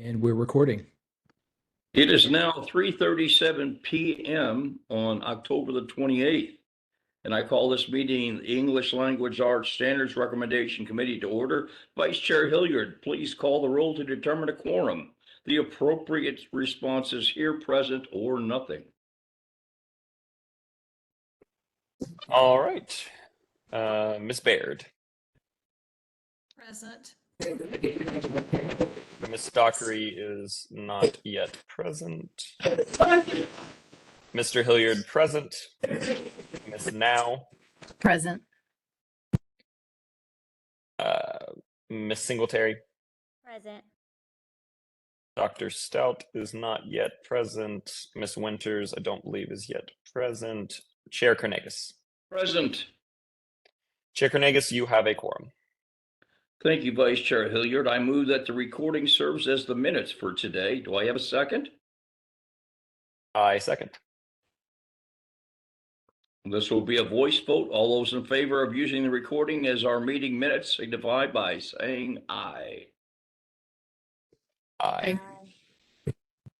And we're recording. It is now 3:37 p.m. on October the 28th, and I call this meeting the English Language Arts Standards Recommendation Committee to order. Vice Chair Hilliard, please call the roll to determine a quorum. The appropriate response is here, present, or nothing. All right. Ms. Baird. Present. Ms. Dockery is not yet present. Mr. Hilliard present. Ms. Now. Present. Ms. Singletary. Present. Dr. Stout is not yet present. Ms. Winters, I don't believe, is yet present. Chair Kernagis. Present. Chair Kernagis, you have a quorum. Thank you, Vice Chair Hilliard. I move that the recording serves as the minutes for today. Do I have a second? I second. This will be a voice vote. All those in favor of using the recording as our meeting minutes signify by saying aye. Aye.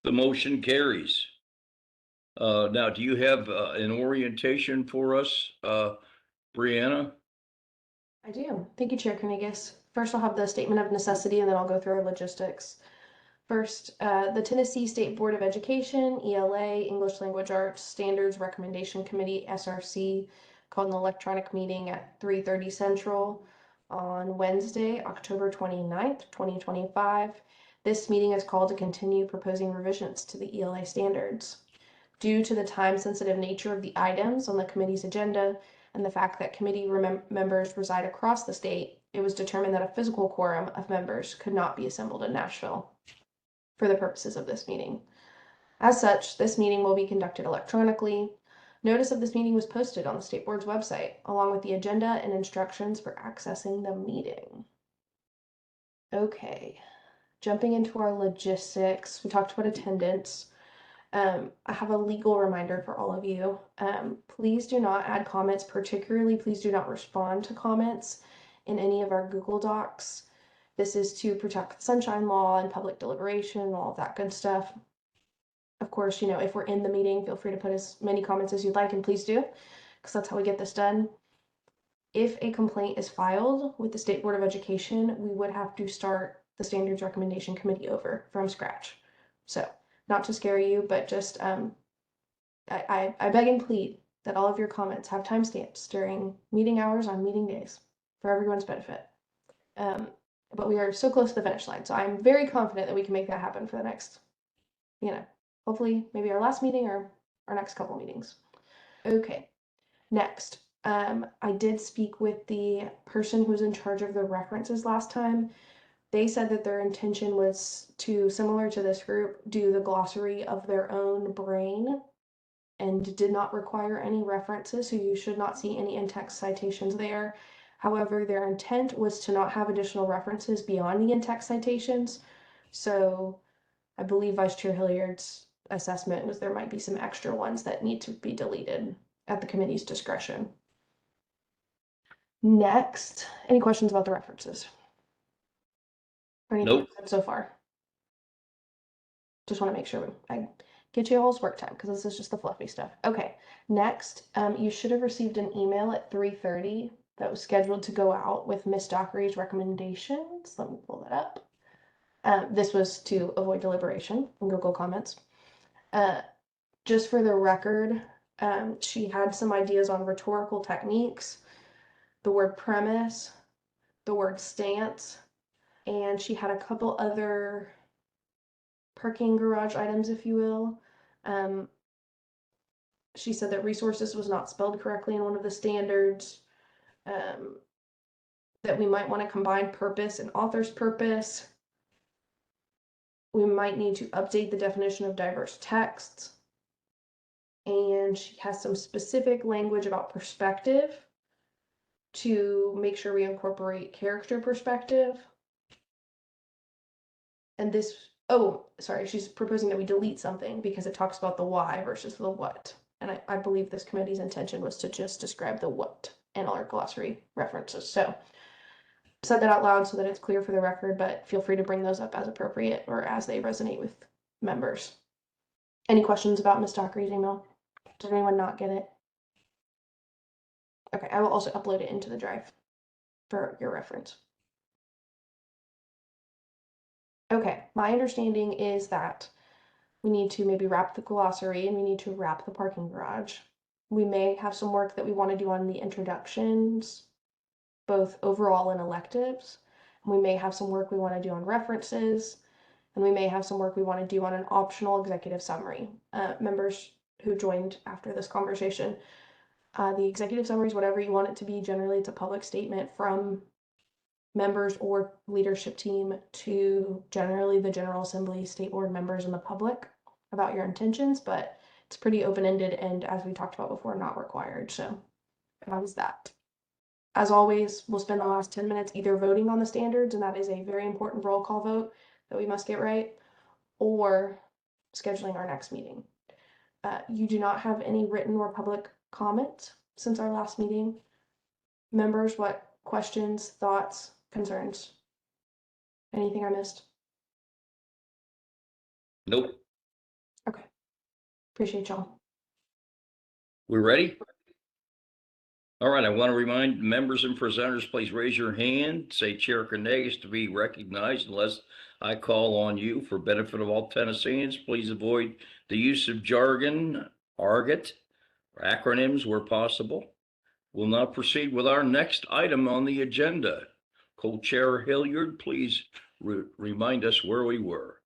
The motion carries. Now, do you have an orientation for us, Brianna? I do. Thank you, Chair Kernagis. First, I'll have the statement of necessity, and then I'll go through our logistics. First, the Tennessee State Board of Education, ELA, English Language Arts Standards Recommendation Committee, SRC, called an electronic meeting at 3:30 Central on Wednesday, October 29th, 2025. This meeting is called to continue proposing revisions to the ELA standards. Due to the time-sensitive nature of the items on the committee's agenda and the fact that committee members reside across the state, it was determined that a physical quorum of members could not be assembled in Nashville for the purposes of this meeting. As such, this meeting will be conducted electronically. Notice of this meeting was posted on the State Board's website, along with the agenda and instructions for accessing the meeting. Okay, jumping into our logistics, we talked about attendance. I have a legal reminder for all of you. Please do not add comments, particularly please do not respond to comments in any of our Google Docs. This is to protect the Sunshine Law and public deliberation, all of that good stuff. Of course, if we're in the meeting, feel free to put as many comments as you'd like, and please do, because that's how we get this done. If a complaint is filed with the State Board of Education, we would have to start the Standards Recommendation Committee over from scratch. So, not to scare you, but just I beg and plead that all of your comments have timestamps during meeting hours on meeting days for everyone's benefit. But we are so close to the finish line, so I'm very confident that we can make that happen for the next, hopefully maybe our last meeting or our next couple meetings. Okay, next, I did speak with the person who's in charge of the references last time. They said that their intention was to, similar to this group, do the glossary of their own brain and did not require any references, so you should not see any in-text citations there. However, their intent was to not have additional references beyond the in-text citations. So I believe Vice Chair Hilliard's assessment was there might be some extra ones that need to be deleted at the committee's discretion. Next, any questions about the references? Nope. So far. Just want to make sure I get you all's work time, because this is just the fluffy stuff. Okay, next, you should have received an email at 3:30 that was scheduled to go out with Miss Dockery's recommendations. Let me pull that up. This was to avoid deliberation in Google Comments. Just for the record, she had some ideas on rhetorical techniques, the word premise, the word stance, and she had a couple other parking garage items, if you will. She said that resources was not spelled correctly in one of the standards, that we might want to combine purpose and author's purpose. We might need to update the definition of diverse texts. And she has some specific language about perspective to make sure we incorporate character perspective. And this, she's proposing that we delete something because it talks about the why versus the what. And I believe this committee's intention was to just describe the what in all our glossary references. So said that out loud so that it's clear for the record, but feel free to bring those up as appropriate or as they resonate with members. Any questions about Ms. Dockery's email? Did anyone not get it? Okay, I will also upload it into the drive for your reference. Okay, my understanding is that we need to maybe wrap the glossary and we need to wrap the parking garage. We may have some work that we want to do on the introductions, both overall and electives. We may have some work we want to do on references, and we may have some work we want to do on an optional executive summary. Members who joined after this conversation, the executive summary is whatever you want it to be. Generally, it's a public statement from members or leadership team to generally the General Assembly, state board members, and the public about your intentions, but it's pretty open-ended and, as we talked about before, not required. So that was that. As always, we'll spend the last 10 minutes either voting on the standards, and that is a very important roll call vote that we must get right, or scheduling our next meeting. You do not have any written or public comments since our last meeting. Members, what questions, thoughts, concerns? Anything I missed? Nope. Okay. Appreciate y'all. We ready? All right, I want to remind members and presenters, please raise your hand, say Chair Carnegie to be recognized unless I call on you. For benefit of all Tennesseans, please avoid the use of jargon, argot, or acronyms where possible. We'll now proceed with our next item on the agenda. Co-Chair Hilliard, please remind us where we were.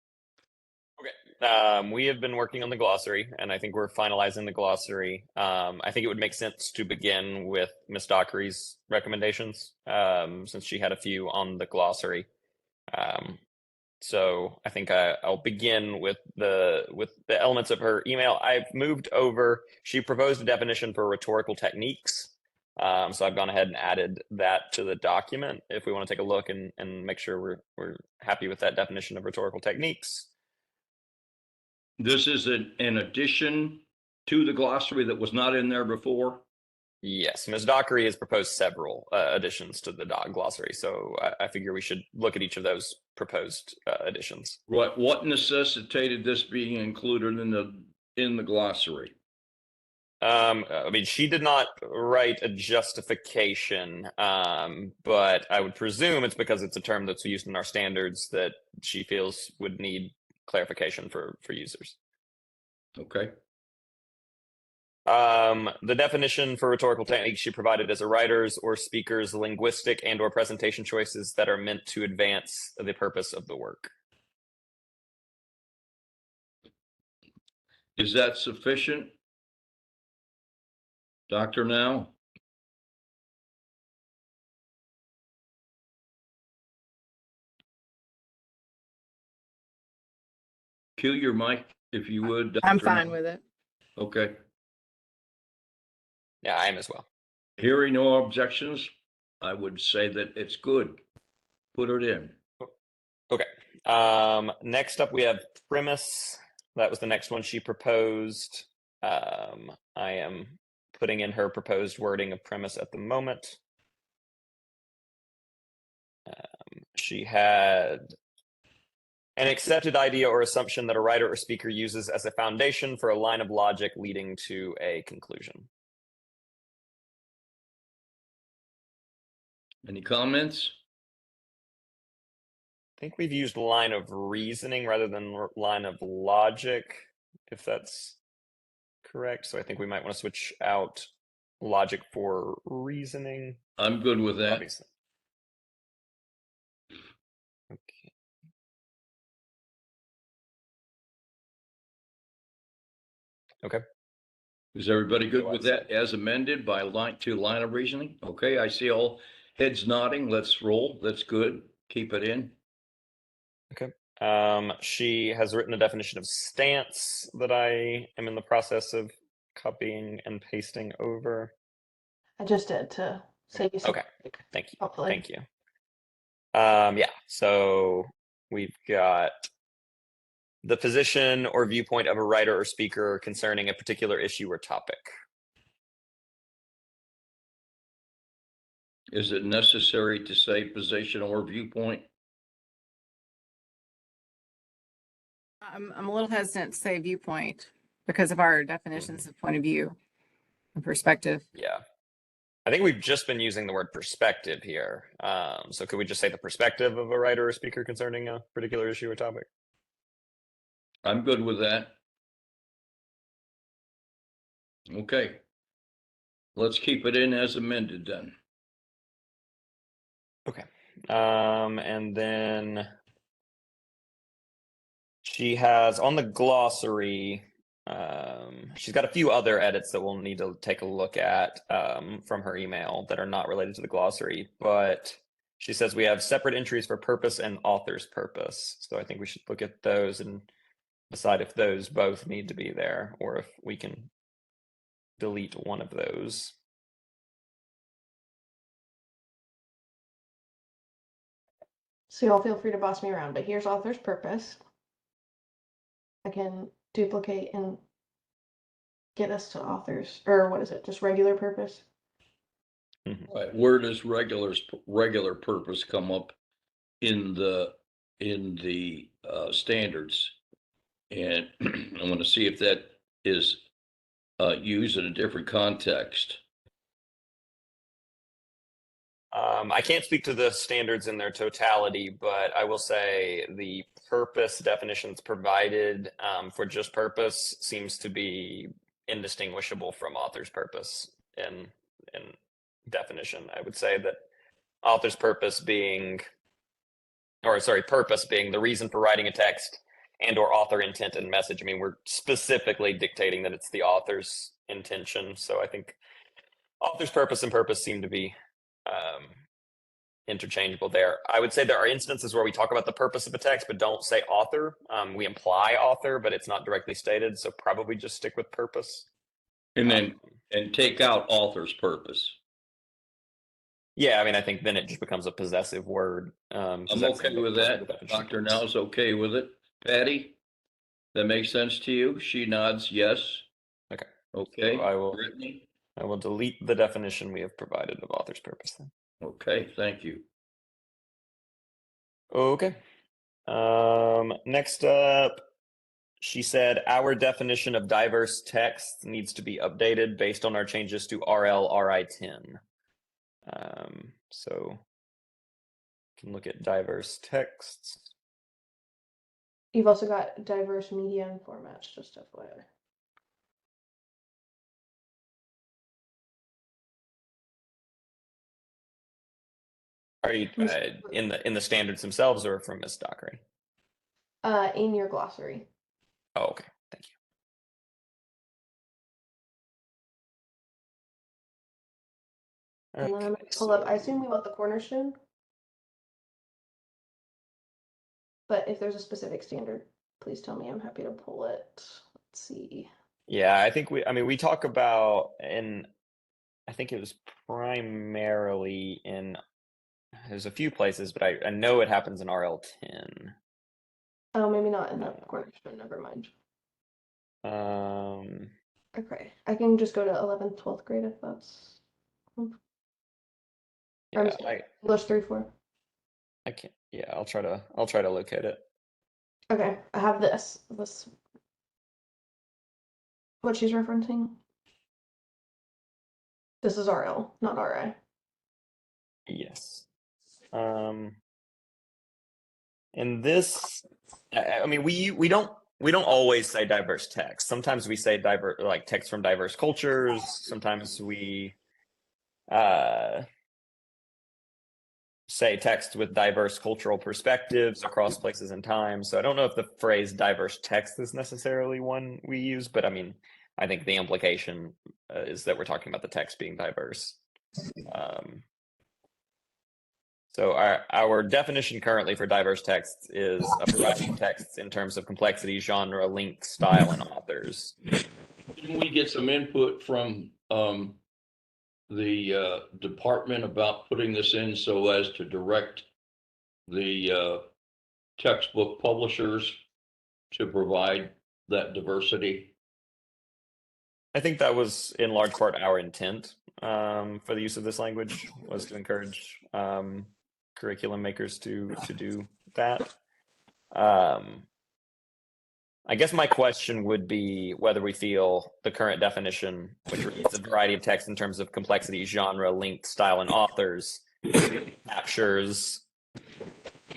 We have been working on the glossary, and I think we're finalizing the glossary. I think it would make sense to begin with Ms. Dockery's recommendations, since she had a few on the glossary. So I think I'll begin with the elements of her email. I've moved over. She proposed a definition for rhetorical techniques. So I've gone ahead and added that to the document if we want to take a look and make sure we're happy with that definition of rhetorical techniques. This is an addition to the glossary that was not in there before. Yes, Ms. Dockery has proposed several additions to the glossary, so I figure we should look at each of those proposed additions. What necessitated this being included in the glossary? I mean, she did not write a justification, but I would presume it's because it's a term that's used in our standards that she feels would need clarification for users. Okay. The definition for rhetorical techniques she provided as a writer's or speaker's linguistic and or presentation choices that are meant to advance the purpose of the work. Is that sufficient? Dr. Now? Cue your mic if you would. Dr. I'm fine Now. with it. Okay. Yeah, I am as well. Hearing no objections, I would say that it's good. Put it in. Okay. Next up, we have premise. That was the next one she proposed. I am putting in her proposed wording of premise at the moment. She had an accepted idea or assumption that a writer or speaker uses as a foundation for a line of logic leading to a conclusion. Any comments? I think we've used line of reasoning rather than line of logic, if that's correct. So I think we might want to switch out logic for reasoning. I'm good with that. Obviously. Okay. Okay. Is everybody good with that as amended by line of reasoning? Okay, I see all heads nodding. Let's roll. That's good. Keep it in. Okay. She has written a definition of stance that I am in the process of copying and pasting over. I just did to save you some. Okay. Thank you. Hopefully. Thank you. Yeah. So we've got the position or viewpoint of a writer or speaker concerning a particular issue or topic. Is it necessary to say position or viewpoint? I'm a little hesitant to say viewpoint because of our definitions of point of view and perspective. Yeah. I think we've just been using the word perspective here. So could we just say the perspective of a writer or speaker concerning a particular issue or topic? I'm good with that. Okay. Let's keep it in as amended then. Okay. And then she has on the glossary, she's got a few other edits that we'll need to take a look at from her email that are not related to the glossary, but she says we have separate entries for purpose and author's purpose. So I think we should look at those and decide if those both need to be there or if we can delete one of those. So y'all feel free to boss me around, but here's author's purpose. I can duplicate and get us to authors, or what is it, just regular purpose? Right. Where does regular purpose come up in the standards? And I want to see if that is used in a different context. I can't speak to the standards in their totality, but I will say the purpose definitions provided for just purpose seems to be indistinguishable from author's purpose in definition. I would say that author's purpose being, purpose being the reason for writing a text and or author intent and message. I mean, we're specifically dictating that it's the author's intention. So I think author's purpose and purpose seem to be interchangeable there. I would say there are instances where we talk about the purpose of a text, but don't say author. We imply author, but it's not directly stated. So probably just stick with purpose. And then, and take out author's purpose. Yeah, I mean, I think then it just becomes a possessive word. I'm okay with that. Dr. Now's okay with it. Patty, that makes sense to you? She nods yes. Okay. Okay. So Brittany? I will delete the definition we have provided of author's purpose then. Okay, thank you. Okay. Next up, she said our definition of diverse text needs to be updated based on our changes to RL RI 10. So you can look at diverse texts. You've also got diverse media and formats, just FYI. Are you in the standards themselves or from Ms. Dockery? In your glossary. Oh, okay. Thank you. And then I'm going to pull up, I assume we want the cornerstone. But if there's a specific standard, please tell me. I'm happy to pull it. Let's see. Yeah, I think we talk about I think it was primarily there's a few places, but I know it happens in RL 10. Oh, maybe not in the cornerstone. Never mind. Um, Okay, I can just go to 11th, 12th grade if that's. yeah, English 3-4. I can't. Yeah, I'll try to locate it. Okay, I have this. What she's referencing. This is RL, not RI. Yes. And this, I mean, we don't always say diverse text. Sometimes we say like text from diverse cultures. Sometimes we say text with diverse cultural perspectives across places and time. So I don't know if the phrase diverse text is necessarily one we use, but I mean, I think the implication is that we're talking about the text being diverse. So our definition currently for diverse texts is a variety of texts in terms of complexity, genre, length, style, and authors. Didn't we get some input from the department about putting this in so as to direct the textbook publishers to provide that diversity? I think that was in large part our intent. for the use of this language was to encourage curriculum makers to do that. I guess my question would be whether we feel the current definition, which reads a variety of text in terms of complexity, genre, length, style, and authors, captures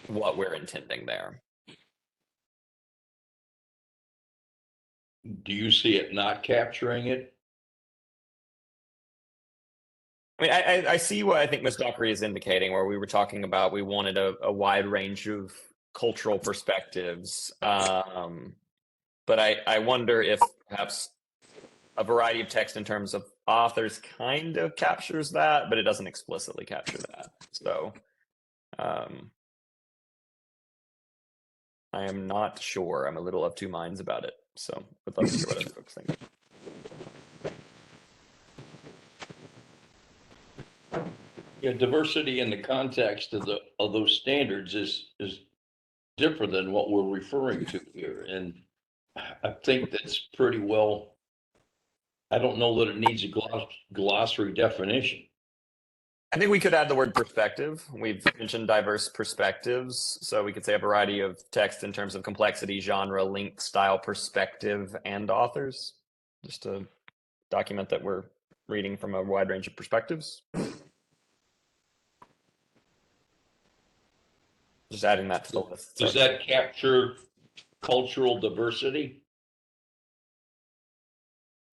what we're intending there. Do you see it not capturing it? I mean, I see what I think Ms. Dockery is indicating, where we were talking about we wanted a wide range of cultural perspectives. But I wonder if perhaps a variety of text in terms of authors kind of captures that, but it doesn't explicitly capture that. So I am not sure. I'm a little of two minds about it. So would love to hear what other folks think. Yeah, diversity in the context of those standards is different than what we're referring to here, and I think that's pretty well. I don't know that it needs a glossary definition. I think we could add the word perspective. We've mentioned diverse perspectives, so we could say a variety of text in terms of complexity, genre, length, style, perspective, and authors, just to document that we're reading from a wide range of perspectives. Just adding that to the list. Does that capture cultural diversity?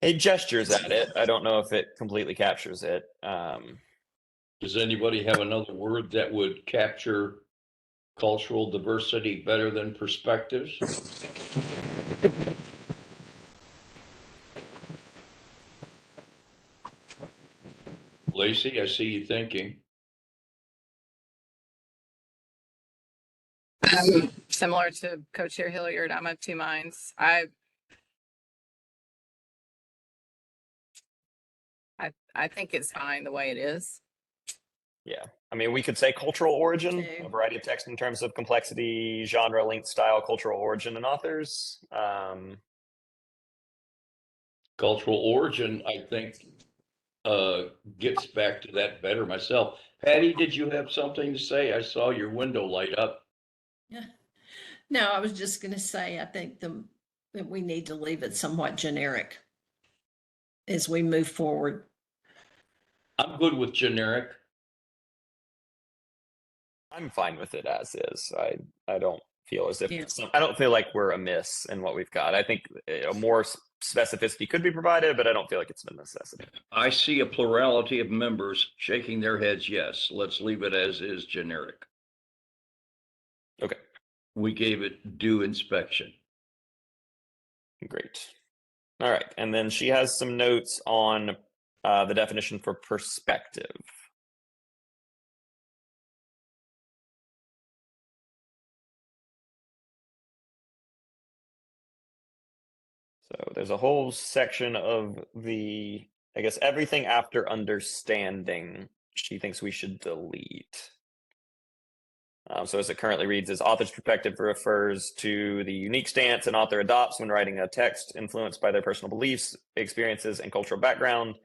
It gestures at it. I don't know if it completely captures it. Does anybody have another word that would capture cultural diversity better than perspectives? Lacey, I see you thinking. Similar to Co-Chair Hilliard, I'm of two minds. I think it's fine the way it is. Yeah, I mean, we could say cultural origin, Okay. a variety of text in terms of complexity, genre, length, style, cultural origin, and authors. Cultural origin, I think, gets back to that better myself. Patty, did you have something to say? I saw your window light up. Yeah. No, I was just going to say, I think that we need to leave it somewhat generic as we move forward. I'm good with generic. I'm fine with it as is. I don't feel as if Yeah. I don't feel like we're amiss in what we've got. I think a more specificity could be provided, but I don't feel like it's a necessity. I see a plurality of members shaking their heads yes. Let's leave it as is, generic. Okay. We gave it due inspection. Great. All right. And then she has some notes on the definition for perspective. So there's a whole section of the, I guess, everything after understanding she thinks we should delete. So as it currently reads, is author's perspective refers to the unique stance an author adopts when writing a text influenced by their personal beliefs, experiences, and cultural background.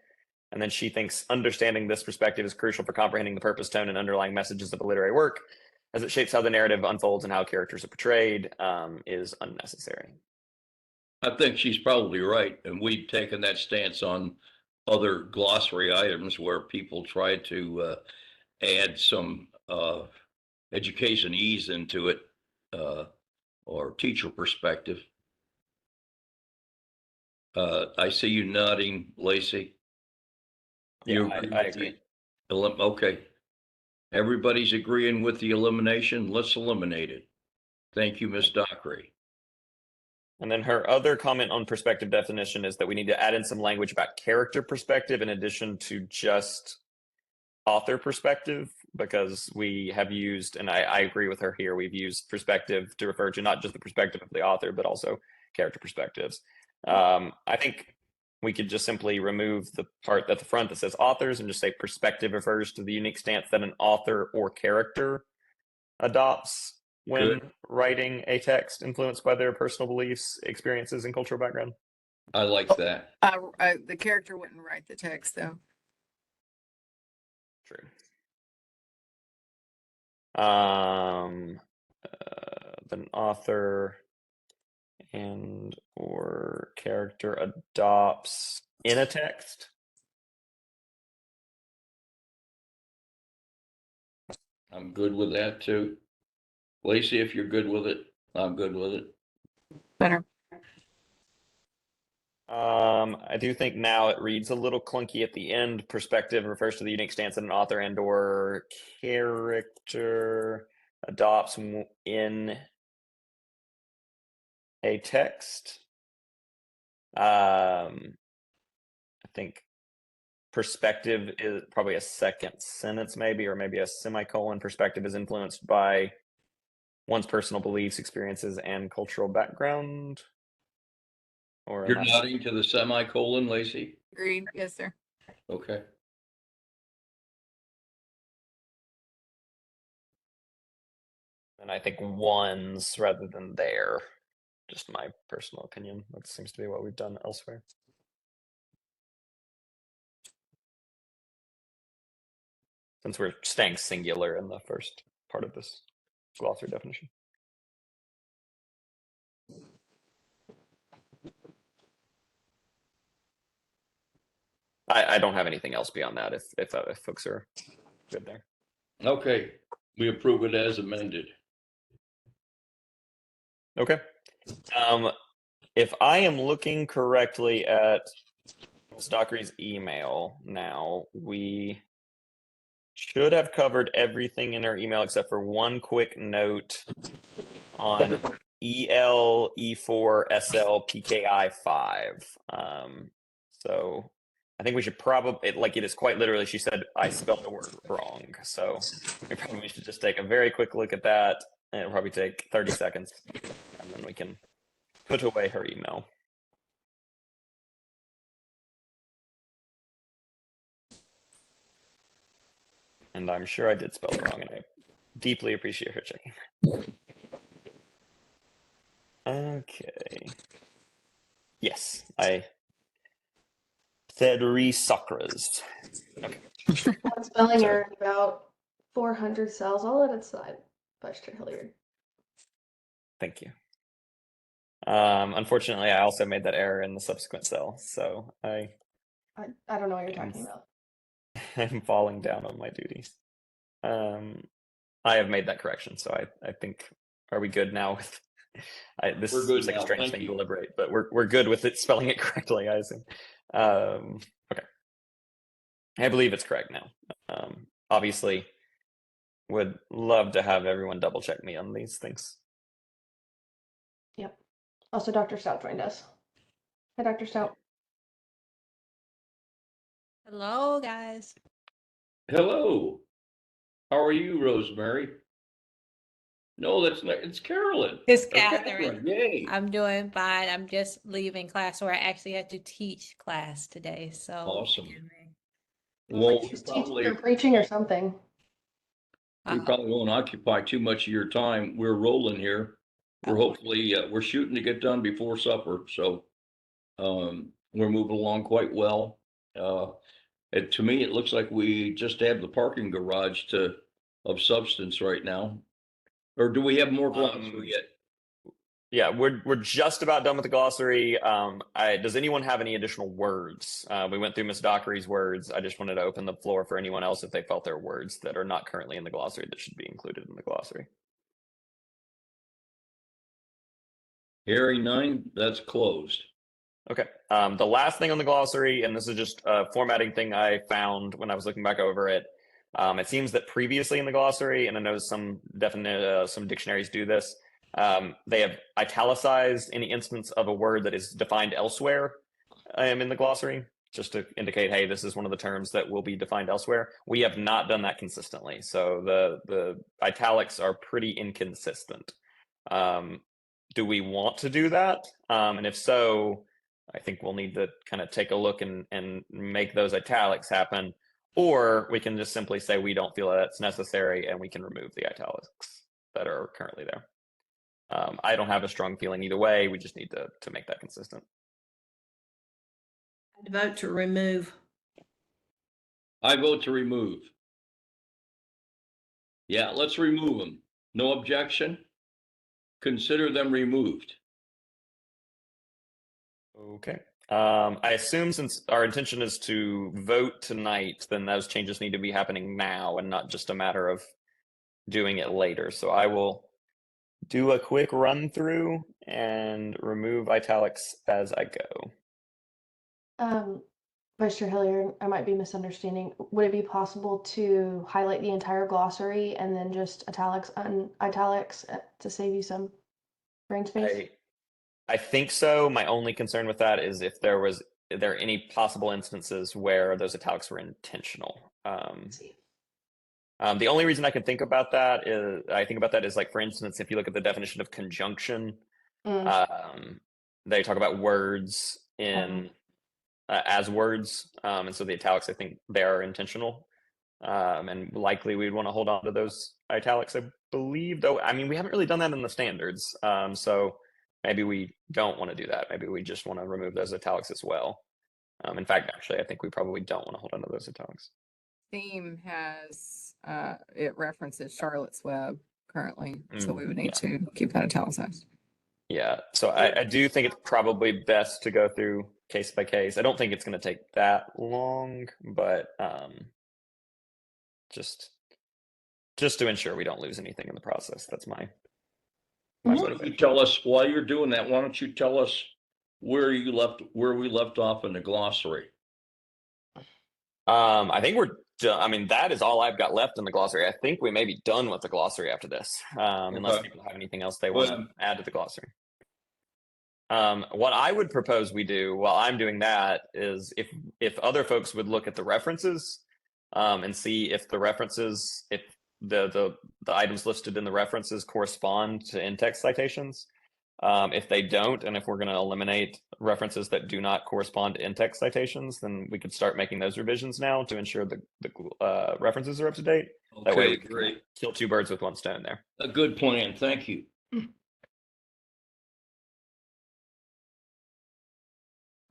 And then she thinks understanding this perspective is crucial for comprehending the purpose, tone, and underlying messages of a literary work, as it shapes how the narrative unfolds and how characters are portrayed, is unnecessary. I think she's probably right. And we've taken that stance on other glossary items where people try to add some education ease into it, or teacher perspective. I see you nodding, Lacey. Yeah, I agree. Okay. Everybody's agreeing with the elimination. Let's eliminate it. Thank you, Ms. Dockery. And then her other comment on perspective definition is that we need to add in some language about character perspective in addition to just author perspective, because we have used, and I agree with her here, we've used perspective to refer to not just the perspective of the author, but also character perspectives. I think we could just simply remove the part at the front that says authors and just say perspective refers to the unique stance that an author or character adopts when writing a text influenced by their personal beliefs, experiences, and cultural background. I like that. The character wouldn't write the text though. True. Then author and or character adopts in a text. I'm good with that too. Lacey, if you're good with it, I'm good with it. Better. I do think now it reads a little clunky at the end. Perspective refers to the unique stance that an author and or character adopts in a text. I think perspective is probably a second sentence, maybe, or maybe a semicolon. Perspective is influenced by one's personal beliefs, experiences, and cultural background. Or You're am I- nodding to the semicolon, Lacey? Agreed. Yes, sir. Okay. And I think ones rather than their. Just my personal opinion. That seems to be what we've done elsewhere. Since we're staying singular in the first part of this glossary definition. I don't have anything else beyond that if folks are good there. Okay, we approve it as amended. Okay. If I am looking correctly at Ms. Dockery's email now, we should have covered everything in her email except for one quick note on EL, E4, SL, PKI 5. So I think we should probably, like it is quite literally, she said, I spelled the word wrong. So we probably should just take a very quick look at that. And it'll probably take 30 seconds. And then we can put away her email. And I'm sure I did spell it wrong, and I deeply appreciate her checking. Okay. Yes, I said Socrates. Okay. One spelling So- error in about 400 cells. I'll let it slide. Buster Hilliard. Thank you. Unfortunately, I also made that error in the subsequent cell, so I don't know what you're talking about. I'm falling down on my duties. I have made that correction, so I think, are we good now with this We're good seems like a now, strange thank thing you. to deliberate, but we're good with it spelling it correctly, I assume. Okay. I believe it's correct now. Obviously would love to have everyone double check me on these things. Yep. Also, Dr. Stout joined us. Hi, Dr. Stout. Hello, guys. Hello. How are you, Rosemary? No, that's not, it's Carolyn. It's Or Catherine. Yay. I'm doing fine. I'm just leaving class, or I actually had to teach class today. So Awesome. anyway. Well, we She's teaching probably, or preaching or something. we probably won't occupy too much of your time. We're rolling here. We're Oh. hopefully, we're shooting to get done before supper, so we're moving along quite well. To me, it looks like we just have the parking garage of substance right now. Or do we have more glossary yet? Yeah, we're just about done with the glossary. Does anyone have any additional words? We went through Ms. Dockery's words. I just wanted to open the floor for anyone else if they felt there are words that are not currently in the glossary that should be included in the glossary. Hearing none, that's closed. Okay. The last thing on the glossary, and this is just a formatting thing I found when I was looking back over it. It seems that previously in the glossary, and I know some dictionaries do this, they have italicized any instance of a word that is defined elsewhere in the glossary, just to indicate, hey, this is one of the terms that will be defined elsewhere. We have not done that consistently, so the italics are pretty inconsistent. Do we want to do that? And if so, I think we'll need to kind of take a look and make those italics happen, or we can just simply say we don't feel that's necessary and we can remove the italics that are currently there. I don't have a strong feeling either way. We just need to make that consistent. I'd vote to remove. I vote to remove. Yeah, let's remove them. No objection? Consider them removed. Okay. I assume since our intention is to vote tonight, then those changes need to be happening now and not just a matter of doing it later. So I will do a quick run through and remove italics as I go. Vice Chair Hilliard, I might be misunderstanding. Would it be possible to highlight the entire glossary and then just italics to save you some brain space? I think so. My only concern with that is if there are any possible instances where those italics were intentional. Let's see. The only reason I can think about that is like, for instance, if you look at the definition of conjunction, they talk about words in as words, and so the italics, I think they are intentional, and likely we'd want to hold on to those italics, I believe. Though, I mean, we haven't really done that in the standards, so maybe we don't want to do that. Maybe we just want to remove those italics as well. In fact, actually, I think we probably don't want to hold on to those italics. Theme has, it references Charlotte's Web currently, so we would need to keep that italicized. Yeah, so I do think it's probably best to go through case by case. I don't think it's going to take that long, but just to ensure we don't lose anything in the process. That's my Why don't you tell us, while you're doing that, why don't you tell us where we left off in the glossary? I think we're done. I mean, that is all I've got left in the glossary. I think we may be done with the glossary after this, unless Okay. people have anything else they want to add to the glossary. What I would propose we do while I'm doing that is if other folks would look at the references and see if the references, if the items listed in the references correspond to in-text citations. If they don't, and if we're going to eliminate references that do not correspond to in-text citations, then we could start making those revisions now to ensure the references are up to date. That way, we can kill two birds with one stone there. A good plan. Thank you.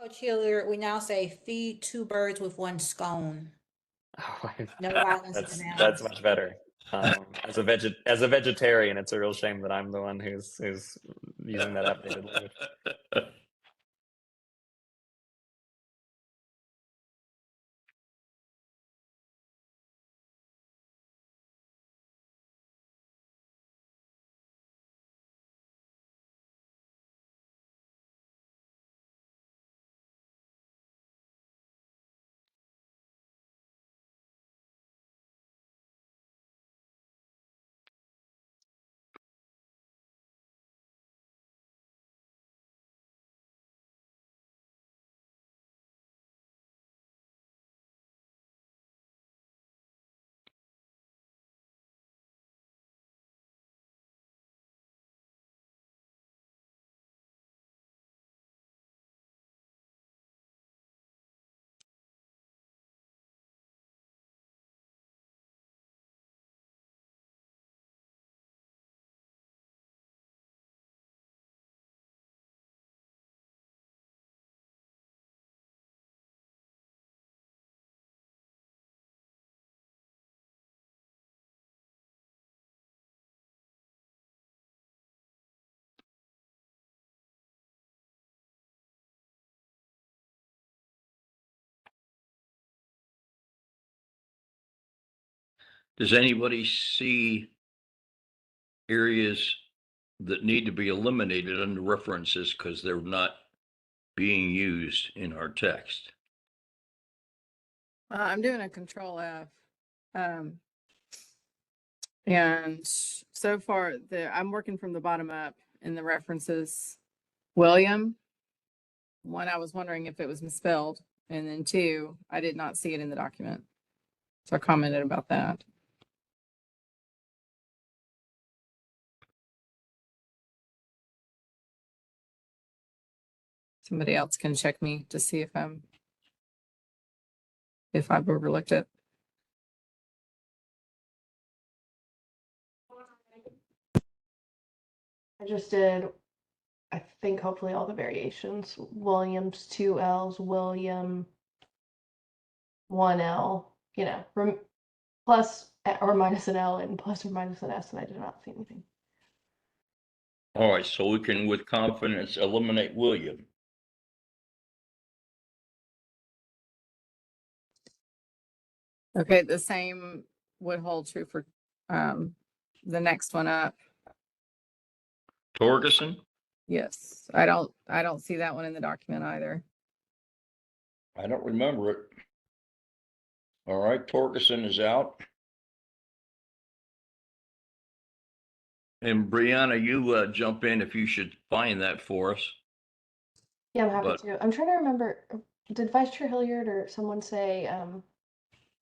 Coach Hilliard, we now say feed two birds with one scone. No violence to the That's animals. much better. As a vegetarian, it's a real shame that I'm the one who's using that updated language. Does anybody see areas that need to be eliminated under references because they're not being used in our text? I'm doing a control F. And so far I'm working from the bottom up in the references. William, one, I was wondering if it was misspelled. And then two, I did not see it in the document. So I commented about that. Somebody else can check me to see if I've overlooked it. I just did, I think hopefully all the variations. Williams, 2 L's, William, 1 L, plus or minus an L and plus or minus an S, and I did not see anything. All right, so we can with confidence eliminate William. Okay, the same would hold true for the next one up. Torgerson? Yes, I don't see that one in the document either. I don't remember it. All right, Torgerson is out. And Brianna, you jump in if you should find that for us. Yeah, I'm happy But- to. I'm trying to remember, did Vice Chair Hilliard or someone say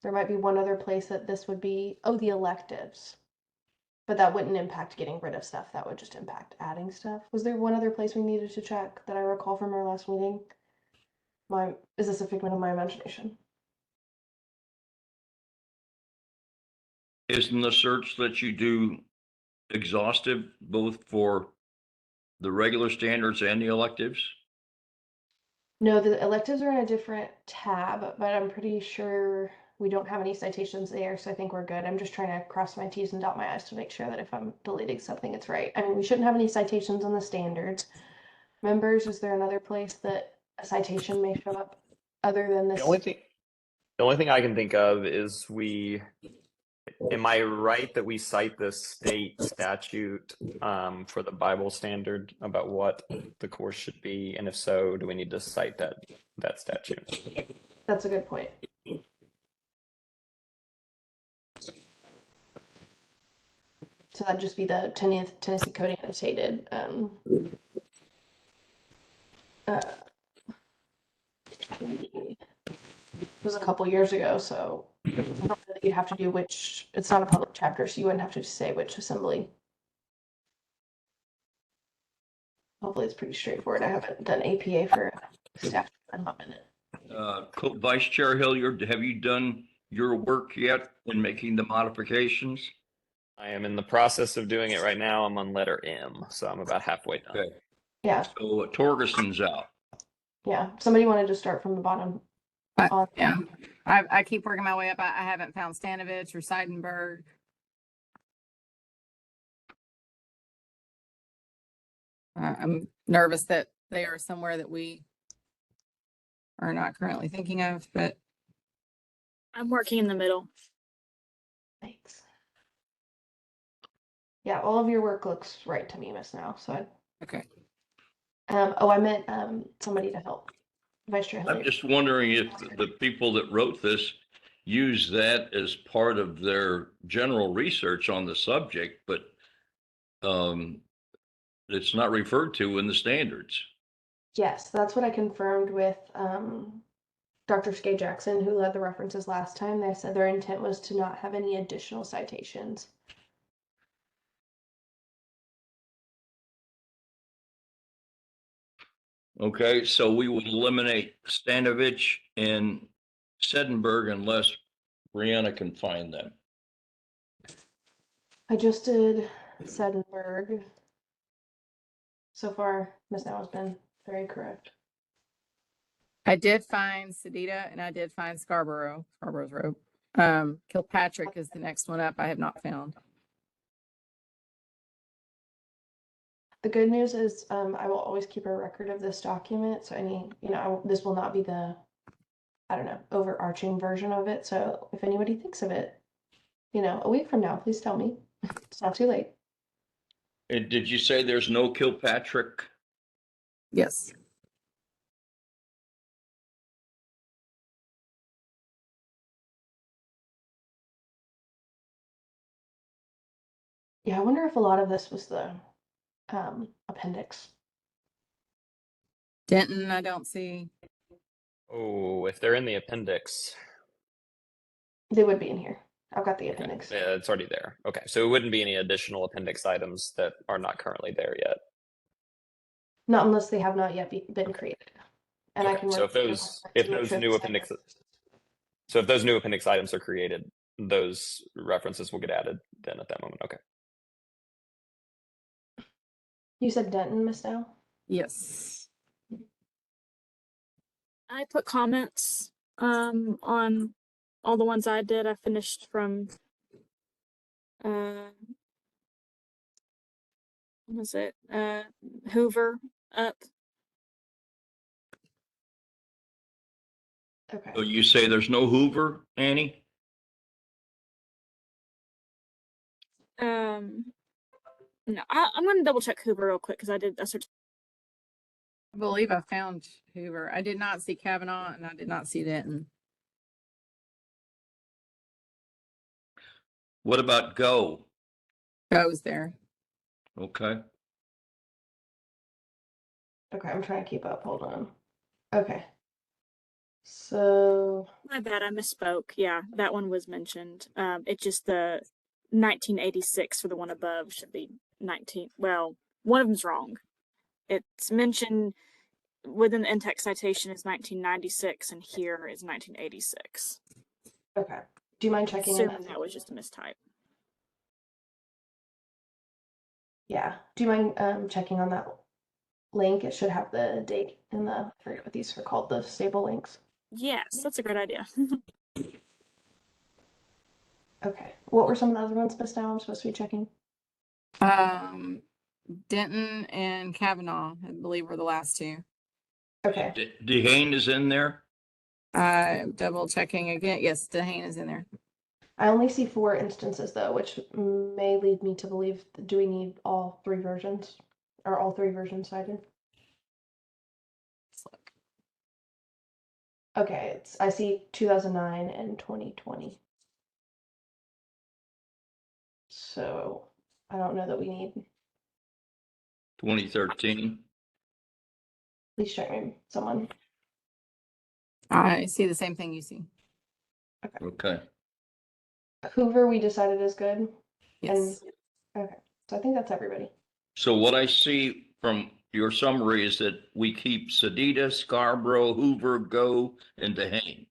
there might be one other place that this would be? Oh, the electives. But that wouldn't impact getting rid of stuff. That would just impact adding stuff. Was there one other place we needed to check that I recall from our last meeting? Is this a figment of my imagination? Isn't the search that you do exhaustive both for the regular standards and the electives? No, the electives are in a different tab, but I'm pretty sure we don't have any citations there, so I think we're good. I'm just trying to cross my T's and dot my I's to make sure that if I'm deleting something, it's right. I mean, we shouldn't have any citations on the standards. Members, is there another place that a citation may show up other than this? The only thing I can think of is am I right that we cite the state statute for the Bible standard about what the course should be? And if so, do we need to cite that statute? That's a good point. So that'd just be the Tennessee Code annotated. It was a couple years ago, so I don't know that you'd have to do which. It's not a public chapter, so you wouldn't have to say which assembly. Hopefully, it's pretty straightforward. I haven't done APA for staff in a minute. Vice Chair Hilliard, have you done your work yet in making the modifications? I am in the process of doing it right now. I'm on letter M, so I'm about halfway done. Okay. Yeah, So Torgerson's out. yeah. Somebody wanted to start from the bottom. Yeah, I keep working my way up. I haven't found Stanovich or Seidenberg. I'm nervous that they are somewhere that we are not currently thinking of, but I'm working in the middle. Thanks. Yeah, all of your work looks right to me, Miss Now. So okay. I meant somebody to help. Vice Chair I'm Hilliard. just wondering if the people that wrote this use that as part of their general research on the subject, but it's not referred to in the standards. Yes, that's what I confirmed with Dr. Skay Jackson, who led the references last time. They said their intent was to not have any additional citations. Okay, so we would eliminate Stanovich and Sedenberg unless Brianna can find them. I just did Sedenberg. So far, Miss Now has been very correct. I did find Sedita and I did find Scarborough's Road. Kilpatrick is the next one up. I have not found. The good news is I will always keep a record of this document. So this will not be the, I don't know, overarching version of it. So if anybody thinks of it, a week from now, please tell me. It's not too late. And did you say there's no Kilpatrick? Yes. Yeah, I wonder if a lot of this was the appendix. Denton, I don't see. Oh, if they're in the appendix, They would be in here. I've got the okay, appendix. yeah, it's already there. Okay, so it wouldn't be any additional appendix items that are not currently there yet. Not unless they have not yet been created. And I Okay, can so work if those new appendix, so if those new appendix items are created, those references will get added then at that moment. Okay. You said Denton, Miss Dow? Yes. I put comments on all the ones I did. I finished from What was it? Hoover up. Okay. So you say there's no Hoover, Annie? No, I'm gonna double check Hoover real quick because I did a search. I believe I found Hoover. I did not see Kavanaugh and I did not see Denton. What about Go? Goes there. Okay. Okay, I'm trying to keep up. Hold on. Okay. So, My bad, I misspoke. Yeah, that one was mentioned. It just the 1986 for the one above should be 19. Well, one of them's wrong. It's mentioned within the in-text citation is 1996 and here is 1986. okay. Do you mind checking in? Assuming that was just a mistype. Yeah. Do you mind checking on that link? It should have the date in the, I forget what these are called, the stable links. Yes, that's a great idea. Okay. What were some of the other ones missed now? I'm supposed to be checking. Denton and Kavanaugh, I believe, were the last two. Okay. DeHane is in there? Double checking again. Yes, Dehane is in there. I only see 4 instances though, which may lead me to believe, do we need all 3 versions? Or all 3 versions cited? Let's look. Okay, I see 2009 and 2020. So I don't know that we need, 2013. please check me, someone. I see the same thing you see. Okay. Hoover we decided is good. Yes. Okay, so I think that's everybody. So what I see from your summary is that we keep Sedita, Scarborough, Hoover, Go, and DeHane.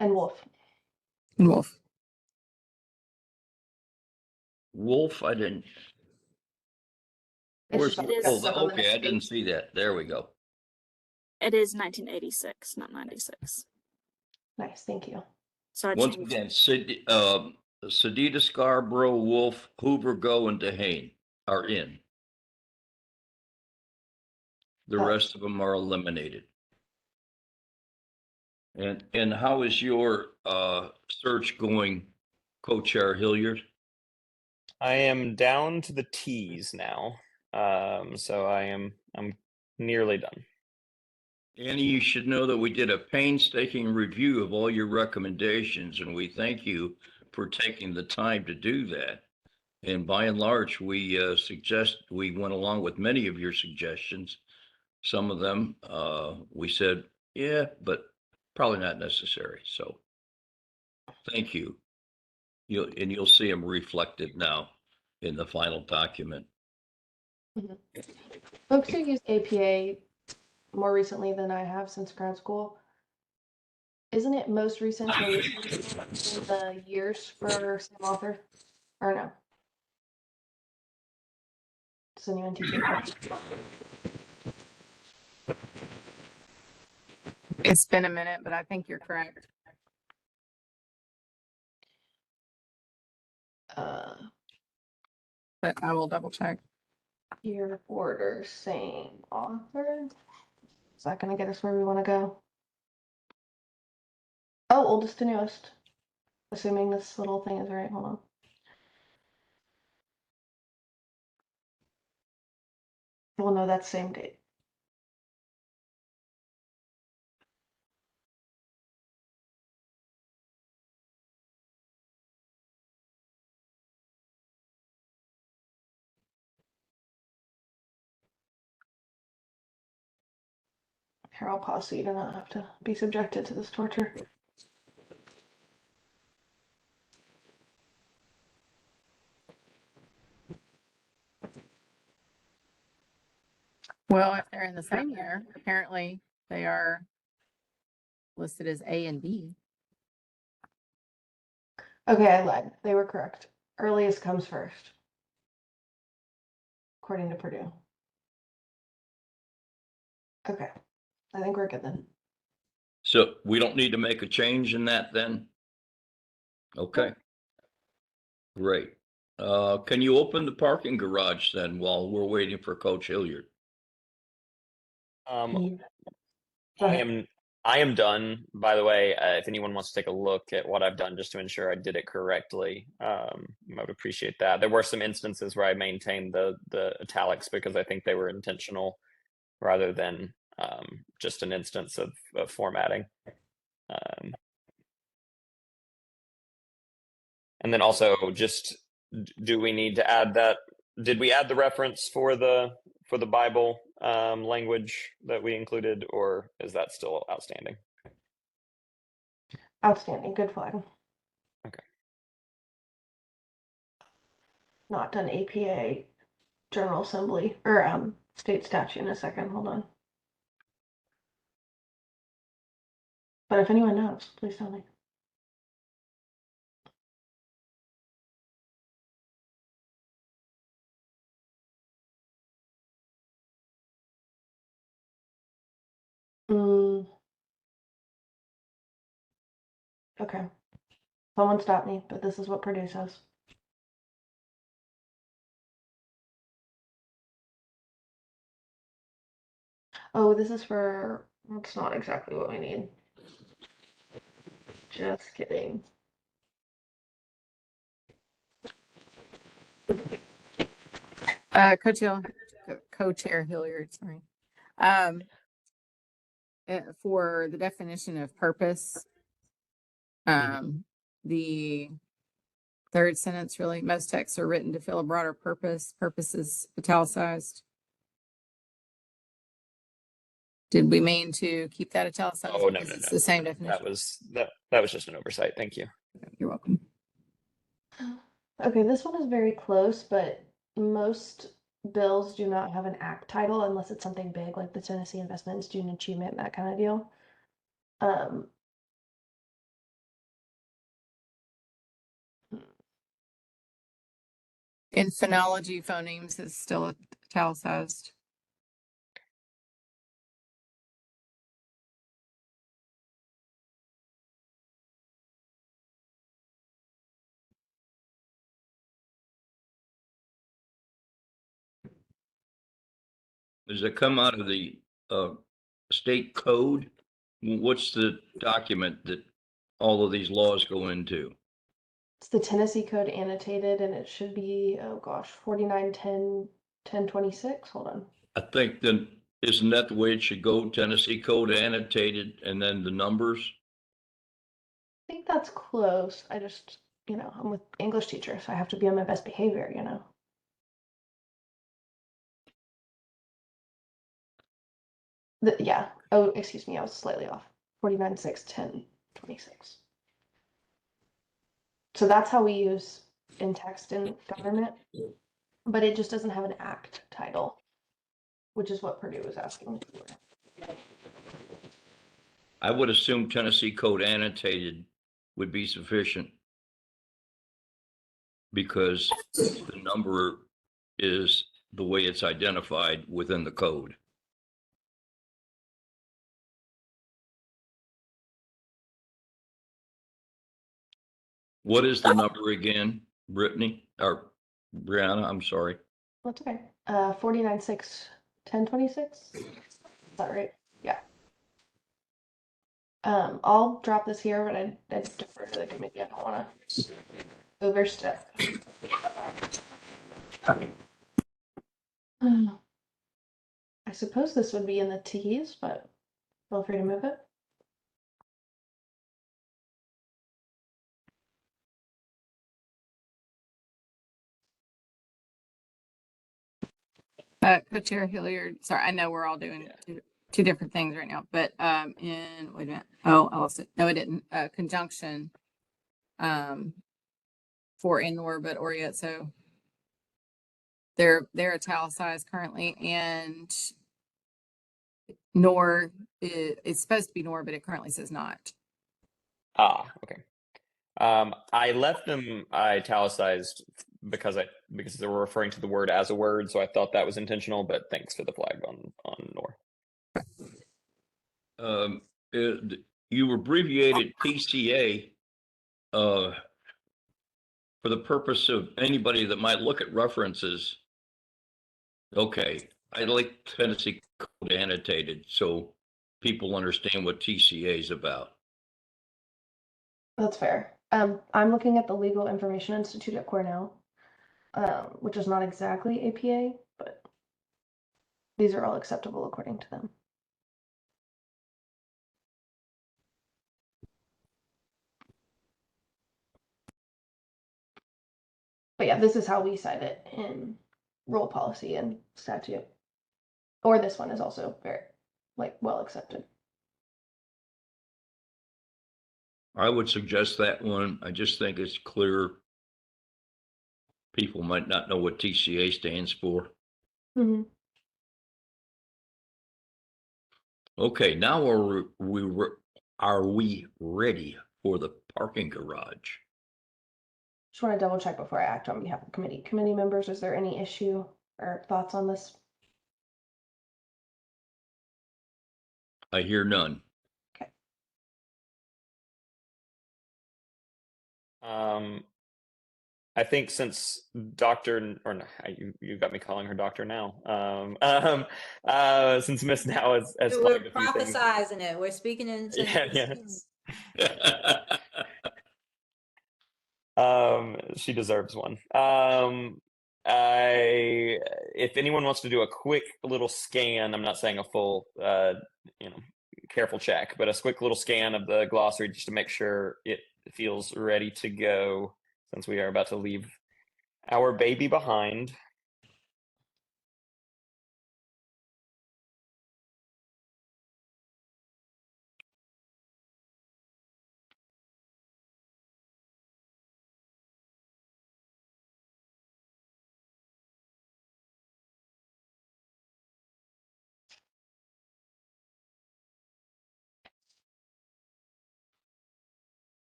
And Wolf. And Wolf. Wolf, I didn't. It's Where's, just It is- oh, stuck on the okay, next I didn't page. see that. There we go. It is 1986, not 96. Nice, thank you. So I Once changed. again, Sedita, Scarborough, Wolf, Hoover, Go, and DeHane are in. The rest of them are eliminated. And how is your search going, Co-Chair Hilliard? I am down to the T's now. So I'm nearly done. Annie, you should know that we did a painstaking review of all your recommendations, and we thank you for taking the time to do that. And by and large, we we went along with many of your suggestions. Some of them, we said, yeah, but probably not necessary. So thank you. You'll see them reflected now in the final document. Folks who use APA more recently than I have since grad school, isn't it most recent to in the years for same author? Or no? Does anyone teach it? It's been a minute, but I think you're correct. But I will double check. Year order, same author. Is that gonna get us where we wanna go? Oh, oldest to newest. Assuming this little thing is right, hold on. Well, no, that's same date. Here, I'll pause so you do not have to be subjected to this torture. Well, if they're in the same year, apparently they are listed as A and B. Okay, I lied. They were correct. Earliest comes first. According to Purdue. Okay, I think we're good then. So we don't need to make a change in that then? Okay. Great. Can you open the parking garage then while we're waiting for Coach Hilliard? Um, Go I ahead. am done, by the way. If anyone wants to take a look at what I've done just to ensure I did it correctly, I would appreciate that. There were some instances where I maintained the italics because I think they were intentional rather than just an instance of formatting. And then also just, do we need to add that? Did we add the reference for the Bible language that we included, or is that still outstanding? Outstanding. Good flag. Okay. Not done APA General Assembly or state statute in a second. Hold on. But if anyone knows, please tell me. Okay. Someone stop me, but this is what Purdue says. Oh, this is for, that's not exactly what we need. Just kidding. Co-chair Hilliard, sorry. For the definition of purpose, the third sentence, really, most texts are written to fill a broader purpose. Purpose is italicized. Did we mean to keep that italicized? Oh, no, Because no, it's no. the same definition. That was just an oversight. Thank you. You're welcome. Okay, this one is very close, but most bills do not have an act title unless it's something big like the Tennessee Investment in Student Achievement, that kind of deal. In phonology, phonemes is still italicized. Does it come out of the state code? What's the document that all of these laws go into? It's the Tennessee Code annotated, and it should be, oh gosh, 4910-1026. Hold on. I think then, isn't that the way it should go? Tennessee Code annotated and then the numbers? I think that's close. I just, I'm with English teacher, so I have to be on my best behavior, Yeah. Oh, excuse me. I was slightly off. 49.6.10.26. So that's how we use in text in government, but it just doesn't have an act title, which is what Purdue was asking for. I would assume Tennessee Code annotated would be sufficient because the number is the way it's identified within the code. What is the number again, Brittany, or Brianna? I'm sorry. That's okay. 49.6.10.26. Is that right? Yeah. I'll drop this here, but I defer to the committee. I don't want to overstep. I suppose this would be in the T's, but feel free to move it. Co-chair Hilliard, sorry, I know we're all doing two different things right now, but in, wait a minute. Oh, I lost it. No, I didn't. Conjunction for in nor but or yet. So they're italicized currently, and nor it's supposed to be nor, but it currently says not. Okay. I left them italicized because they were referring to the word as a word, so I thought that was intentional. But thanks for the flag on nor. You abbreviated PCA for the purpose of anybody that might look at references, okay, I like Tennessee code annotated so people understand what TCA is about. That's fair. I'm looking at the Legal Information Institute at Cornell, which is not exactly APA, but these are all acceptable according to them. But yeah, this is how we cite it in rule policy and statute. Or this one is also very, well accepted. I would suggest that one. I just think it's clear. People might not know what TCA stands for. Mm-hmm. Okay, now are we ready for the parking garage? Just want to double check before I act on behalf of committee. Committee members, is there any issue or thoughts on this? I hear none. I think since you got me calling her doctor now. Since Miss Now has We're flagged a few things. prophesizing it. We're speaking into Yeah. She deserves one. If anyone wants to do a quick little scan, I'm not saying a full, careful check, but a quick little scan of the glossary just to make sure it feels ready to go, since we are about to leave our baby behind.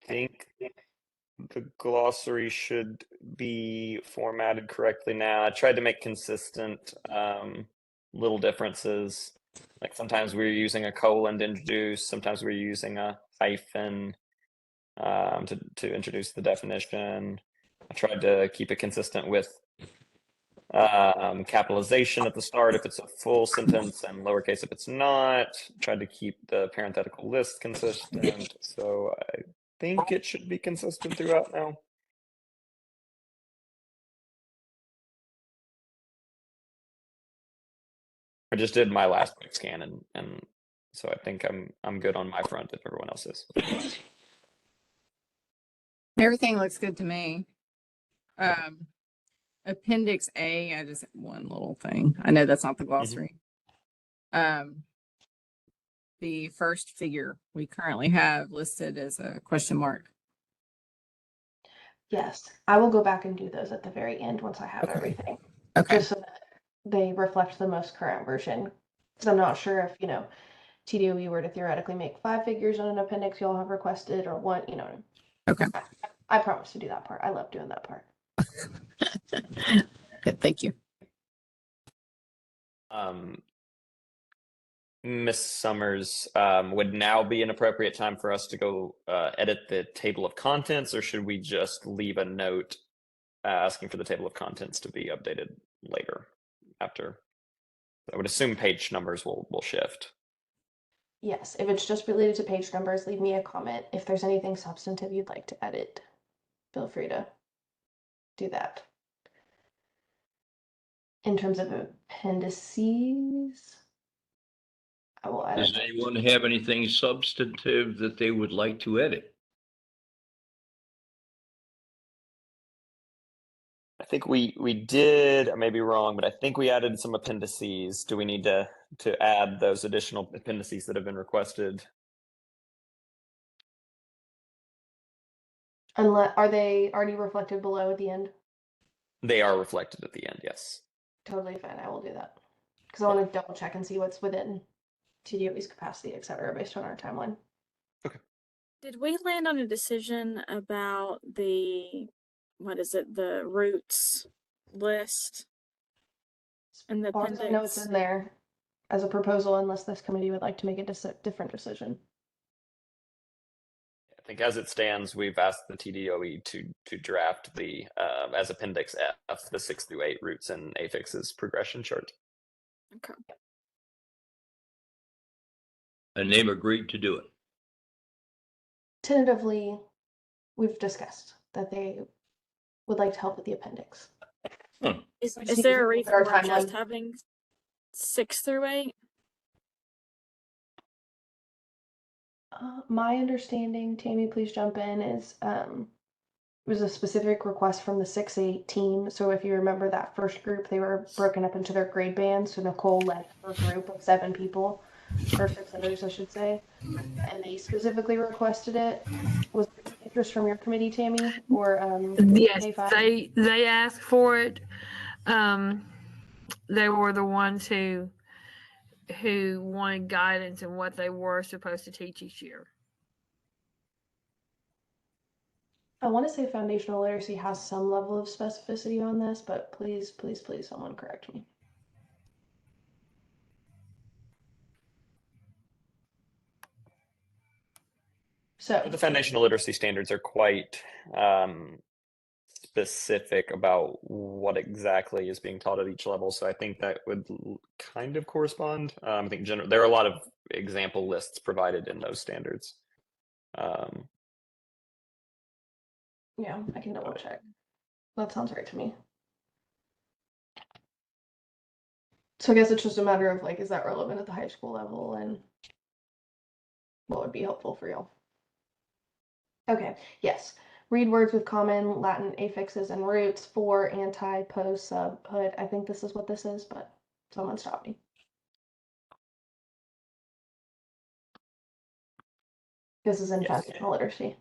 I think the glossary should be formatted correctly now. I tried to make consistent little differences. Like sometimes we're using a colon to introduce, sometimes we're using a hyphen to introduce the definition. I tried to keep it consistent with capitalization at the start if it's a full sentence and lowercase if it's not. Tried to keep the parenthetical list consistent. So I think it should be consistent throughout now. I just did my last quick scan and so I think I'm good on my front if everyone else is. Everything looks good to me. Appendix A, I just one little thing. I know that's not the glossary. The first figure we currently have listed as a question mark. Yes, I will go back and do those at the very end once I have Okay. everything. Okay. Just so that they reflect the most current version. Because I'm not sure if, TDOE were to theoretically make 5 figures on an appendix y'all have requested or one, Okay. I promise to do that part. I love doing that part. Good. Thank you. Miss Summers, would now be an appropriate time for us to go edit the table of contents, or should we just leave a note asking for the table of contents to be updated later after? I would assume page numbers will shift. Yes, if it's just related to page numbers, leave me a comment. If there's anything substantive you'd like to edit, feel free to do that. In terms of appendices, I will edit. Does anyone have anything substantive that they would like to edit? I think we did, I may be wrong, but I think we added some appendices. Do we need to add those additional appendices that have been requested? Are they already reflected below at the end? They are reflected at the end, yes. Totally fine. I will do that because I want to double check and see what's within TDOE's capacity, et cetera, based on our timeline. Okay. Did we land on a decision about the, what is it, the roots list and the As far as I know, it's appendix? in there as a proposal, unless this committee would like to make a different decision. I think as it stands, we've asked the TDOE to draft the as Appendix F the 6 through 8 roots and affixes progression chart. Okay. And they've agreed to do it. Tentatively, we've discussed that they would like to help with the appendix. Is, We just is need to there a look reason at our we're just timeline. having 6 through 8? My understanding, Tammy, please jump in, is it was a specific request from the 6-8 team. So if you remember that first group, they were broken up into their grade bands. So Nicole led her group of 7 people, or 6 others, I should say. And they specifically requested it. Was there any interest from your committee, Tammy, or Yes, K5? they asked for it. They were the ones who wanted guidance in what they were supposed to teach each year. I want to say foundational literacy has some level of specificity on this, but please, please, please, someone correct me. So The foundational literacy standards are quite specific about what exactly is being taught at each level. So I think that would kind of correspond. I think there are a lot of example lists provided in those standards. yeah, I can double check. That sounds right to me. So I guess it's just a matter of like, is that relevant at the high school level and what would be helpful for y'all? Okay, yes. Read words with common Latin affixes and roots for anti, post, sub, put. I think this is what this is, but someone stop me. This is in Yes. foundational literacy.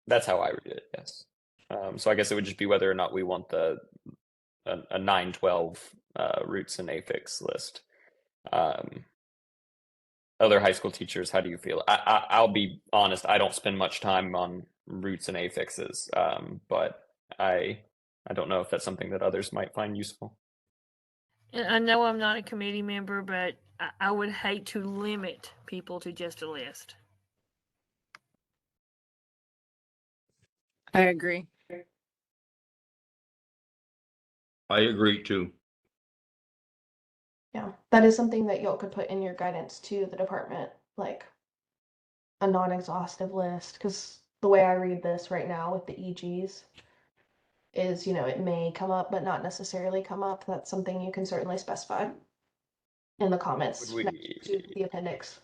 That's how I read it. Yes. So I guess it would just be whether or not we want a 9-12 roots and affix list. Other high school teachers, how do you feel? I'll be honest, I don't spend much time on roots and affixes, but I don't know if that's something that others might find useful. And I know I'm not a committee member, but I would hate to limit people to just a list. I agree. I agree too. Yeah, that is something that y'all could put in your guidance to the department, like a non-exhaustive list. Because the way I read this right now with the EGs is, it may come up, but not necessarily come up. That's something you can certainly specify in the comments Would next we, to the appendix.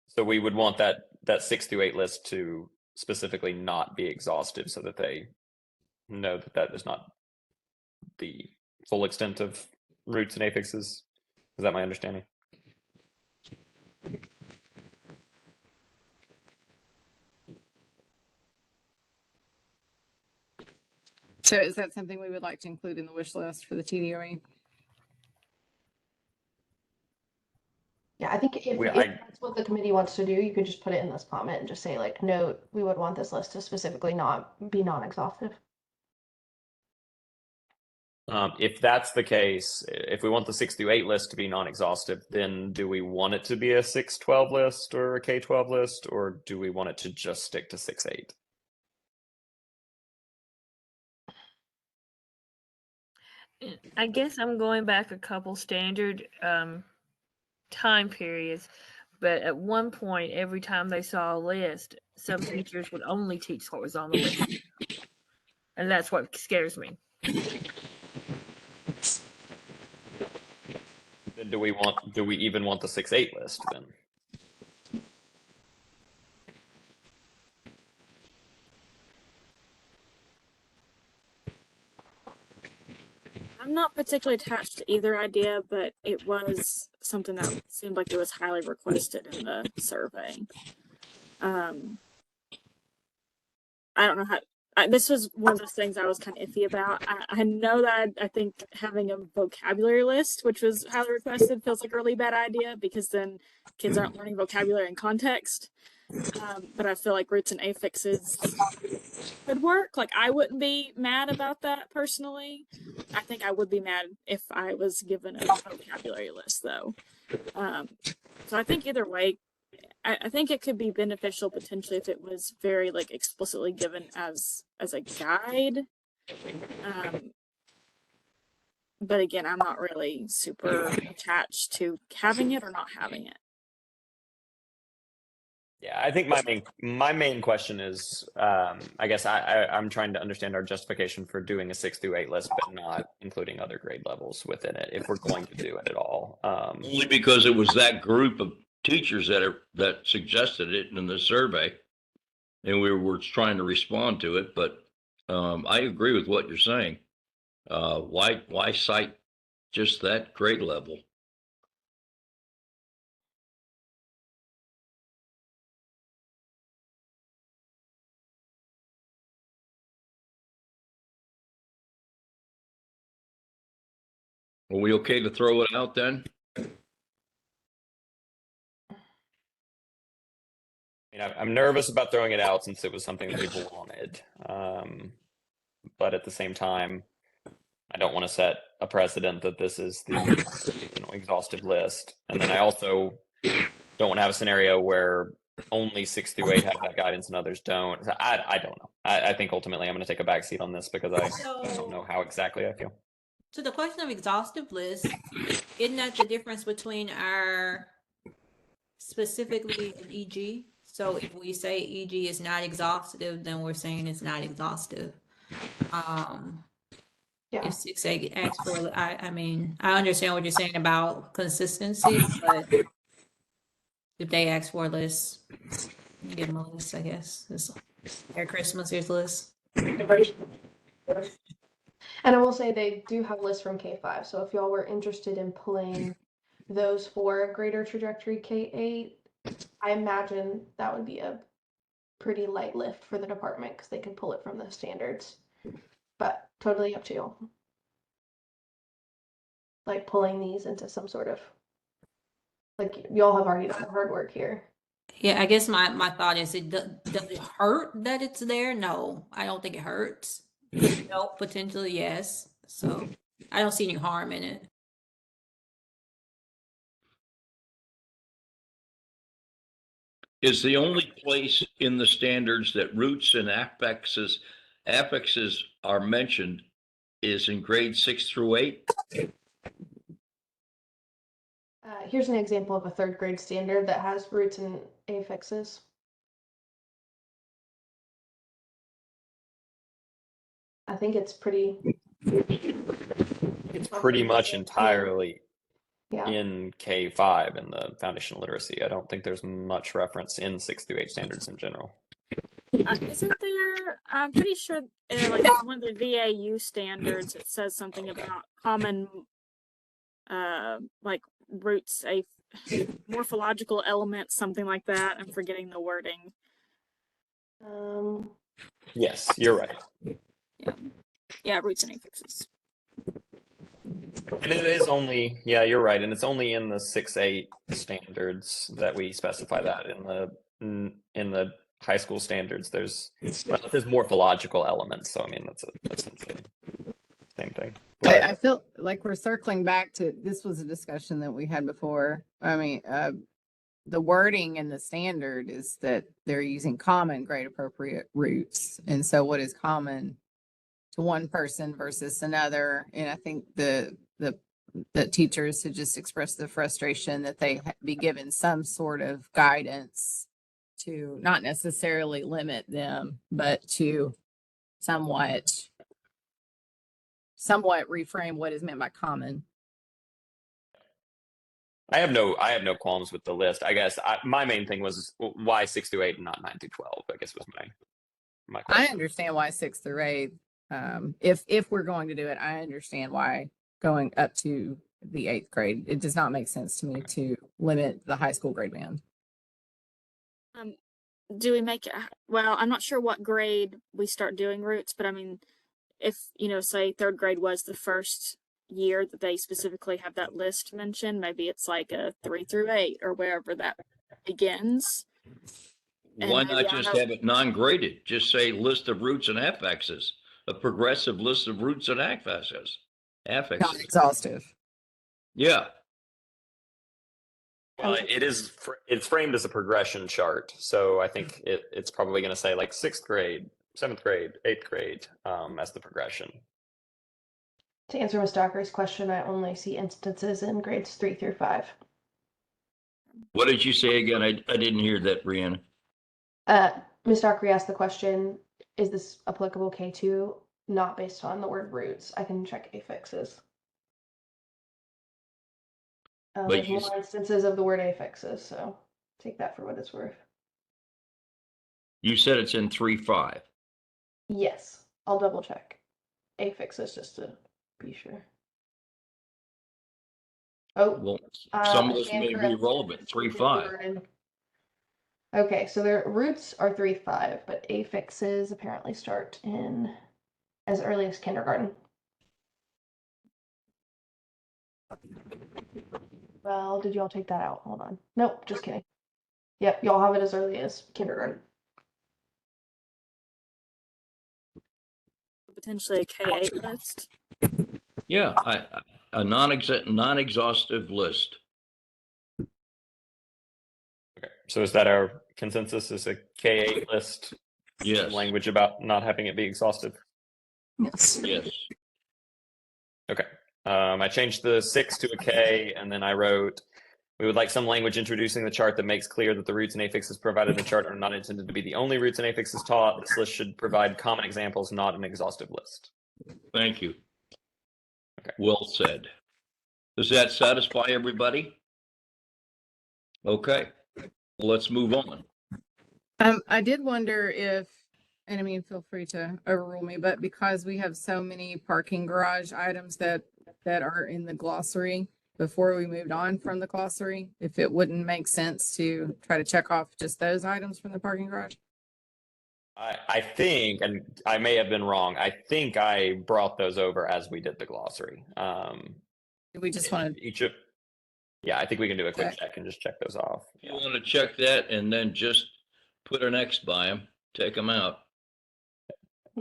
so we would want that 6 through 8 list to specifically not be exhaustive so that they know that that is not the full extent of roots and affixes. Is that my understanding? So is that something we would like to include in the wish list for the TDOE? Yeah, I think if that's what the committee wants to do, you could just put it in this comment and just say like, note, we would want this list to specifically not be non-exhaustive. If that's the case, if we want the 6 through 8 list to be non-exhaustive, then do we want it to be a 6-12 list or a K-12 list, or do we want it to just stick to 6-8? I guess I'm going back a couple standard time periods, but at one point, every time they saw a list, some teachers would only teach what was on the list. And that's what scares me. Then do we even want the 6-8 list then? I'm not particularly attached to either idea, but it was something that seemed like it was highly requested in the survey. I don't know how. This was one of those things I was kind of iffy about. I know that I think having a vocabulary list, which was highly requested, feels like a really bad idea because then kids aren't learning vocabulary in context. But I feel like roots and affixes could work. Like, I wouldn't be mad about that personally. I think I would be mad if I was given a vocabulary list, though. So I think either way, I think it could be beneficial potentially if it was very like explicitly given as a guide. But again, I'm not really super attached to having it or not having it. Yeah, I think my main question is, I guess I'm trying to understand our justification for doing a 6 through 8 list, but not including other grade levels within it, if we're going to do it at all. Only because it was that group of teachers that suggested it in the survey, and we were trying to respond to it. But I agree with what you're saying. Why cite just that grade level? Are we okay to throw it out then? I'm nervous about throwing it out since it was something that people wanted. But at the same time, I don't want to set a precedent that this is the exhaustive list. And then I also don't want to have a scenario where only 6 through 8 have that guidance and others don't. I don't know. I think ultimately I'm going to take a backseat on this because I don't know how exactly I feel. So the question of exhaustive list, isn't that the difference between our specifically an EG? So if we say EG is not exhaustive, then we're saying it's not exhaustive. Yeah. If 6A asks for, I mean, I understand what you're saying about consistency, but if they ask for a list, give them a list, I guess. It's Merry Christmas, here's a list. And I will say they do have lists from K5. So if y'all were interested in pulling those for greater trajectory K8, I imagine that would be a pretty light lift for the department because they can pull it from the standards. But totally up to you. Like pulling these into some sort of, like, y'all have already done the hard work here. Yeah, I guess my thought is, does it hurt that it's there? No, I don't think it hurts. No, potentially yes. So I don't see any harm in it. Is the only place in the standards that roots and affixes are mentioned is in grade 6 through 8? Here's an example of a third grade standard that has roots and affixes. I think it's pretty. It's pretty much entirely Yeah. in K5 in the foundational literacy. I don't think there's much reference in 6 through 8 standards in general. Isn't there? I'm pretty sure, like one of the VAU standards, it says something about common, like roots, a morphological elements, something like that. I'm forgetting the wording. Yes, you're right. Yeah, roots and affixes. And it is only, yeah, you're right. And it's only in the 6-8 standards that we specify that. In the high school standards, there's morphological elements. So I mean, that's the same thing. But I feel like we're circling back to, this was a discussion that we had before. I mean, the wording in the standard is that they're using common grade appropriate roots. And so what is common to one person versus another? And I think the teachers had just expressed the frustration that they be given some sort of guidance to not necessarily limit them, but to somewhat reframe what is meant by common. I have no qualms with the list. I guess my main thing was why 6 through 8 and not 9 through 12. I guess was my question. I understand why 6 through 8. If we're going to do it, I understand why going up to the 8th grade, it does not make sense to me to limit the high school grade band. Do we make it, well, I'm not sure what grade we start doing roots, but I mean, if, say 3rd grade was the first year that they specifically have that list mentioned, maybe it's like a 3 through 8 or wherever that begins. And Why maybe, not I don't just know, have it non-graded? Just say list of roots and affixes, a progressive list of roots and affixes. Not Affixes. exhaustive. Yeah, It's framed as a progression chart, so I think it's probably going to say like 6th grade, 7th grade, 8th grade as the progression. To answer Ms. Dockery's question, I only see instances in grades 3 through 5. what did you say again? I didn't hear that, Brianna. Ms. Dockery asked the question, is this applicable K2? Not based on the word roots. I can check affixes. But There's you- more instances of the word affixes, so take that for what it's worth. You said it's in 3-5. Yes, I'll double check affixes just to be sure. Oh, Well, some of I this stand may be corrected. relevant, It's 3-5. kindergarten. Okay, so their roots are 3-5, but affixes apparently start in as early as kindergarten. Well, did y'all take that out? Hold on. Nope, just kidding. Yep, y'all have it as early as kindergarten. potentially a K8 list. Yeah, a non-exhaustive list. Okay, so is that our consensus? Is a K8 list? Yes. Language about not having it be exhaustive. Yes. Yes. Okay. I changed the 6 to a K, and then I wrote, we would like some language introducing the chart that makes clear that the roots and affixes provided in the chart are not intended to be the only roots and affixes taught. This list should provide common examples, not an exhaustive list. Thank you. Okay. Well said. Does that satisfy everybody? Okay, well, let's move on. I did wonder if, and I mean, feel free to overrule me, but because we have so many parking garage items that are in the glossary before we moved on from the glossary, if it wouldn't make sense to try to check off just those items from the parking garage. I think, and I may have been wrong, I think I brought those over as we did the glossary. Do we just want to, Yeah, I think we can do a quick Okay. check and just check those off. You want to check that and then just put an X by them, take them out.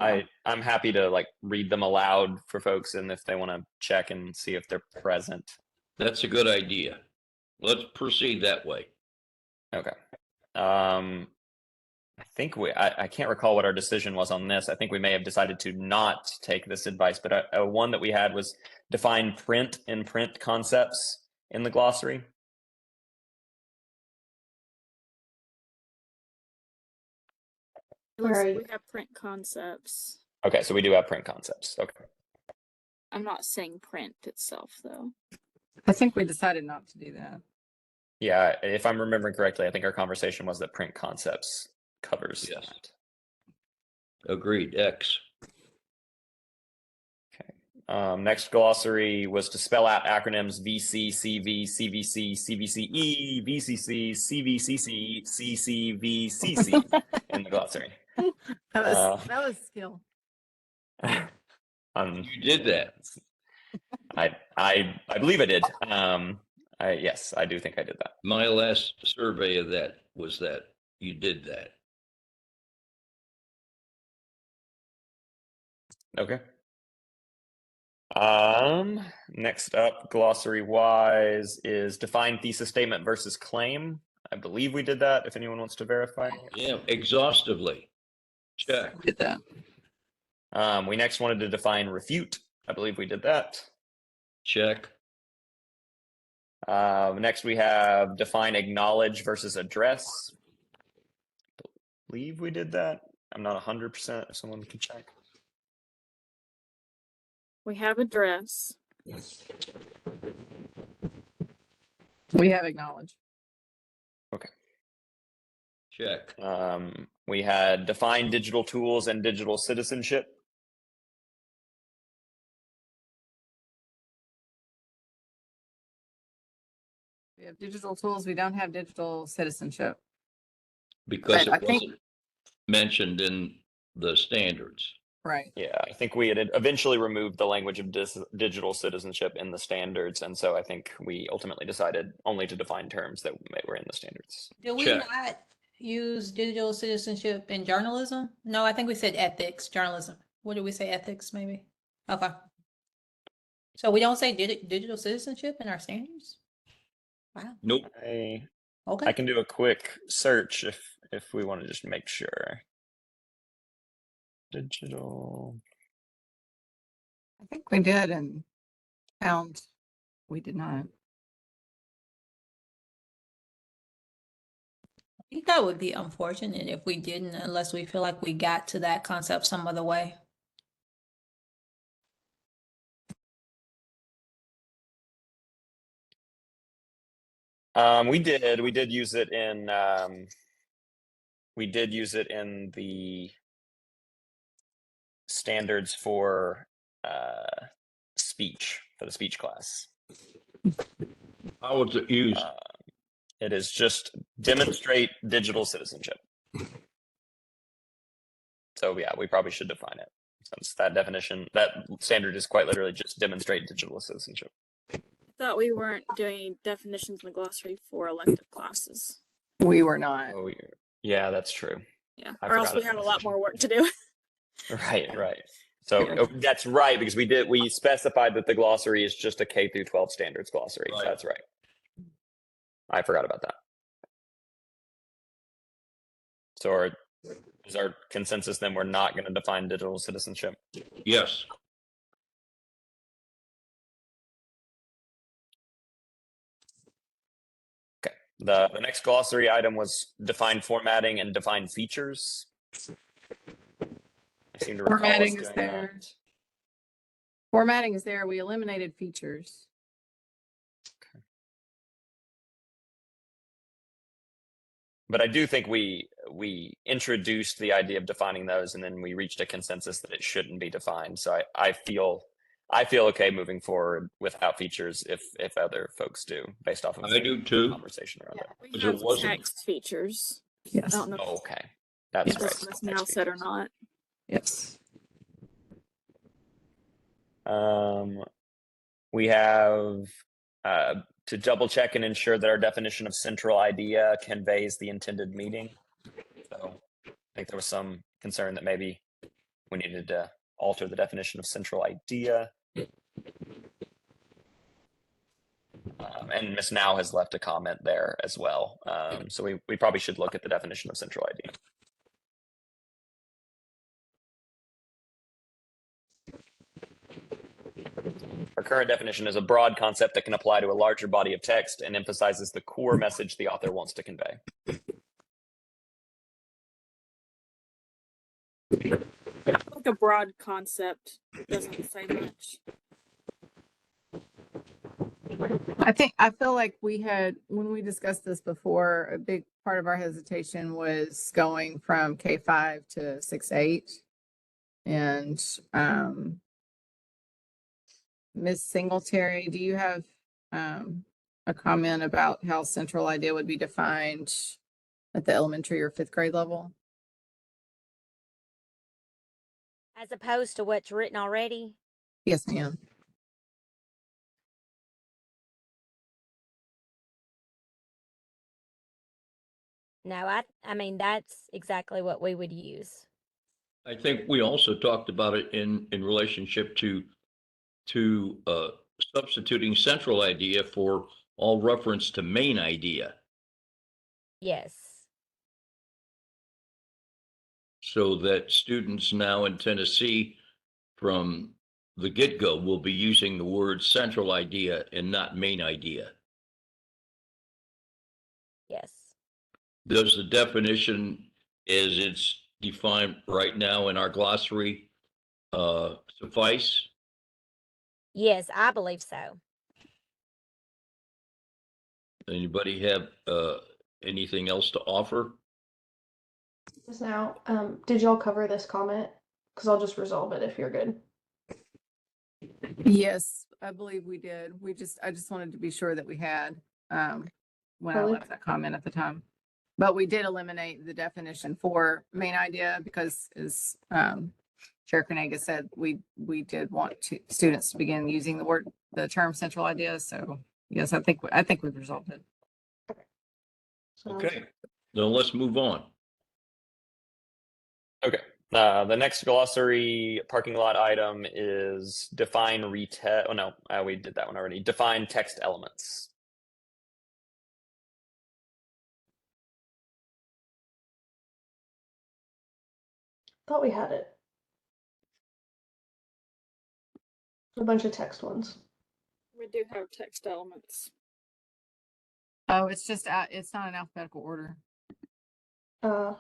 I'm happy to like read them aloud for folks, and if they want to check and see if they're present. That's a good idea. Let's proceed that way. Okay. I think I can't recall what our decision was on this. I think we may have decided to not take this advice, but one that we had was define print and print concepts in the glossary. It looks Where are like you? we have print concepts. Okay, so we do have print concepts. Okay. I'm not saying print itself though. I think we decided not to do that. Yeah, if I'm remembering correctly, I think our conversation was that print concepts covers Yes. that. Agreed, X. Next glossary was to spell out acronyms VC, CV, CVC, CVCE, VCC, CVCC, CCVCC in the glossary. That was skill. You did that. I believe I did. Yes, I do think I did that. My last survey of that was that you did that. Okay. Next up, glossary wise, is define thesis statement versus claim. I believe we did that. If anyone wants to verify. Yeah, exhaustively. Check. Did that. We next wanted to define refute. I believe we did that. Check. Next we have define acknowledge versus address. I believe we did that. I'm not 100%. If someone can check. We have address. We have acknowledged. Okay. Check. We had define digital tools and digital citizenship. have digital tools. We don't have digital citizenship. Because But I it think- wasn't mentioned in the standards. Right. Yeah, I think we had eventually removed the language of digital citizenship in the standards, and so I think we ultimately decided only to define terms that were in the standards. Do we Check. not use digital citizenship in journalism? No, I think we said ethics, journalism. What did we say? Ethics, maybe? Okay. So we don't say digital citizenship in our standards? Wow. Nope. I Okay. can do a quick search if we want to just make sure. Digital. I think we did and found we did not. I think that would be unfortunate if we didn't, unless we feel like we got to that concept some other way. We did use it in the standards for speech, for the speech class. How was it used? It is just demonstrate digital citizenship. So yeah, we probably should define it, since that standard is quite literally just demonstrate digital citizenship. Thought we weren't doing any definitions in the glossary for elective classes. We were not. Oh, yeah, that's true. Yeah. I Or else forgot we about have a that lot section. more work to do. Right. So that's right, because we specified that the glossary is just a K through 12 standards glossary. Right. That's right. I forgot about that. So is our consensus then we're not going to define digital citizenship? Yes. Okay. The next glossary item was define formatting and define features. I seem to recall us Formatting is doing there. that. Formatting is there. We eliminated features. But I do think we introduced the idea of defining those, and then we reached a consensus that it shouldn't be defined. So I feel okay moving forward without features if other folks do, based off of I do too. conversation around it. We Because have it wasn't- text features. Yes. I don't know Oh, if okay, that's Yes. right. that's now said or not. Yes. We have to double check and ensure that our definition of central idea conveys the intended meaning. So I think there was some concern that maybe we needed to alter the definition of central idea. And Ms. Now has left a comment there as well. So we probably should look at the definition of central idea. Our current definition is a broad concept that can apply to a larger body of text and emphasizes the core message the author wants to convey. Like a broad concept doesn't say much. I feel like we had, when we discussed this before, a big part of our hesitation was going from K5 to 6-8. And Ms. Singletary, do you have a comment about how central idea would be defined at the elementary or fifth grade level? As opposed to what's written already? Yes, ma'am. No, I mean, that's exactly what we would use. I think we also talked about it in relationship to substituting central idea for all reference to main idea. Yes. So that students now in Tennessee from the get-go will be using the word central idea and not main idea. Yes. Does the definition as it's defined right now in our glossary suffice? Yes, I believe so. Anybody have anything else to offer? Just now, did y'all cover this comment? Because I'll just resolve it if you're good. Yes, I believe we did. I just wanted to be sure that we had. when I Totally. left that comment at the time. But we did eliminate the definition for main idea because as Chair Carnegie said, we did want students to begin using the term central idea. So yes, I think we've resolved it. Okay, then let's move on. Okay. The next glossary parking lot item is define retail. Oh no, we did that one already. Define text elements. Thought we had it. A bunch of text ones. We do have text elements. Oh, it's just it's not in alphabetical order. I'm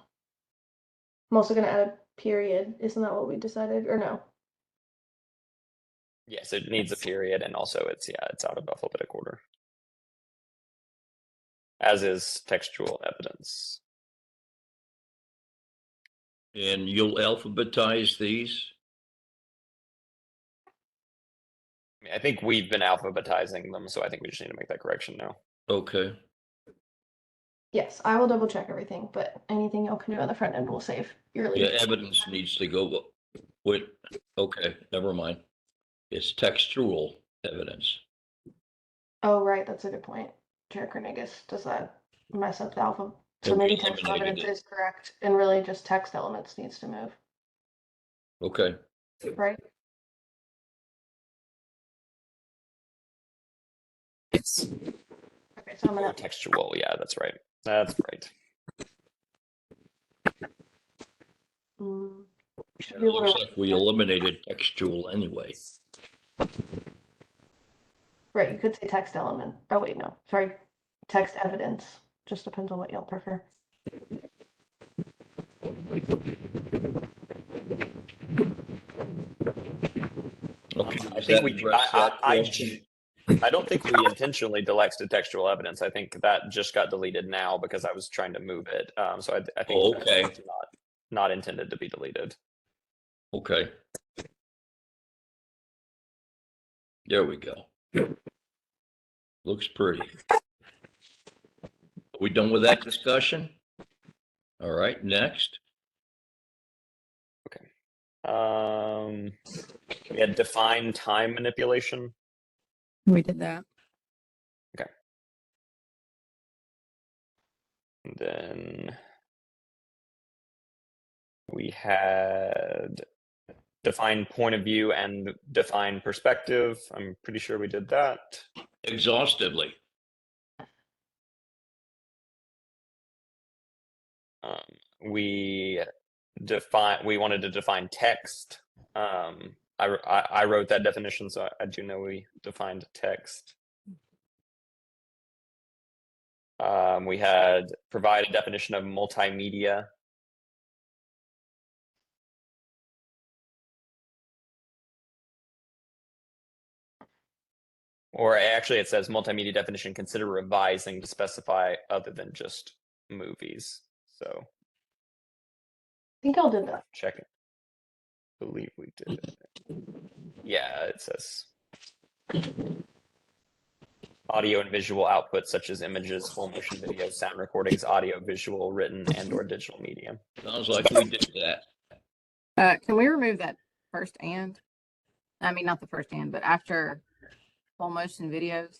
also gonna add a period. Isn't that what we decided? Or no? Yes, it needs a period, and also it's out of alphabetic order, as is textual evidence. And you'll alphabetize these? I mean, I think we've been alphabetizing them, so I think we just need to make that correction now. Okay. Yes, I will double check everything, but anything y'all can do on the front end will save your lead. Yeah, evidence needs to go with, okay, never mind. It's textual evidence. Oh, right, that's a good point. Chair Carnegus, does that mess up the alpha? So And we maybe text eliminated evidence it. is correct, and really just text elements needs to move, Okay, right? Yes. Okay, so I'm Or gonna. textual, yeah, that's right. That's right. Should it be able looks to. like we eliminated textual anyway. Right, you could say text element. Oh wait, no, sorry, text evidence. Just depends on what y'all prefer. Okay, I does think that we. address that question? I don't think we intentionally deleted textual evidence. I think that just got deleted now because I was trying to move it. So I think Oh, that's okay. not intended to be deleted. Okay. There we go. Looks pretty. Are we done with that discussion? All right, next. We had define time manipulation. We did that. Okay. And then we had define point of view and define perspective. I'm pretty sure we did that. Exhaustively. We wanted to define text. I wrote that definition, so I do know we defined text. We had provide a definition of multimedia. Or actually, it says multimedia definition, consider revising to specify other than just movies. So I think y'all did that. check it. I believe we did it. Yeah, it says audio and visual output such as images, full motion videos, sound recordings, audio, visual, written, and or digital media. Sounds like we did that. Can we remove that first and? I mean, not the first and, but after full motion videos.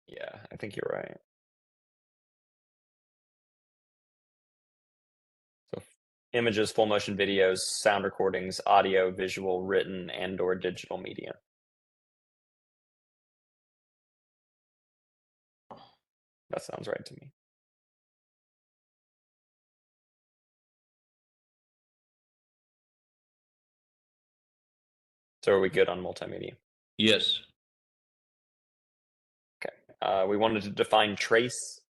Yeah, I think you're right. So images, full motion videos, sound recordings, audio, visual, written, and or digital media. That sounds right to me. So are we good on multimedia? Yes. Okay. We wanted to define trace.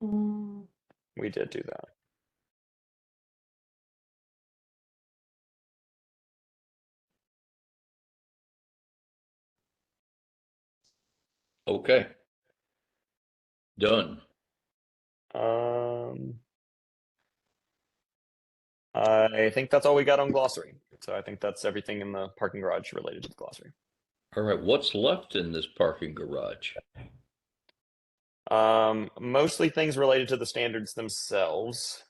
We did do that. Okay. Done. I think that's all we got on glossary. So I think that's everything in the parking garage related to the glossary. All right, what's left in this parking garage? Mostly things related to the standards themselves.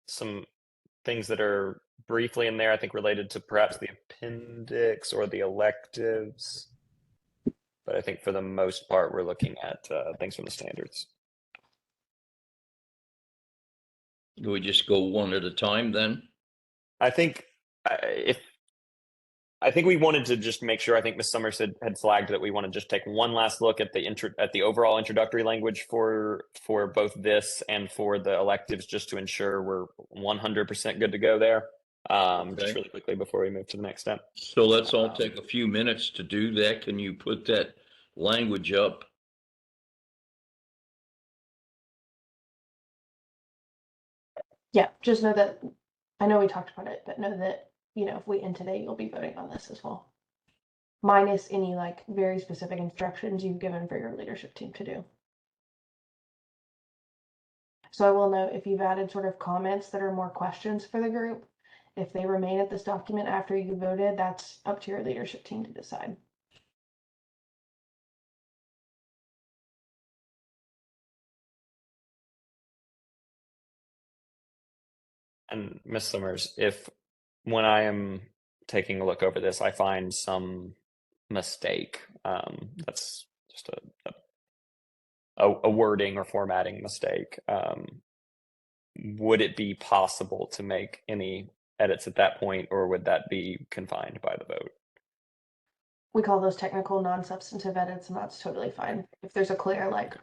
Some things that are briefly in there, I think related to perhaps the appendix or the electives. But I think for the most part, we're looking at things from the standards. Do we just go one at a time then? I think I think we wanted to just make sure. I think Ms. Summers had flagged that we want to just take one last look at the overall introductory language for both this and for the electives, just to ensure we're 100% good to go there. Just really quickly before we move to the next step. So let's all take a few minutes to do that. Can you put that language up? Yeah, just know that, I know we talked about it, but know that, you know, if we end today, you'll be voting on this as well. Minus any like very specific instructions you've given for your leadership team to do. So I will note if you've added sort of comments that are more questions for the group, if they remain at this document after you voted, that's up to your leadership team to decide. And Ms. Summers, if when I am taking a look over this, I find some mistake, that's just a wording or formatting mistake, would it be possible to make any edits at that point, or would that be confined by the vote? We call those technical non-substantive edits, and that's totally fine. If there's a clear, like,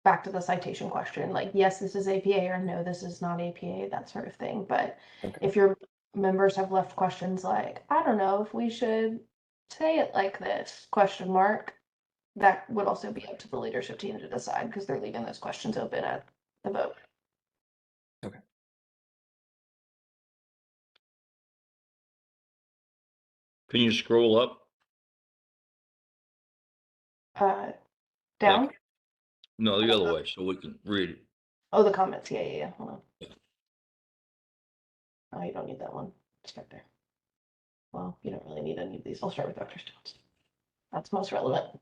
back to the citation question, like, yes, this is APA, or no, this is not APA, that sort of thing. But if your members have left questions like, I don't know if we should say it like this, question mark, that would also be up to the leadership team to decide, because they're leaving those questions open at the vote. Okay. Can you scroll up? Down? No, the other way, so we can read it. Oh, the comments, yeah. Hold on. Oh, you don't need that one. It's right there. Well, you don't really need any of these. I'll start with Dr. Stone's. That's most relevant.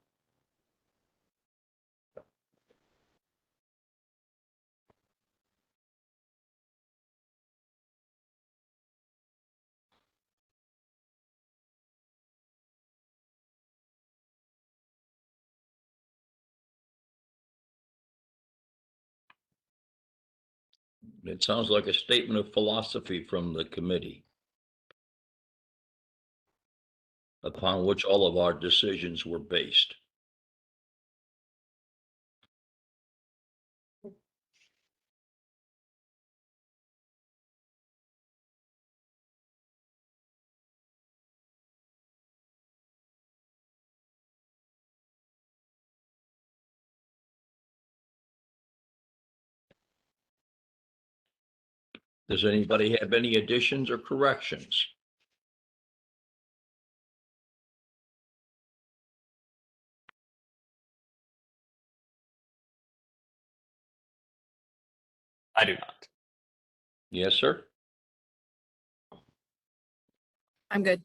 It sounds like a statement of philosophy from the committee, upon which all of our decisions were based. Does anybody have any additions or corrections? I do not. Yes, sir. I'm good.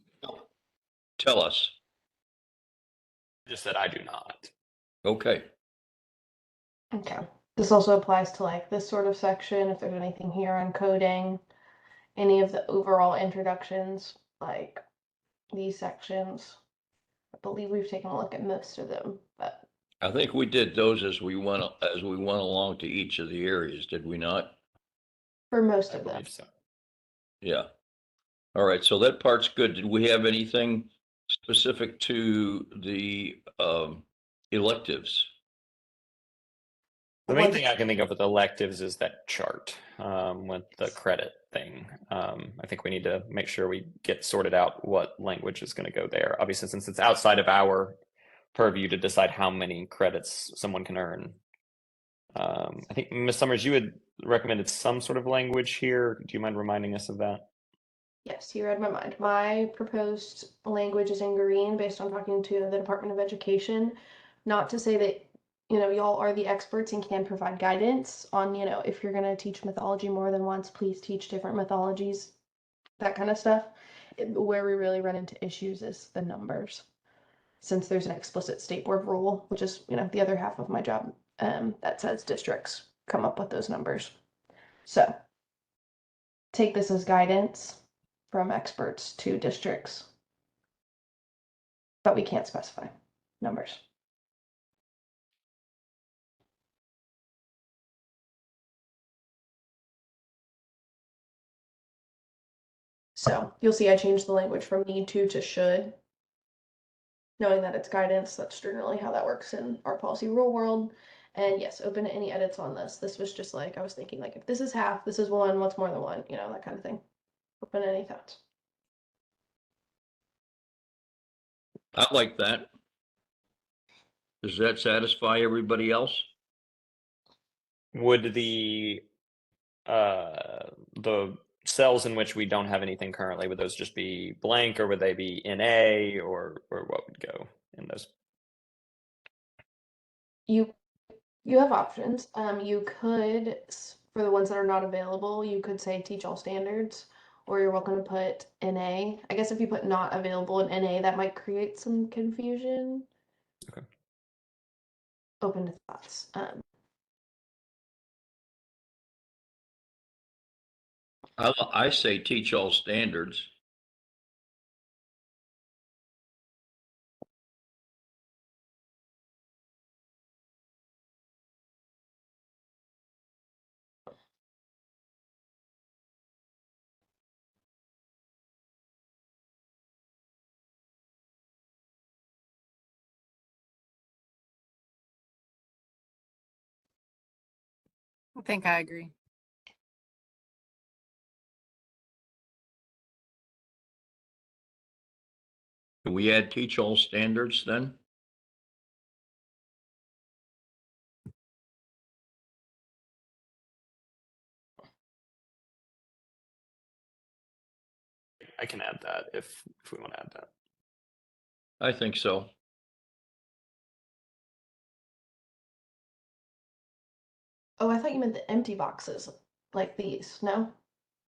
Tell us. Just that I do not. Okay. Okay. This also applies to like this sort of section, if there's anything here on coding, any of the overall introductions, like these sections. I believe we've taken a look at most of them, but I think we did those as we went along to each of the areas, did we not? for most I of them. believe so. Yeah. All right, so that part's good. Did we have anything specific to the electives? The main thing I can think of with electives is that chart with the credit thing. I think we need to make sure we get sorted out what language is going to go there. Obviously, since it's outside of our purview to decide how many credits someone can earn. I think, Ms. Summers, you had recommended some sort of language here. Do you mind reminding us of that? Yes, you read my mind. My proposed language is in green based on talking to the Department of Education. Not to say that y'all are the experts and can provide guidance on, if you're going to teach mythology more than once, please teach different mythologies, that kind of stuff. Where we really run into issues is the numbers. Since there's an explicit state board rule, which is, the other half of my job, that says districts come up with those numbers. So take this as guidance from experts to districts, but we can't specify numbers. So you'll see I changed the language from need to should, knowing that it's guidance. That's generally how that works in our policy rule world. And yes, open to any edits on this. This was just like, I was thinking like, if this is half, this is one, what's more than one, that kind of thing. Open to any thoughts. I like that. Does that satisfy everybody else? Would the cells in which we don't have anything currently, would those just be blank, or would they be NA, or what would go in those? You have options. You could, for the ones that are not available, you could say teach all standards, or you're welcome to put NA. I guess if you put not available in NA, that might create some confusion. Okay. Open to thoughts. I say teach all standards. I think I agree. Can we add teach all standards then? I can add that if we want to add that. I think so. Oh, I thought you meant the empty boxes, like these. No?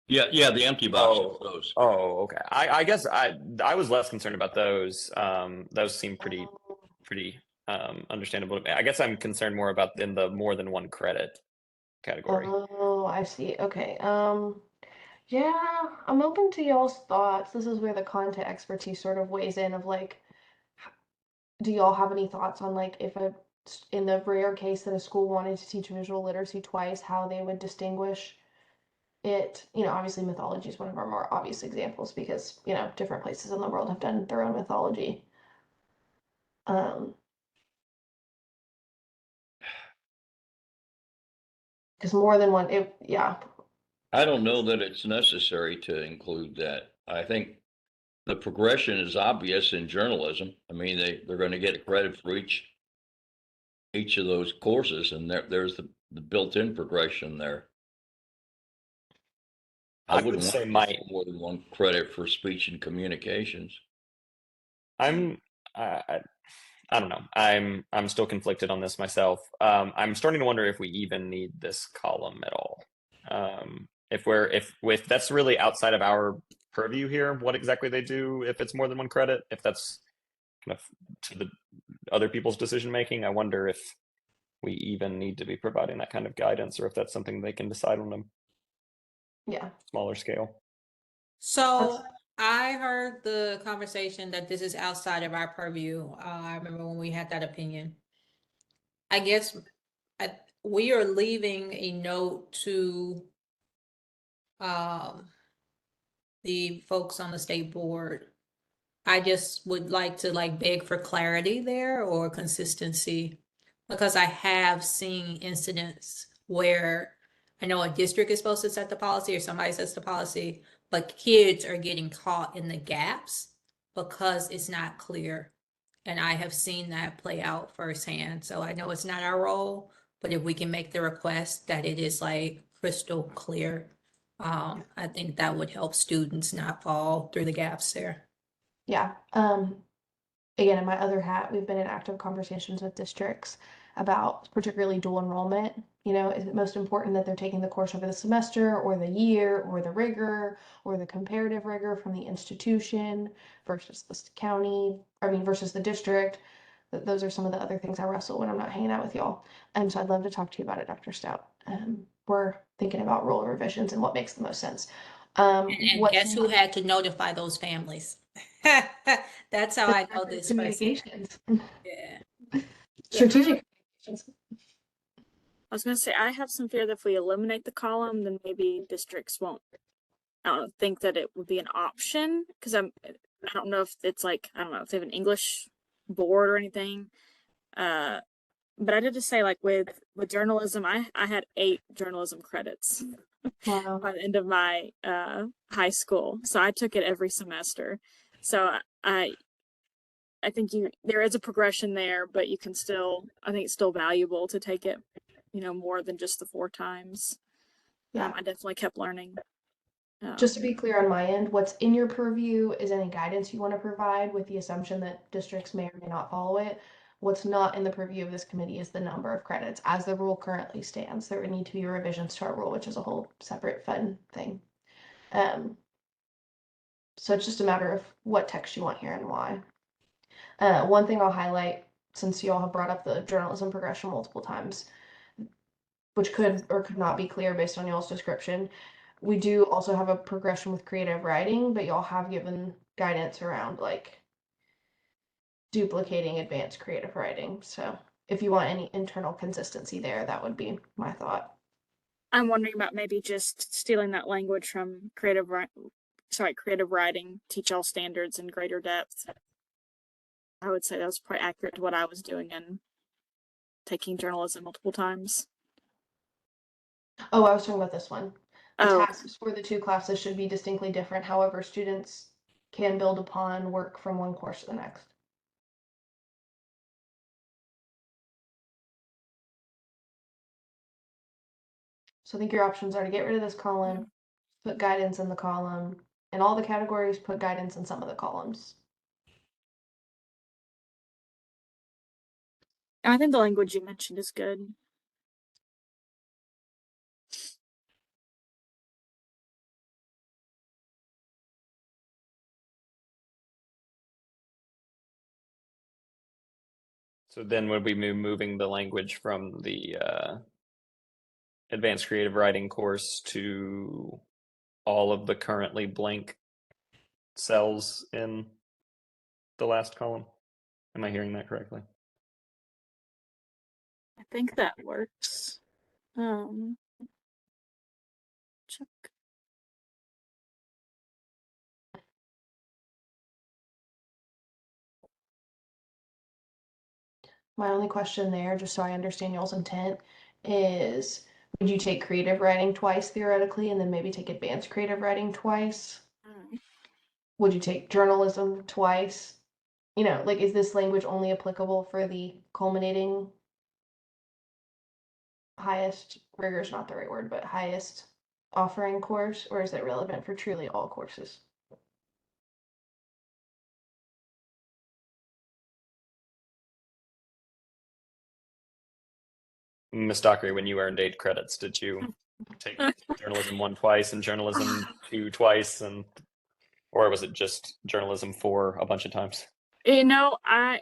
Yeah, the empty boxes, those. Oh, okay. I guess I was less concerned about those. Those seem pretty understandable to me. I guess I'm concerned more about in the more than one credit category. Oh, I see. Okay. Yeah, I'm open to y'all's thoughts. This is where the content expertise sort of weighs in of like, do y'all have any thoughts on like if in the rare case that a school wanted to teach visual literacy twice, how they would distinguish it? Obviously mythology is one of our more obvious examples because, different places in the world have done their own mythology. Because more than one, yeah. I don't know that it's necessary to include that. I think the progression is obvious in journalism. I mean, they're going to get credit for each of those courses, and there's the built-in progression there. I I would wouldn't say want my more than one credit for speech and communications. I'm I don't know. I'm still conflicted on this myself. I'm starting to wonder if we even need this column at all. If that's really outside of our purview here, what exactly they do, if it's more than one credit, if that's kind of to the other people's decision making, I wonder if we even need to be providing that kind of guidance, or if that's something they can decide on Yeah. a smaller scale. So I heard the conversation that this is outside of our purview. I remember when we had that opinion. I guess we are leaving a note to the folks on the state board. I just would like to beg for clarity there or consistency, because I have seen incidents where I know a district is supposed to set the policy or somebody sets the policy, but kids are getting caught in the gaps because it's not clear. And I have seen that play out firsthand. So I know it's not our role, but if we can make the request that it is crystal clear, I think that would help students not fall through the gaps there. Yeah. Again, in my other hat, we've been in active conversations with districts. about particularly dual enrollment. You know, is it most important that they're taking the course over the semester or the year or the rigor or the comparative rigor from the institution versus the county, versus the district? Those are some of the other things I wrestle when I'm not hanging out with y'all. So I'd love to talk to you about it, Dr. Stout. We're thinking about rule revisions and what makes the most sense. And What's guess who had to notify those families? That's how I know this. communications? Yeah. Strategic communications. I was going to say, I have some fear that if we eliminate the column, then maybe districts won't, I don't think that it would be an option, because I don't know if it's like, I don't know if they have an English board or anything. But I did just say, like, with journalism, I had 8 journalism credits Wow. by the end of my high school, so I took it every semester. So I think there is a progression there, but you can still, I think it's still valuable to take it, more than just the 4 times. Yeah. I definitely kept learning. Just to be clear on my end, what's in your purview is any guidance you want to provide with the assumption that districts may or may not follow it. What's not in the purview of this committee is the number of credits as the rule currently stands. There would need to be revisions to our rule, which is a whole separate fun thing. So it's just a matter of what text you want here and why. One thing I'll highlight, since you all have brought up the journalism progression multiple times, which could or could not be clear based on y'all's description. We do also have a progression with creative writing, but y'all have given guidance around like duplicating advanced creative writing. So if you want any internal consistency there, that would be my thought. I'm wondering about maybe just stealing that language from creative writing, teach all standards in greater depth. I would say that was probably accurate to what I was doing in taking journalism multiple times. Oh, I was talking about this one. The Oh, tasks for the 2 classes should be distinctly different. However, students can build upon work from one course to the next. So I think your options are to get rid of this column, put guidance in the column, in all the categories, put guidance in some of the columns. I think the language you mentioned is good. So then would we be moving the language from the advanced creative writing course to all of the currently blank cells in the last column? Am I hearing that correctly? I think that works. Check. My only question there, just so I understand y'all's intent, is would you take creative writing twice theoretically and then maybe take advanced creative writing twice? Would you take journalism twice? Like, is this language only applicable for the culminating highest, rigor is not the right word, but highest offering course, or is it relevant for truly all courses? Ms. Dockery, when you earned 8 credits, did you take journalism 1 twice and journalism 2 twice, or was it just journalism 4 a bunch of times? I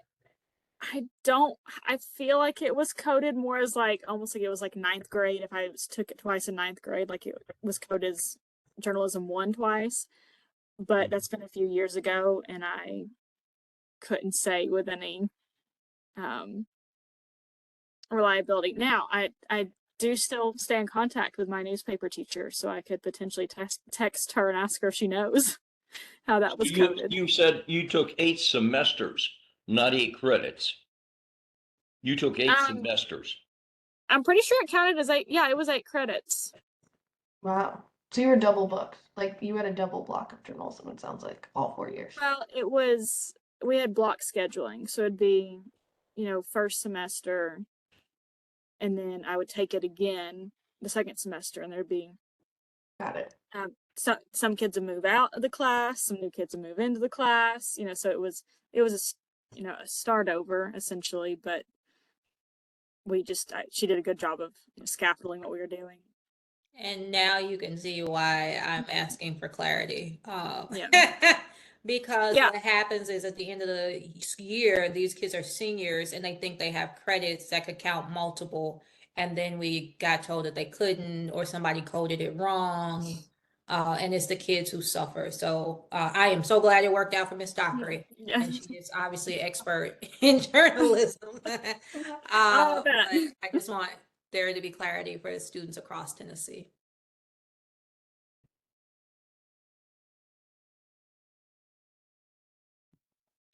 feel like it was coded more as almost like it was like 9th grade. If I took it twice in 9th grade, like it was coded as journalism 1 twice, but that's been a few years ago and I couldn't say with any reliability. Now I do still stay in contact with my newspaper teacher, so I could potentially text her and ask her if she knows how that was coded. You said you took 8 semesters, not 8 credits. You took 8 semesters. I'm pretty sure it counted as 8. Yeah, it was 8 credits. Wow. So you were double booked. Like you had a double block of journalism, it sounds like, all 4 years. Well, we had block scheduling, so it'd be, first semester, and then I would take it again the second semester, and there'd be. Got it. Some kids would move out of the class, some new kids would move into the class, so it was a start over essentially, but she did a good job of scaffolding what we were doing. And now you can see why I'm asking for clarity. Yeah. Because Yeah. what happens is at the end of the year, these kids are seniors and they think they have credits that could count multiple. And then we got told that they couldn't, or somebody coded it wrong. And it's the kids who suffer. So I am so glad it worked out for Miss Dockery. Yeah. And she is obviously an expert in journalism. Oh, I bet. But I just want there to be clarity for the students across Tennessee.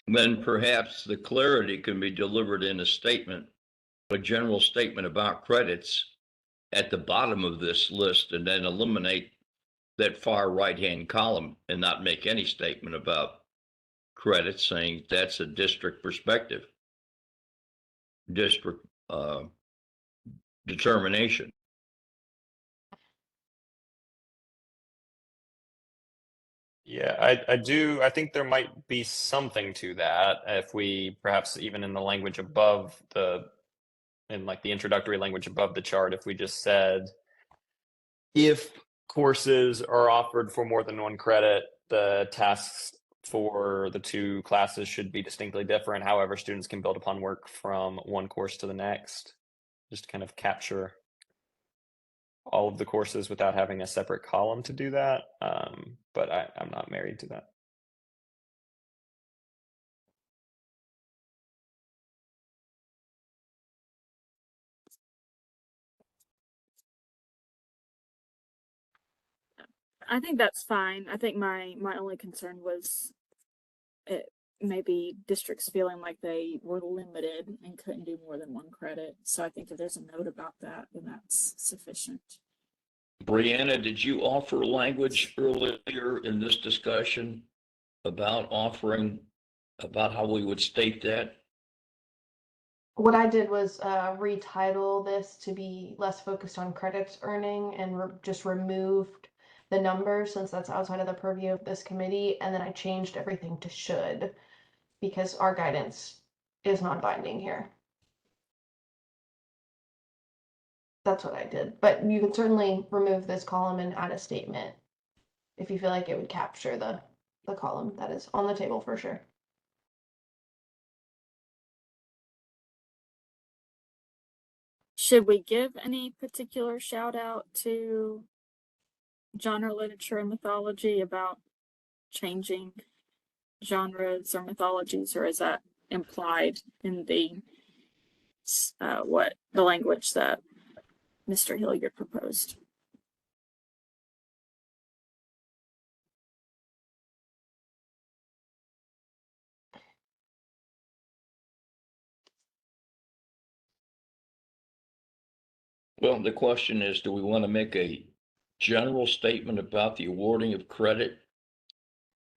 Then perhaps the clarity can be delivered in a statement, a general statement about credits at the bottom of this list, and then eliminate that far right-hand column and not make any statement about credits, saying that's a district perspective, district determination. Yeah, I think there might be something to that if we perhaps even in the language above in like the introductory language above the chart, if we just said, if courses are offered for more than one credit, the tasks for the two classes should be distinctly different. However, students can build upon work from one course to the next. Just kind of capture all of the courses without having a separate column to do that. But I'm not married to that. I think that's fine. I think my only concern was it maybe districts feeling like they were limited and couldn't do more than one credit. So I think if there's a note about that, then that's sufficient. Brianna, did you offer language earlier in this discussion about how we would state that? What I did was retitle this to be less focused on credits earning and just removed the numbers since that's outside of the purview of this committee. And then I changed everything to should because our guidance is non-binding here. That's what I did. But you can certainly remove this column and add a statement if you feel like it would capture the column that is on the table for sure. Should we give any particular shout out to genre literature and mythology about changing genres or mythologies, or is that implied in the language that Mr. Hilliard proposed? Well, the question is, do we want to make a general statement about the awarding of credit,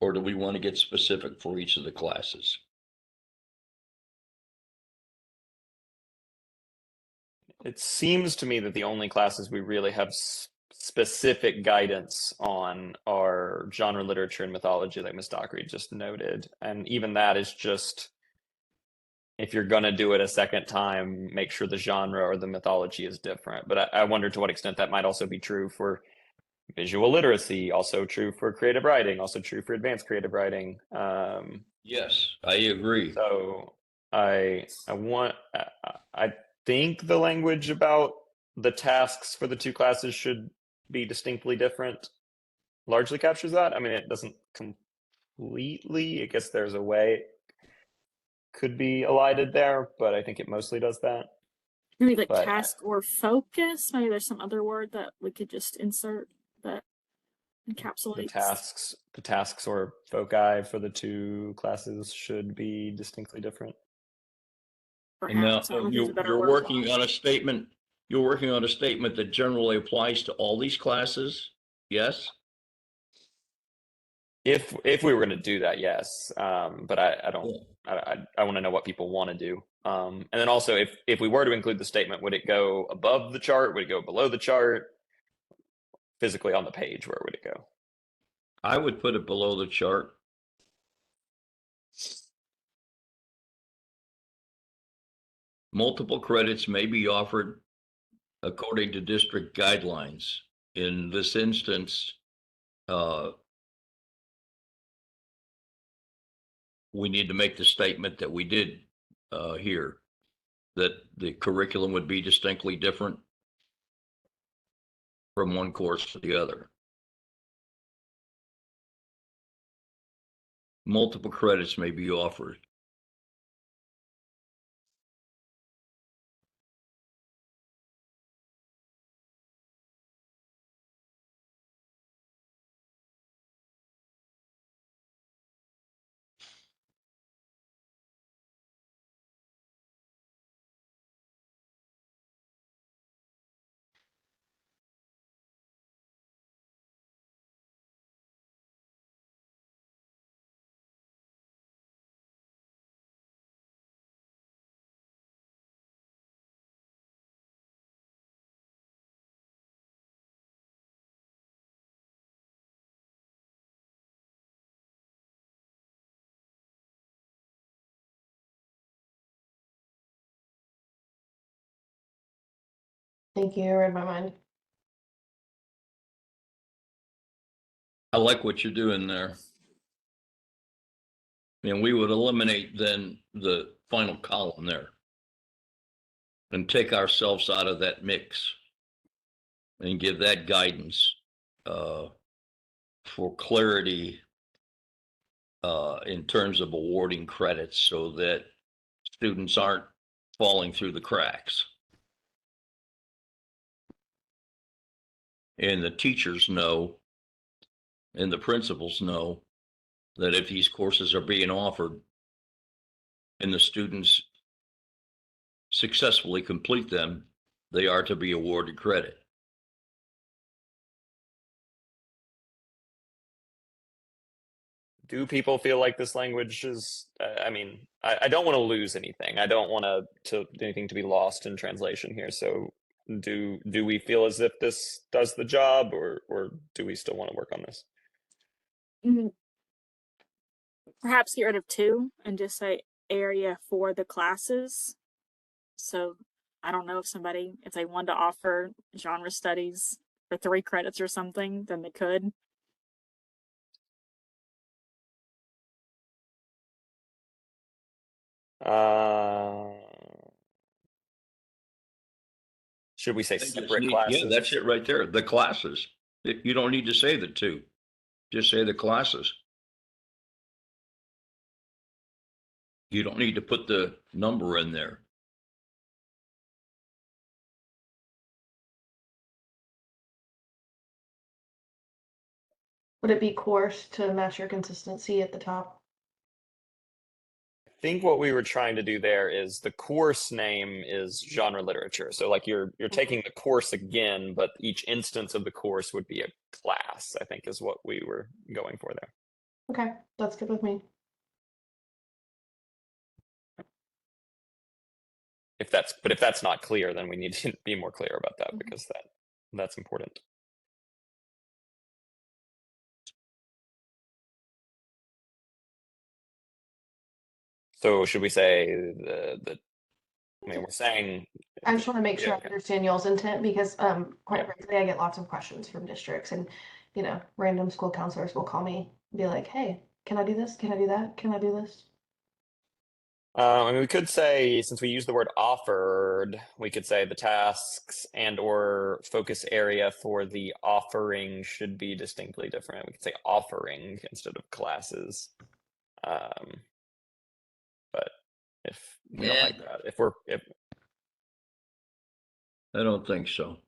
or do we want to get specific for each of the classes? It seems to me that the only classes we really have specific guidance on are genre literature and mythology, like Ms. Dockery just noted. And even that is just, if you're going to do it a second time, make sure the genre or the mythology is different. But I wonder to what extent that might also be true for visual literacy, also true for creative writing, also true for advanced creative writing. Yes, I agree. So I think the language about the tasks for the two classes should be distinctly different largely captures that. I mean, it doesn't completely. I guess there's a way it could be elided there, but I think it mostly does that. Maybe like task or focus. Maybe there's some other word that we could just insert that encapsulates. The tasks or foci for the two classes should be distinctly different. Perhaps, and now you're working on a statement. You're working on a statement that generally applies to all these classes. Yes. If we were going to do that, yes. But I don't. I want to know what people want to do. And then also, if we were to include the statement, would it go above the chart? Would it go below the chart? Physically on the page, where would it go? I would put it below the chart. Multiple credits may be offered according to district guidelines. In this instance, we need to make the statement that we did here, that the curriculum would be distinctly different from one course to the other. Multiple credits may be offered. Thank you. I read my mind. I like what you're doing there. And we would eliminate then the final column there and take ourselves out of that mix and give that guidance for clarity in terms of awarding credits so that students aren't falling through the cracks. And the teachers know and the principals know that if these courses are being offered and the students successfully complete them, they are to be awarded credit. Do people feel like this language is, I mean, I don't want to lose anything. I don't want to anything to be lost in translation here. So do we feel as if this does the job, or do we still want to work on this? Perhaps get rid of 2 and just say area for the classes. So I don't know if they wanted to offer genre studies for 3 credits or something, then they could. Should we say They just separate need- classes? Yeah, that's it right there. The classes. You don't need to say the 2. Just say the classes. You don't need to put the number in there. Would it be course to match your consistency at the top? I think what we were trying to do there is the course name is genre literature. So like you're taking the course again, but each instance of the course would be a class, I think is what we were going for there. Okay, that's good with me. If that's not clear, then we need to be more clear about that, because that's important. So should we say the I mean, we're saying. I just want to make sure Yeah, I okay. understand y'all's intent because quite Yeah. frankly, I get lots of questions from districts and random school counselors will call me and be like, hey, can I do this? Can I do that? Can I do this? I mean, we could say, since we use the word offered, we could say the tasks and or focus area for the offering should be distinctly different. We could say offering instead of classes. But if we don't like that, if I don't think so.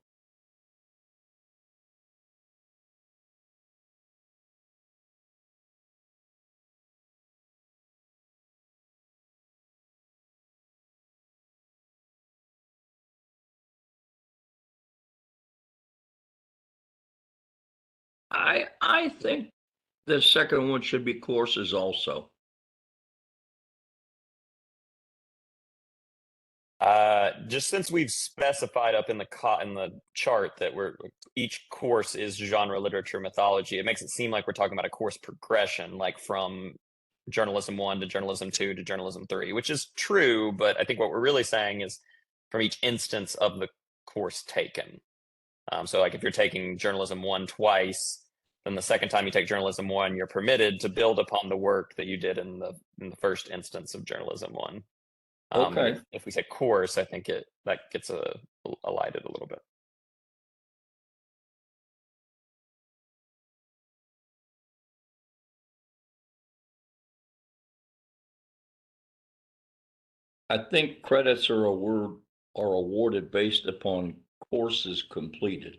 I think the second one should be courses also. just since we've specified up in the chart that each course is genre literature mythology, it makes it seem like we're talking about a course progression, like from journalism 1 to journalism 2 to journalism 3, which is true, but I think what we're really saying is from each instance of the course taken. So like if you're taking journalism 1 twice, then the second time you take journalism 1, you're permitted to build upon the work that you did in the first instance of journalism 1. Okay. If we say course, I think that gets elided a little bit. I think credits are awarded based upon courses completed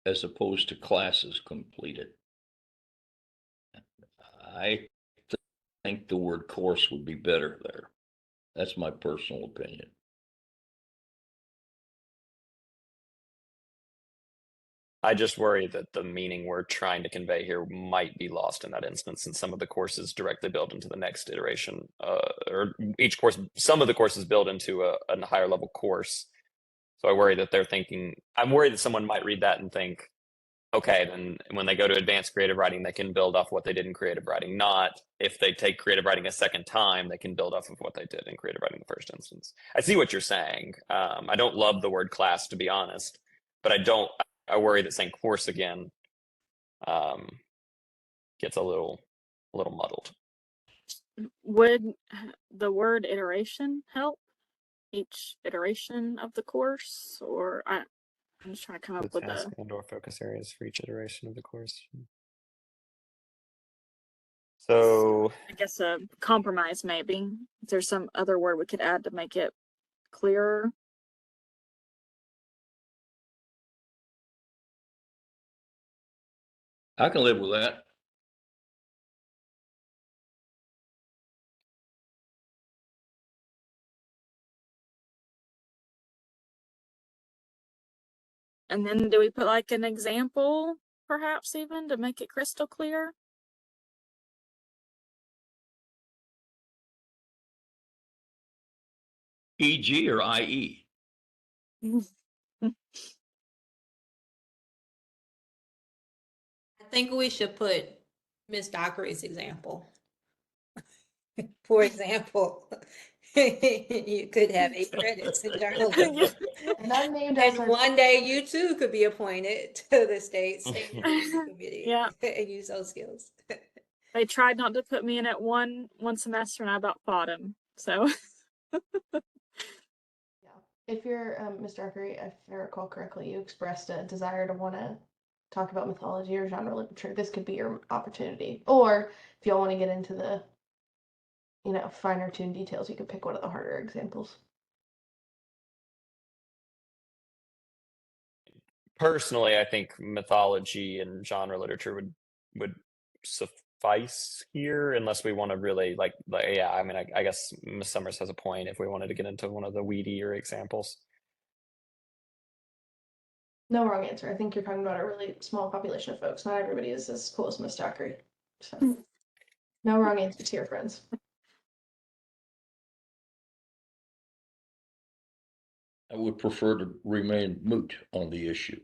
as opposed to classes completed. I think the word course would be better there. That's my personal opinion. I just worry that the meaning we're trying to convey here might be lost in that instance, since some of the courses directly build into the next iteration, or each course, some of the courses build into a higher level course. So I worry that I'm worried that someone might read that and think, okay, then when they go to advanced creative writing, they can build off what they did in creative writing. Not if they take creative writing a second time, they can build off of what they did in creative writing the first instance. I see what you're saying. I don't love the word class, to be honest, but I worry that saying course again gets a little muddled. Would the word iteration help? Each iteration of the course, or I'm just trying to come up with a and/or focus areas for each iteration of the course. So I guess a compromise maybe. Is there some other word we could add to make it clearer? I can live with that. And then do we put like an example, perhaps even to make it crystal clear? EG or IE? I think we should put Miss Dockery's example. For example, you could have 8 credits in journalism. And I'm named after And one day you too could be appointed to the state standards committee. Yeah. And use those skills. They tried not to put me in it one semester, and I about fought him. So Yeah. If you're Mr. Archery, if I recall correctly, you expressed a desire to want to talk about mythology or genre literature. This could be your opportunity. Or if y'all want to get into the, finer tuned details, you could pick one of the harder examples. personally, I think mythology and genre literature would suffice here, unless we want to really like yeah. I mean, I guess Miss Summers has a point if we wanted to get into one of the weedier examples. No wrong answer. I think you're talking about a really small population of folks. Not everybody is as cool as Miss Dockery. So, no wrong answers here, friends. I would prefer to remain moot on the issue.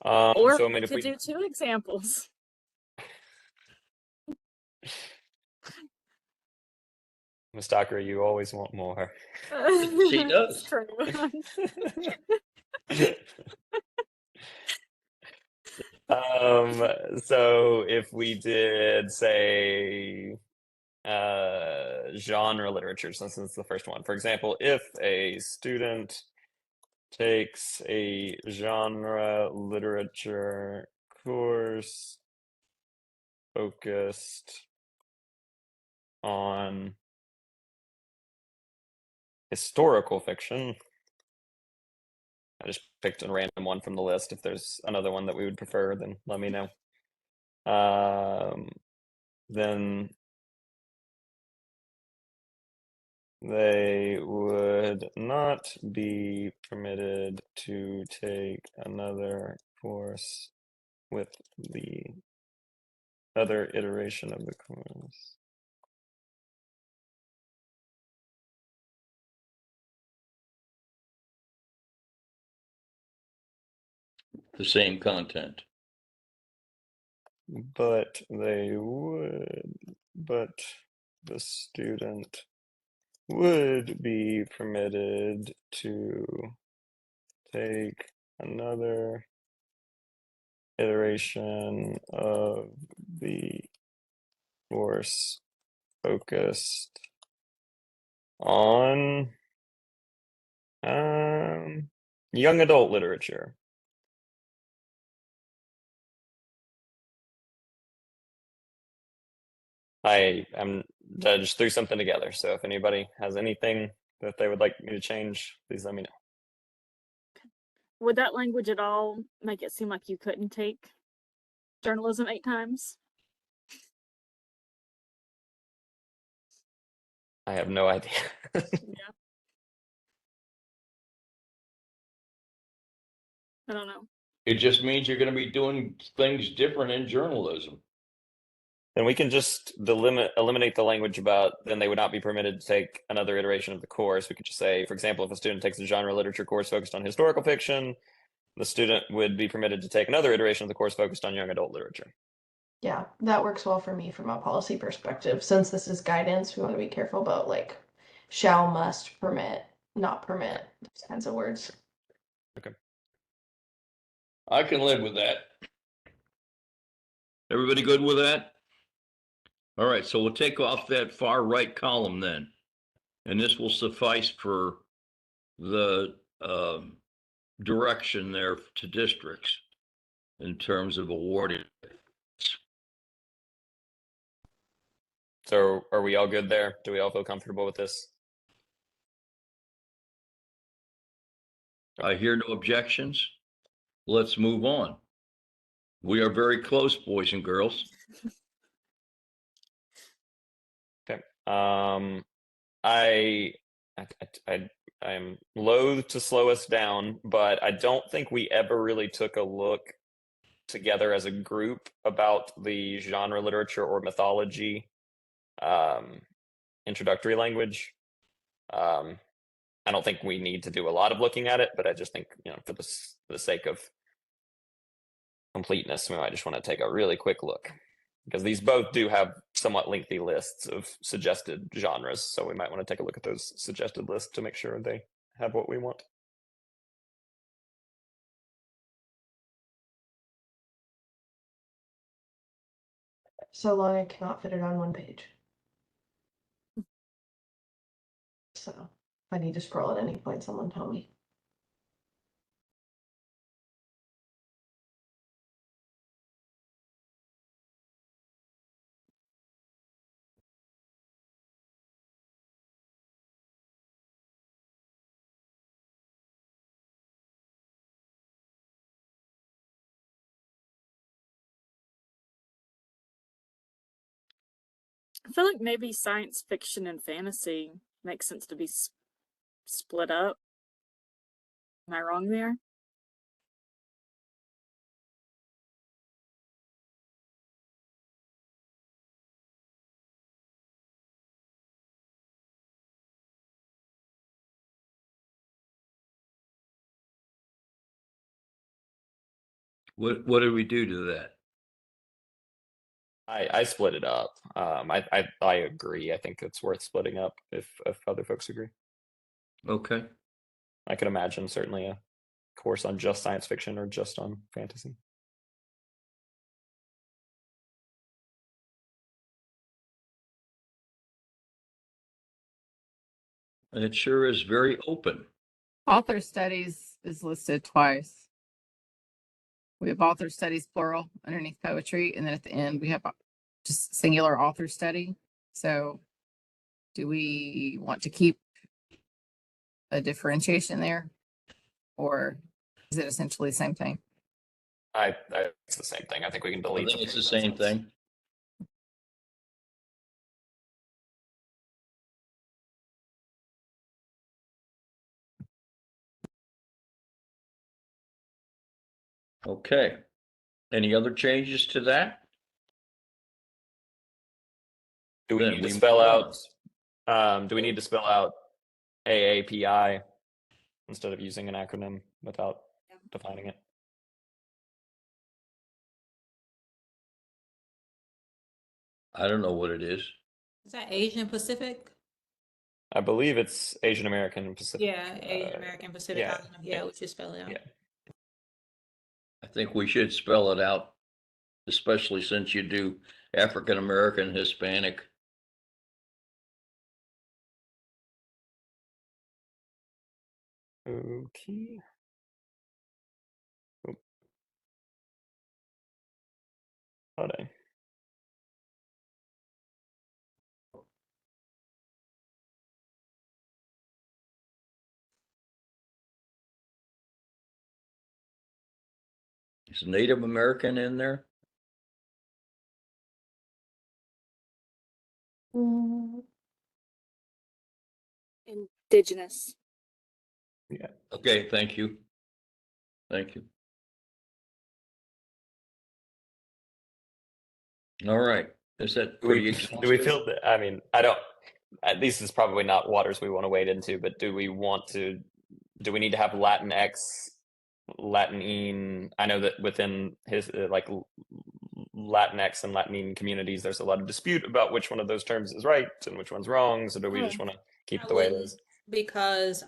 or So I we mean, if could we do 2 examples. Miss Docker, you always want more. She That's does. true. So if we did say genre literature, since it's the first one, for example, if a student takes a genre literature course focused on historical fiction. I just picked a random one from the list. If there's another one that we would prefer, then let me know. Then they would not be permitted to take another course with the other iteration of the course. The same content. but the student would be permitted to take another iteration of the course focused on young adult literature. I just threw something together, so if anybody has anything that they would like me to change, please let me know. Would that language at all make it seem like you couldn't take journalism 8 times? I have no idea. Yeah. I don't know. It just means you're gonna be doing things different in journalism. Then we can just eliminate the language about then they would not be permitted to take another iteration of the course. We could just say, for example, if a student takes a genre literature course focused on historical fiction, the student would be permitted to take another iteration of the course focused on young adult literature. Yeah, that works well for me from a policy perspective. Since this is guidance, we want to be careful about like shall, must, permit, not permit, those kinds of words. Okay. I can live with that. Everybody good with that? All right, so we'll take off that far right column then. And this will suffice for the direction there to districts in terms of awarding. So are we all good there? Do we all feel comfortable with this? I hear no objections. Let's move on. We are very close, boys and girls. Okay. I'm loath to slow us down, but I don't think we ever really took a look together as a group about the genre literature or mythology introductory language. I don't think we need to do a lot of looking at it, but I just think, for the sake of completeness, we might just want to take a really quick look, because these both do have somewhat lengthy lists of suggested genres. So we might want to take a look at those suggested lists to make sure they have what we want. So long I cannot fit it on one page. So if I need to scroll at any point, someone tell me. I feel like maybe science fiction and fantasy makes sense to be split up. Am I wrong there? What did we do to that? I split it up. I agree. I think it's worth splitting up if other folks agree. Okay. I could imagine certainly a course on just science fiction or just on fantasy. And it sure is very open. Author studies is listed twice. We have author studies plural underneath poetry, and then at the end we have just singular author study. So do we want to keep a differentiation there? Or is it essentially the same thing? It's the same thing. I think we can I delete. think it's the same thing. Okay. Any other changes to that? Do we Then need to we spell move out? Do we need to spell out AAPI instead of using an acronym without defining it? I don't know what it is. Is that Asian Pacific? I believe it's Asian American Pacific. Yeah, Asian American Pacific yeah, Islander. Yeah, we should spell it out. yeah. I think we should spell it out, especially since you do African American, Hispanic. Okay. Oh. How'd I? Is Native American in there? Mm, Indigenous. Yeah. Okay, thank you. Thank you. All right. Is that Do we, pretty do we exhaustive? feel that? I mean, I don't. This is probably not waters we want to wade into, but do we want to? Do we need to have Latinx, Latin? I know that within his like Latinx and Latin communities, there's a lot of dispute about which one of those terms is right and which one's wrong. So do we just want to keep it the way it is? Because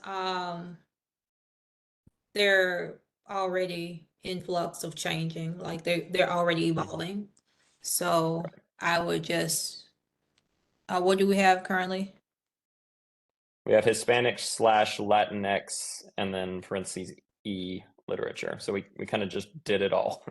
they're already influx of changing, like they're already evolving. So I would just what do we have currently? We have Hispanic / Latinx and then parentheses E literature. So we kind of just did it all.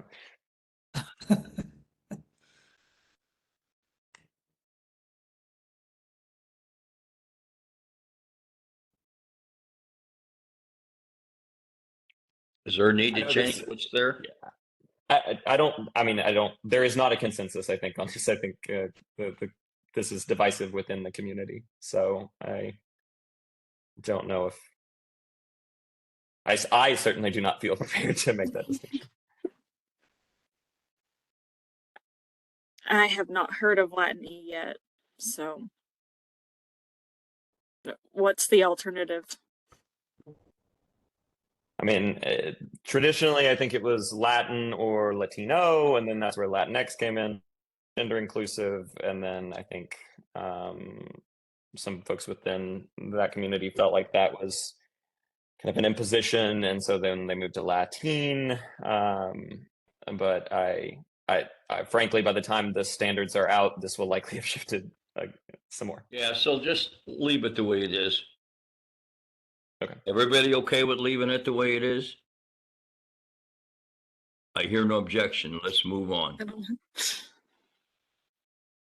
Is there a need I to know change this- what's there? I don't. I mean, I don't. There is not a consensus. I think on this. I think this is divisive within the community. So I don't know if I certainly do not feel prepared to make that distinction. I have not heard of Latin E yet, so what's the alternative? I mean, traditionally, I think it was Latin or Latino, and then that's where Latinx came in, gender inclusive, and then I think some folks within that community felt like that was kind of an imposition, and so then they moved to Latin. But I frankly, by the time the standards are out, this will likely have shifted some more. Yeah, so just leave it the way it is. Okay. Everybody okay with leaving it the way it is? I hear no objection. Let's move on.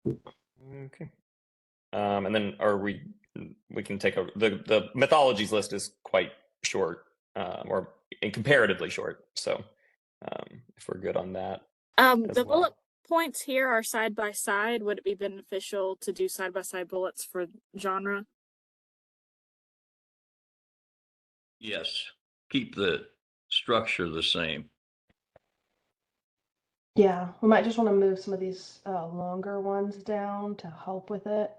Okay. And then we can take the mythologies list is quite short, or comparatively short. So if we're good on that. The well. bullet points here are side by side. Would it be beneficial to do side by side bullets for genre? Yes, keep the structure the same. yeah, we might just want to move some of these longer ones down to help with it.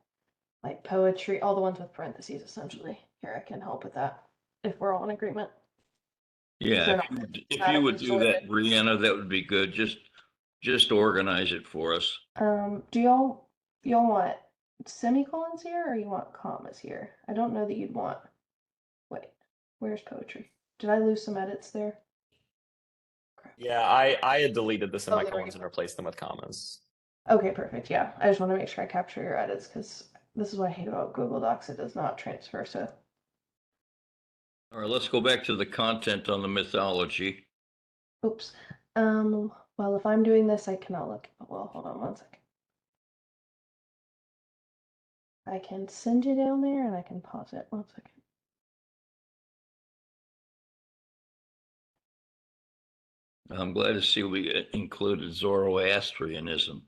Like poetry, all the ones with parentheses, essentially. Here, I can help with that if we're all in agreement. Yeah, They're if not you would do that, sorted. Brianna, that would be good. Just organize it for us. Do y'all want semicolons here or you want commas here? I don't know that you'd want. Wait, where's poetry? Did I lose some edits there? Crap. Yeah, I had deleted the there we semicolons go. and replaced them with commas. Okay, perfect. Yeah, I just want to make sure I capture your edits because this is what I hate about Google Docs. It does not transfer. So, All right, let's go back to the content on the mythology. oops. Well, if I'm doing this, I cannot look. Well, hold on one second. I can send you down there and I can pause it. One second. I'm glad to see we included Zoroastrianism.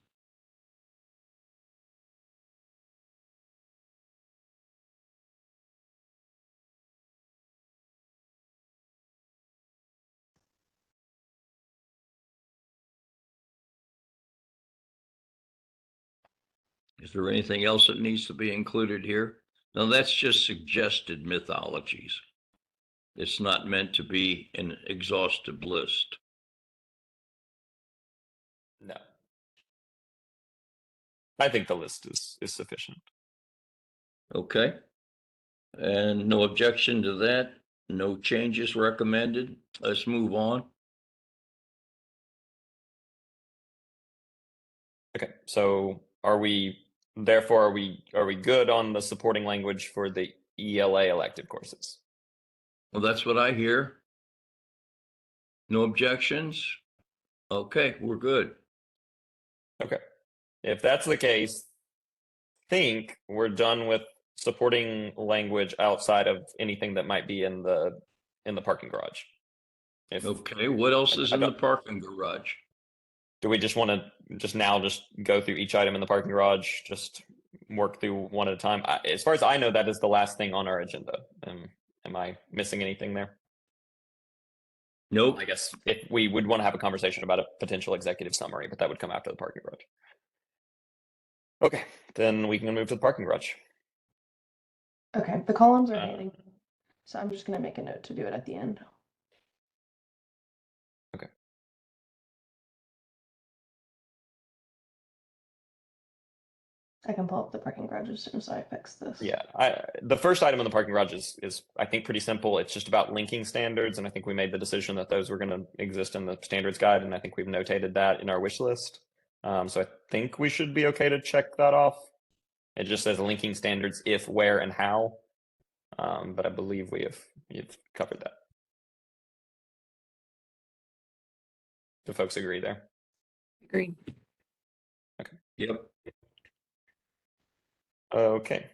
Is there anything else that needs to be included here? No, that's just suggested mythologies. It's not meant to be an exhaustive list. No. I think the list is sufficient. Okay. And no objection to that, no changes recommended. Let's move on. Okay, so are we good on the supporting language for the ELA elective courses? Well, that's what I hear. No objections? Okay, we're good. Okay. If that's the case, think we're done with supporting language outside of anything that might be in the parking garage. If Okay, what else is I in the don't- parking garage? do we just want to just go through each item in the parking garage, just work through one at a time? As far as I know, that is the last thing on our agenda. Am I missing anything there? Nope. I guess if we would want to have a conversation about a potential executive summary, but that would come after the parking garage. Okay, then we can move to the parking garage. Okay, the columns are Uh, hanging, so I'm just gonna make a note to do it at the end. Okay. I can pull up the parking garage as soon as I fix this. Yeah, the first item in the parking garage is I think pretty simple. It's just about linking standards, and I think we made the decision that those were going to exist in the standards guide, and I think we've notated that in our wish list. So I think we should be okay to check that off. It just says linking standards if, where, and how, but I believe you've covered that. Do folks agree there? Agreed. Yep. Okay.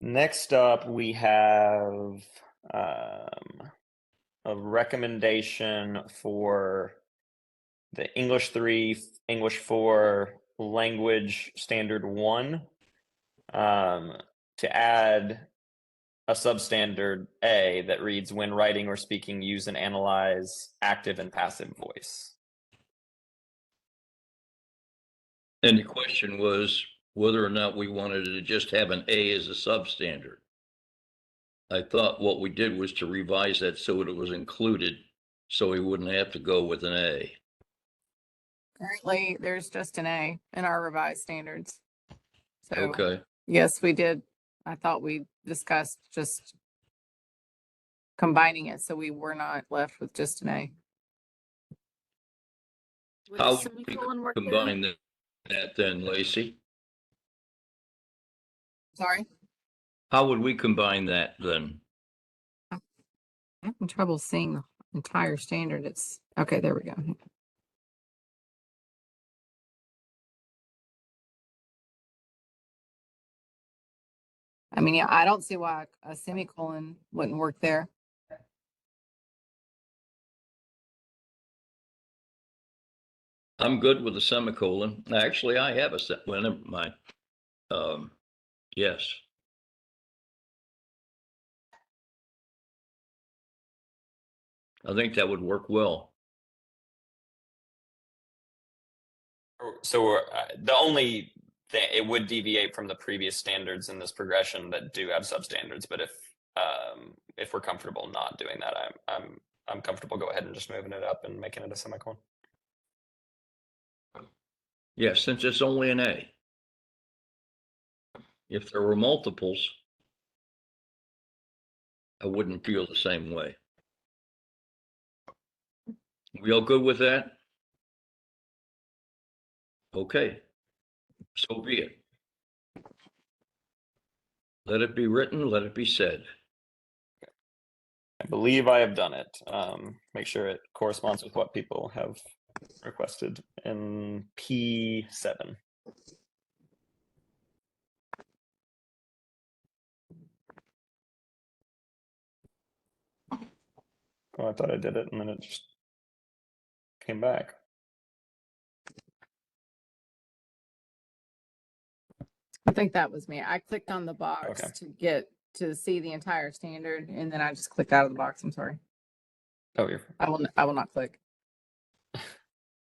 Next up, we have a recommendation for the English 3, English 4 language standard 1 to add a substandard A that reads when writing or speaking, use and analyze active and passive voice. And the question was whether or not we wanted to just have an A as a substandard. I thought what we did was to revise that so it was included, so we wouldn't have to go with an A. Currently, there's just an A in our revised standards. So, Okay, yes, we did. I thought we discussed just combining it, so we were not left with just an A. Would how a would we semicolon work there? combine that then, Lacey? Sorry? How would we combine that then? I'm having trouble seeing the entire standard. It's, okay, there we go. I mean, yeah, I don't see why a semicolon wouldn't work there. I'm good with a semicolon. Actually, I have well, never mind. Yes. I think that would work well. So the only thing, it would deviate from the previous standards in this progression that do have substandards, but if we're comfortable not doing that, I'm comfortable go ahead and just moving it up and making it a semicolon. Yes, since it's only an A. If there were multiples, I wouldn't feel the same way. We all good with that? Okay, so be it. Let it be written, let it be said. I believe I have done it. Make sure it corresponds with what people have requested in P7. Oh, I thought I did it and then it just came back. I think that was me. I clicked on the box Okay. to get to see the entire standard, and then I just clicked out of the box. I'm sorry. Oh, you're I will not click.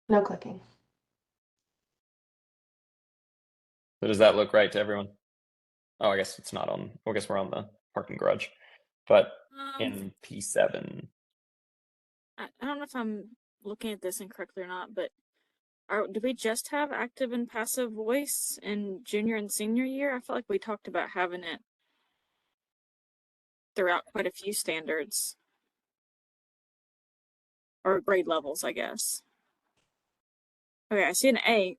No clicking. So does that look right to everyone? Oh, I guess it's not on. I guess we're on the parking garage, but in P7. I don't know if I'm looking at this incorrectly or not, but do we just have active and passive voice in junior and senior year? I feel like we talked about having it throughout quite a few standards or grade levels, I guess. Okay, I see an 8th.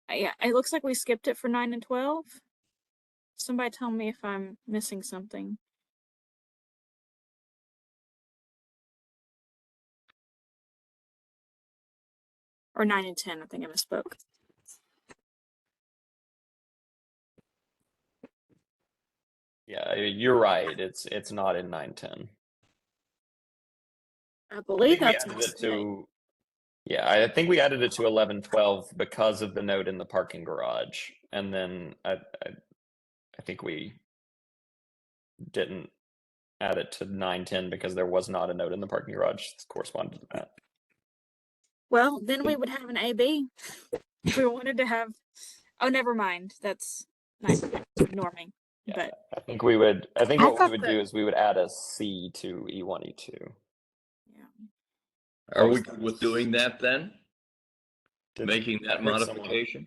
Yeah, it looks like we skipped it for 9 and 12. Somebody tell me if I'm missing something. Or 9 and 10, I think I misspoke. Yeah, you're right. It's not in 910. I I believe think we that's a added it mistake. to, yeah, I think we added it to 1112 because of the note in the parking garage. And then I think we didn't add it to 910 because there was not a note in the parking garage that corresponded to that. Well, then we would have an AB. If we wanted to have, oh, never mind. That's nice. Ignore me. Yeah, But I think what we thought would that- do is we would add a C to E1, E2. yeah. Are we good with doing that then? Did- Making I that heard someone- modification?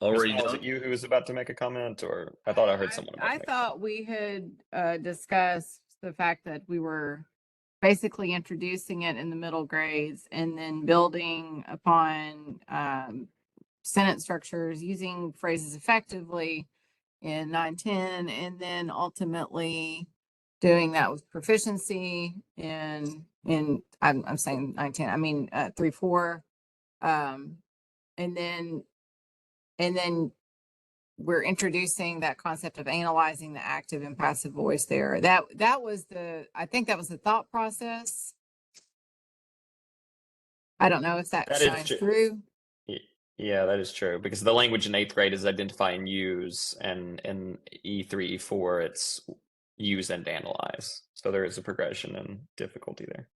Ms. Already Hall, was it done? you who was about to make a comment, or I thought I heard someone about to I make a thought we had discussed the fact that we were basically introducing it in the middle grades and then building upon sentence structures, using phrases effectively in 910, and then ultimately doing that with proficiency in I'm saying 910, I mean 3-4, and then we're introducing that concept of analyzing the active and passive voice there. That was I think that was the thought process. I don't know if that That is shines true. through. Yeah, that is true, because the language in 8th grade is identify and use, and in E3, E4, it's use and analyze. So there is a progression in difficulty there.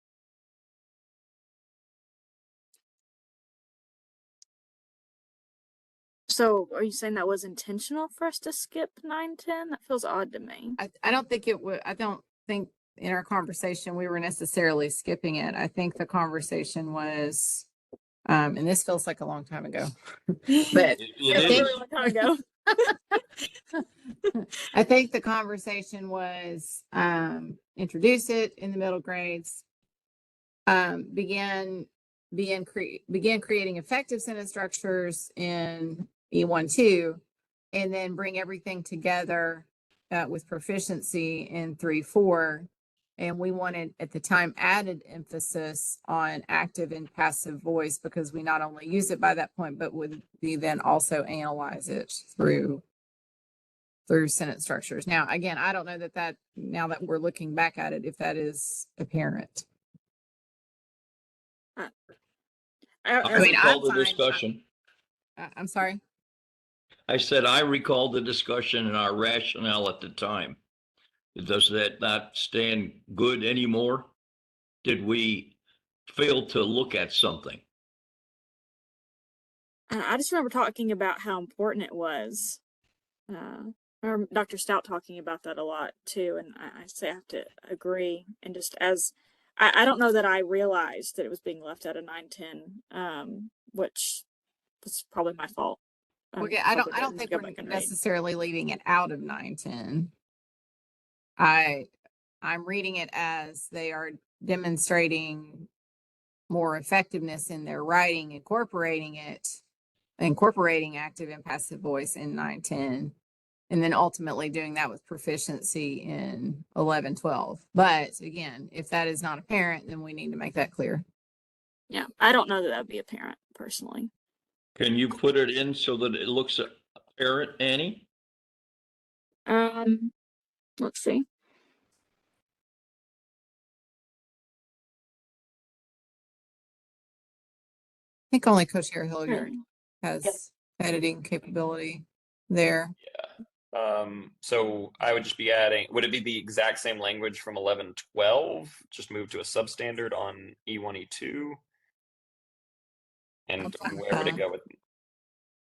So are you saying that was intentional for us to skip 9, 10? That feels odd to me. I don't think it would. I don't think in our conversation we were necessarily skipping it. I think the conversation was, and this feels like a long time ago, but It I is. think- Really long time ago. I think the conversation was introduce it in the middle grades, begin creating effective sentence structures in E1, 2, and then bring everything together with proficiency in 3, 4. And we wanted at the time added emphasis on active and passive voice because we not only use it by that point, but would be then also analyze it through sentence structures. Now, again, I don't know that now that we're looking back at it, if that is apparent. I mean, recall I'm the fine. discussion. I'm sorry. I said, I recall the discussion and our rationale at the time. Does that not stand good anymore? Did we fail to look at something? I just remember talking about how important it was. Or Dr. Stout talking about that a lot too, and I say I have to agree. And just as I don't know that I realized that it was being left out of 9, 10, which was probably my fault. Okay, I don't Probably think go we're back and read. necessarily leaving it out of 9, 10. I'm reading it as they are demonstrating more effectiveness in their writing, incorporating active and passive voice in 9, 10, and then ultimately doing that with proficiency in 11, 12. But again, if that is not apparent, then we need to make that clear. Yeah, I don't know that that'd be apparent personally. Can you put it in so that it looks apparent, Annie? Let's see. I think only Coach Hilliard Sure. has editing capability there. So I would just be adding, would it be the exact same language from 1112, just move to a substandard on E1, E2? And where would it go with,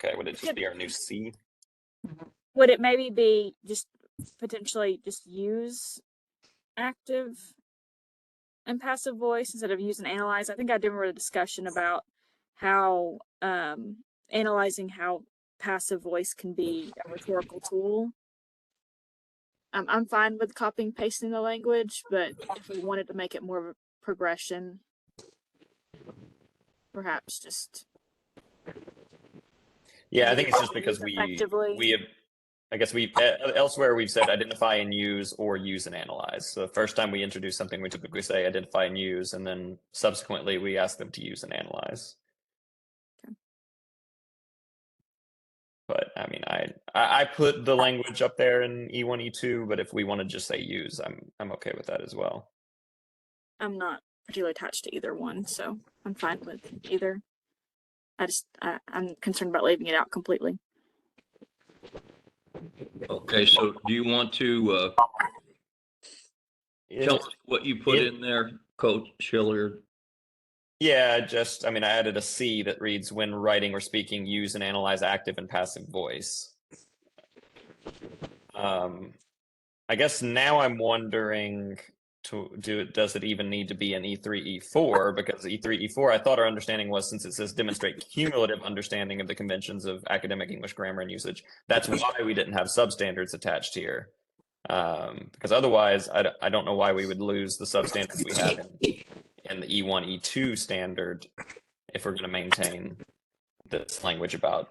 okay, would it just be our new C? Would it maybe be just potentially just use active and passive voice instead of use and analyze. I think I did remember a discussion about how analyzing how passive voice can be a rhetorical tool. I'm fine with copying pasting the language, but if we wanted to make it more of a progression, perhaps just Yeah, I think it's use just because effectively. we have, I guess we elsewhere we've said identify and use or use and analyze. So the first time we introduce something, we typically say identify and use, and then subsequently we ask them to use and analyze. Okay. But I mean, I put the language up there in E1, E2, but if we want to just say use, I'm okay with that as well. I'm not particularly attached to either one, so I'm fine with either. I'm concerned about leaving it out completely. Okay, so do you want to tell us what you put in there, Coach Schiller? Yeah, just, I mean, I added a C that reads when writing or speaking, use and analyze active and passive voice. I guess now I'm wondering, does it even need to be an E3, E4? Because E3, E4, I thought our understanding was, since it says demonstrate cumulative understanding of the conventions of academic English grammar and usage, that's why we didn't have substandards attached here. Because otherwise, I don't know why we would lose the substandards we have in the E1, E2 standard if we're going to maintain this language about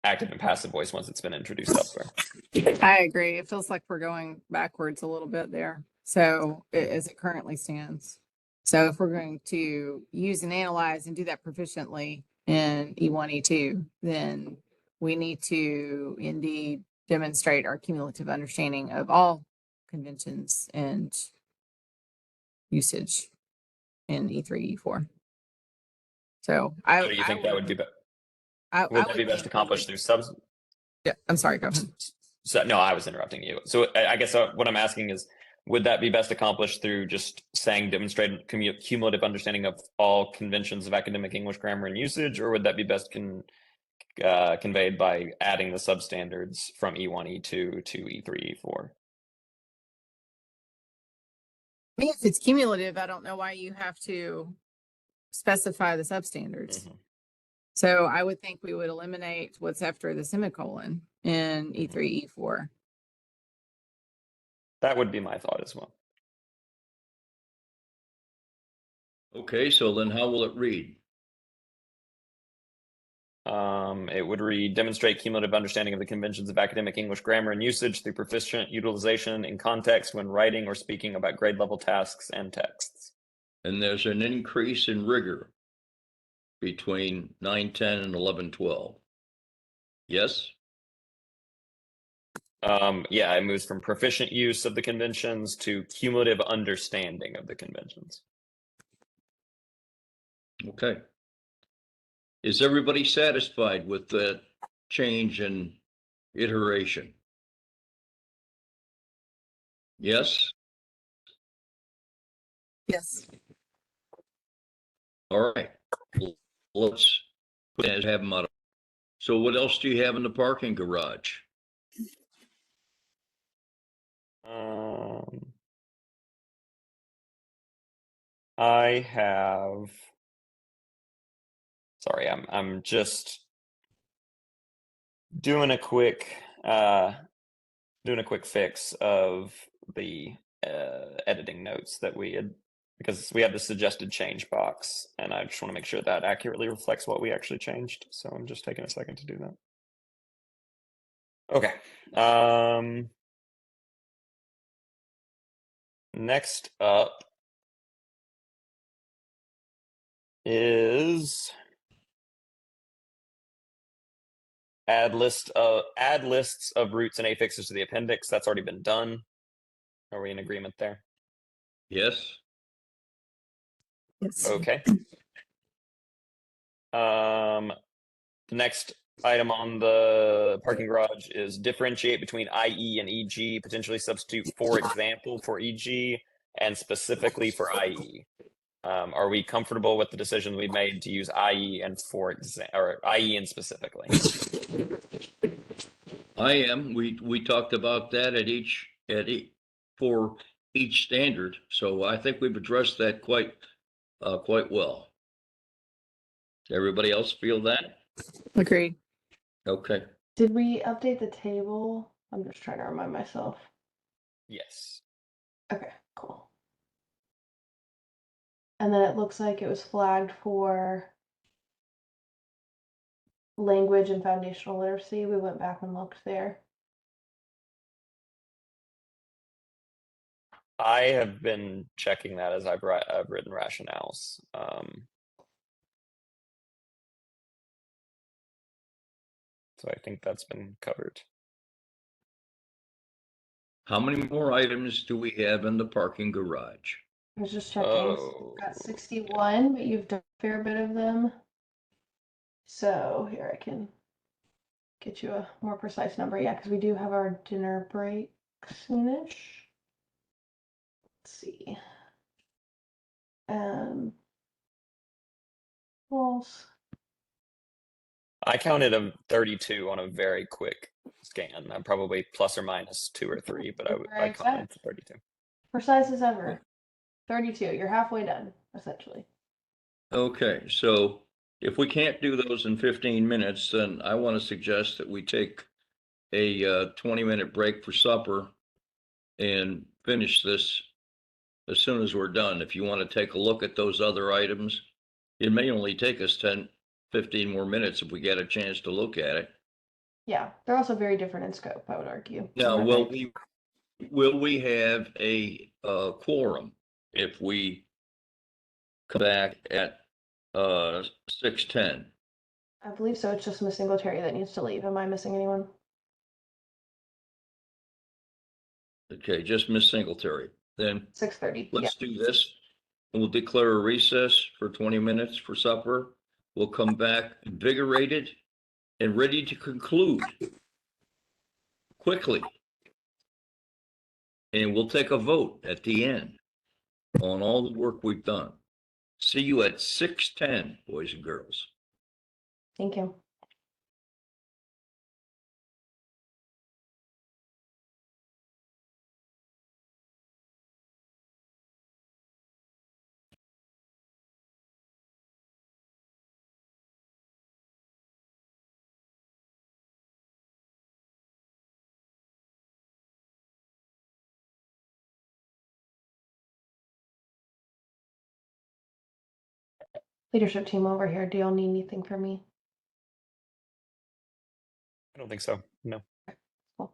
active and passive voice once it's been introduced elsewhere. I agree. It feels like we're going backwards a little bit there. So as it currently stands. So if we're going to use and analyze and do that proficiently in E1, E2, then we need to indeed demonstrate our cumulative understanding of all conventions and usage in E3, E4. So So do you think that would be better? Would that be best accomplished through subs? Yeah, I'm sorry, go ahead. So no, I was interrupting you. So I guess what I'm asking is, would that be best accomplished through just saying demonstrate cumulative understanding of all conventions of academic English grammar and usage, or would that be best conveyed by adding the substandards from E1, E2 to E3, E4? I mean, if it's cumulative, I don't know why you have to specify the substandards. Mm-hmm. So I would think we would eliminate what's after the semicolon in E3, E4. That would be my thought as well. Okay, so then how will it read? It would read demonstrate cumulative understanding of the conventions of academic English grammar and usage through proficient utilization in context when writing or speaking about grade level tasks and texts. And there's an increase in rigor between 9-10 and 11-12. Yes? Yeah, it moves from proficient use of the conventions to cumulative understanding of the conventions. Okay. Is everybody satisfied with that change in iteration? Yes? Yes. All right. Let's have them out. So what else do you have in the parking garage? I have. Sorry, I'm just doing a quick fix of the editing notes that we had, because we had the suggested change box, and I just want to make sure that accurately reflects what we actually changed. So I'm just taking a second to do that. Okay. Next up is add lists of roots and affixes to the appendix. That's already been done. Are we in agreement there? Yes. Yes. Okay. The next item on the parking garage is differentiate between IE and EG, potentially substitute for example for EG and specifically for IE. Are we comfortable with the decision we made to use IE and or IE and specifically? I am. We talked about that for each standard. So I think we've addressed that quite well. Everybody else feel that? Agreed. Okay. Did we update the table? I'm just trying to remind myself. Yes. Okay, cool. And then it looks like it was flagged for language and foundational literacy. We went back and looked there. I have been checking that as I've written rationales. So I think that's been covered. How many more items do we have in the parking garage? I was just checking. Oh, We've got 61, but you've done a fair bit of them. So here I can get you a more precise number. Yeah, because we do have our dinner break soonish. Let's see. False. I counted them 32 on a very quick scan. I'm probably plus or minus 2 or 3, but I counted 32. Precise as ever. 32. You're halfway done, essentially. Okay, so if we can't do those in 15 minutes, then I want to suggest that we take a 20-minute break for supper and finish this as soon as we're done. If you want to take a look at those other items, it may only take us 10, 15 more minutes if we get a chance to look at it. Yeah, they're also very different in scope, I would argue. Now, will we have a quorum if we come back at 6:10? I believe so. It's just Miss Singletary that needs to leave. Am I missing anyone? Okay, just Miss Singletary. Then 6:30. Yeah. let's do this. We'll declare a recess for 20 minutes for supper. We'll come back invigorated and ready to conclude quickly. And we'll take a vote at the end on all the work we've done. See you at 6:10, boys and girls. Thank you. Leadership team over here. Do y'all need anything from me? I don't think so. No. Cool.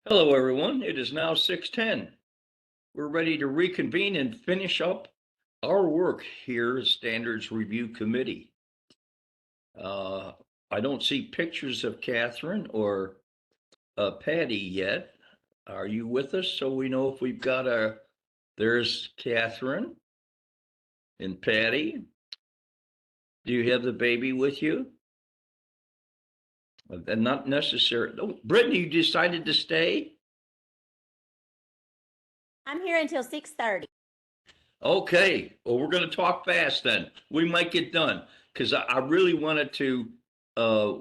Hello, everyone. It is now 6:10. We're ready to reconvene and finish up our work here at Standards Review Committee. I don't see pictures of Catherine or Patty yet. Are you with us? So we know if we've got there's Catherine and Patty. Do you have the baby with you? And not necessary. Oh, Brittany, you decided to stay? I'm here until 6:30. Okay, well, we're going to talk fast then. We might get done because I really wanted to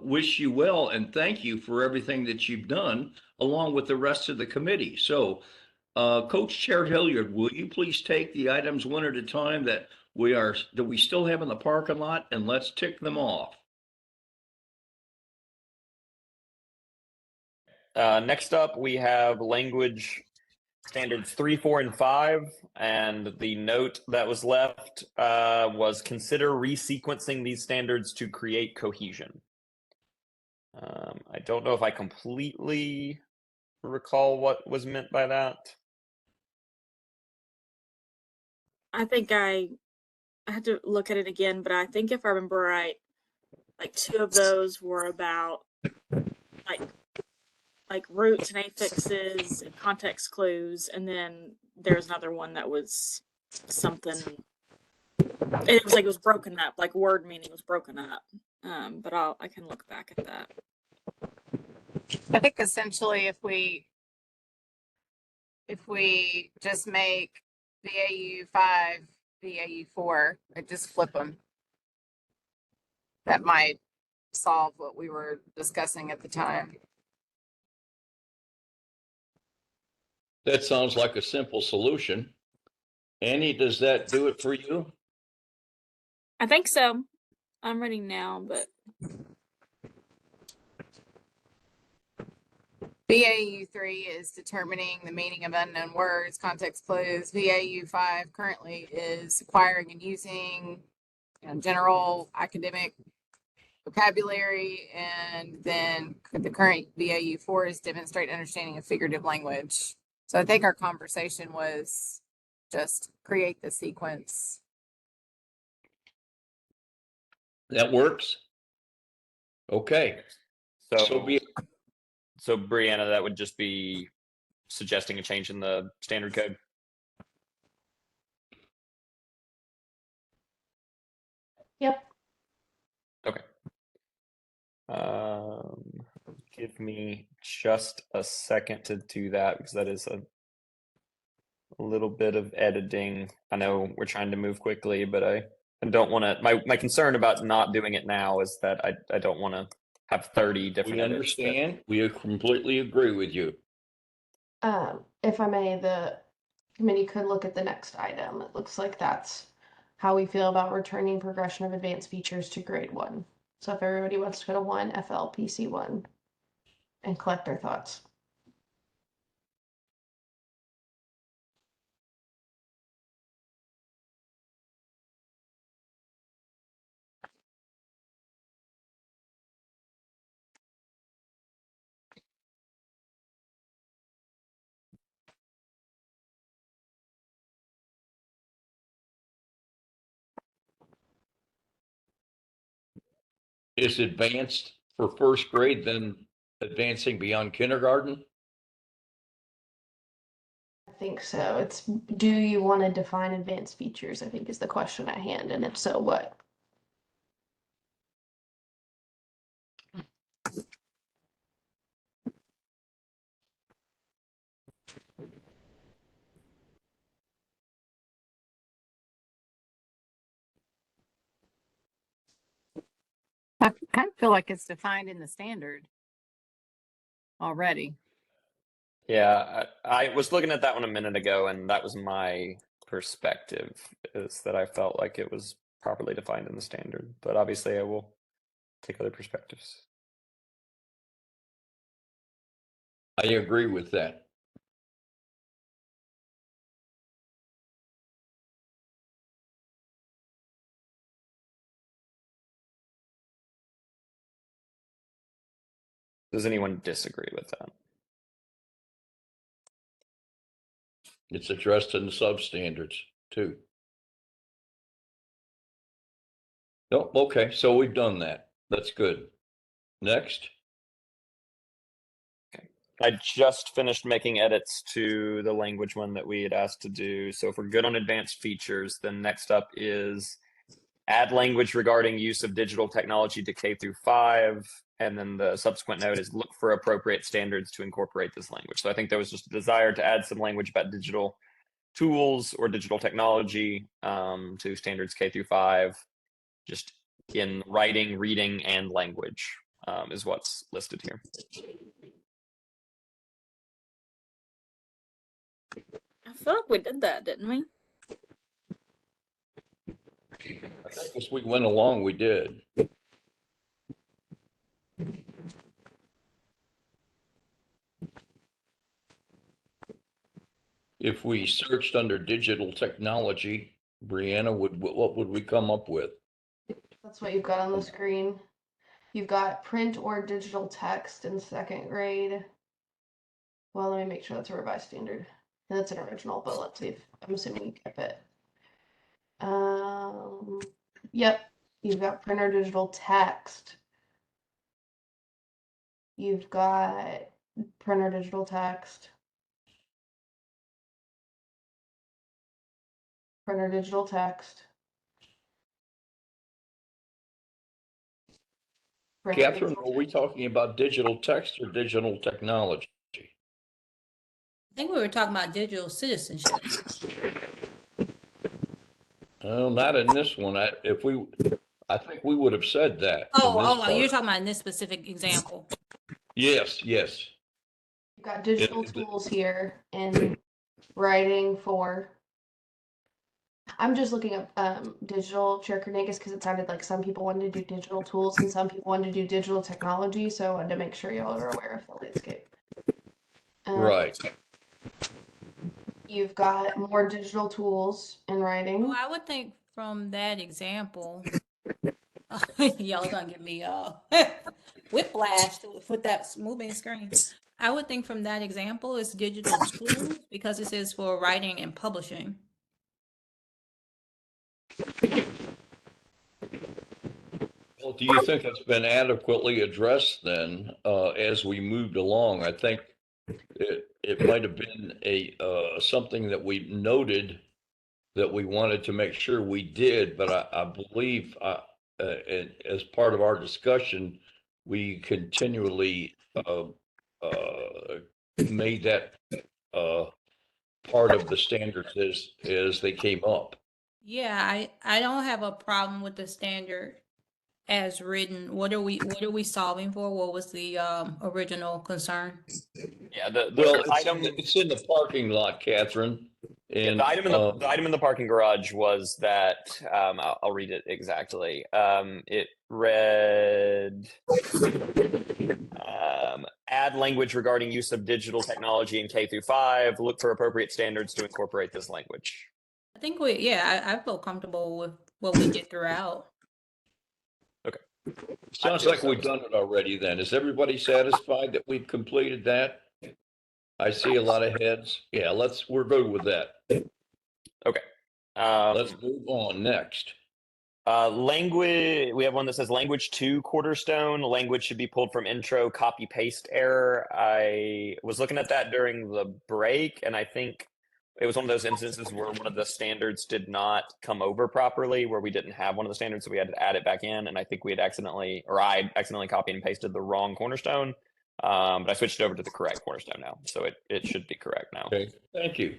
wish you well and thank you for everything that you've done along with the rest of the committee. So, Coach Chair Hilliard, will you please take the items one at a time that we still have in the parking lot, and let's tick them off. Next up, we have language standards 3, 4, and 5. And the note that was left was consider resequencing these standards to create cohesion. I don't know if I completely recall what was meant by that. I think I had to look at it again, but I think if I remember right, like 2 of those were about like roots and affixes and context clues, and then there's another one that was something. It was like it was broken up, like word meaning was broken up. But I can look back at that. I think essentially if we just make VAU 5, VAU 4, and just flip them, that might solve what we were discussing at the time. That sounds like a simple solution. Annie, does that do it for you? I think so. I'm reading now, but VAU 3 is determining the meaning of unknown words, context clues. VAU 5 currently is acquiring and using general academic vocabulary. And then the current VAU 4 is demonstrate understanding of figurative language. So I think our conversation was just create the sequence. That works? Okay. So Brianna, that would just be suggesting a change in the standard code. Yep. Okay. Give me just a second to do that because that is a little bit of editing. I know we're trying to move quickly, but I don't want to. My concern about not doing it now is that I don't want to have 30 different. We understand. We completely agree with you. If I may, the committee could look at the next item. It looks like that's how we feel about returning progression of advanced features to grade 1. So if everybody wants to go to 1, FLPC 1, and collect their thoughts. Is advanced for first grade, then advancing beyond kindergarten? I think so. It's, do you want to define advanced features? I think is the question at hand, and if so, what? I kind of feel like it's defined in the standard already. Yeah, I was looking at that one a minute ago, and that was my perspective, is that I felt like it was properly defined in the standard. But obviously, I will take other perspectives. I agree with that. Does anyone disagree with that? It's addressed in the substandards too. Oh, okay, so we've done that. That's good. Next. I just finished making edits to the language one that we had asked to do. So if we're good on advanced features, then next up is add language regarding use of digital technology to K through 5. And then the subsequent note is look for appropriate standards to incorporate this language. So I think there was just a desire to add some language about digital tools or digital technology to standards K through 5, just in writing, reading, and language is what's listed here. I feel like we did that, didn't we? I think as we went along, we did. If we searched under digital technology, Brianna, what would we come up with? That's what you've got on the screen. You've got print or digital text in 2nd grade. Well, let me make sure that's a revised standard. And that's an original, but let's see if I'm assuming you kept it. Yep. You've got print or digital text. You've got print or digital text. Print or digital text. Print or Catherine, digital are we text. talking about digital text or digital technology? I think we were talking about digital citizenship. Oh, not in this one. I think we would have said that. in this Oh, you're part. talking about in this specific example. Yes. You've got digital It- tools here in writing for. I'm just looking up digital Chair Carnegas because it sounded like some people wanted to do digital tools and some people wanted to do digital technology. So I wanted to make sure y'all are aware of the landscape. Right. You've got more digital tools in writing. Well, I would think from that example, y'all gonna give me whiplash with that moving screen. I would think from that example is digital tools because it says for writing and publishing. Well, do you think it's been adequately addressed then, as we moved along? I think it might have been something that we noted that we wanted to make sure we did, but I believe, as part of our discussion, we continually, made that, part of the standards as they came up. Yeah, I don't have a problem with the standard as written. What are we solving for? What was the original concern? Yeah, the Well, item. it's in the parking lot, Catherine. Yeah, And the item in the parking garage was that I'll read it exactly. It read add language regarding use of digital technology in K through 5. Look for appropriate standards to incorporate this language. I think I feel comfortable with what we did throughout. Okay. sounds like we've done it already then. Is everybody satisfied that we've completed that? I see a lot of heads. Yeah, we're good with that. Okay. Let's move on next. Language, we have one that says language 2 cornerstone. Language should be pulled from intro, copy paste error. I was looking at that during the break, and I think it was one of those instances where one of the standards did not come over properly, where we didn't have one of the standards, so we had to add it back in. And I think I accidentally copied and pasted the wrong cornerstone. But I switched it over to the correct cornerstone now, so it should be correct now. Okay, thank you.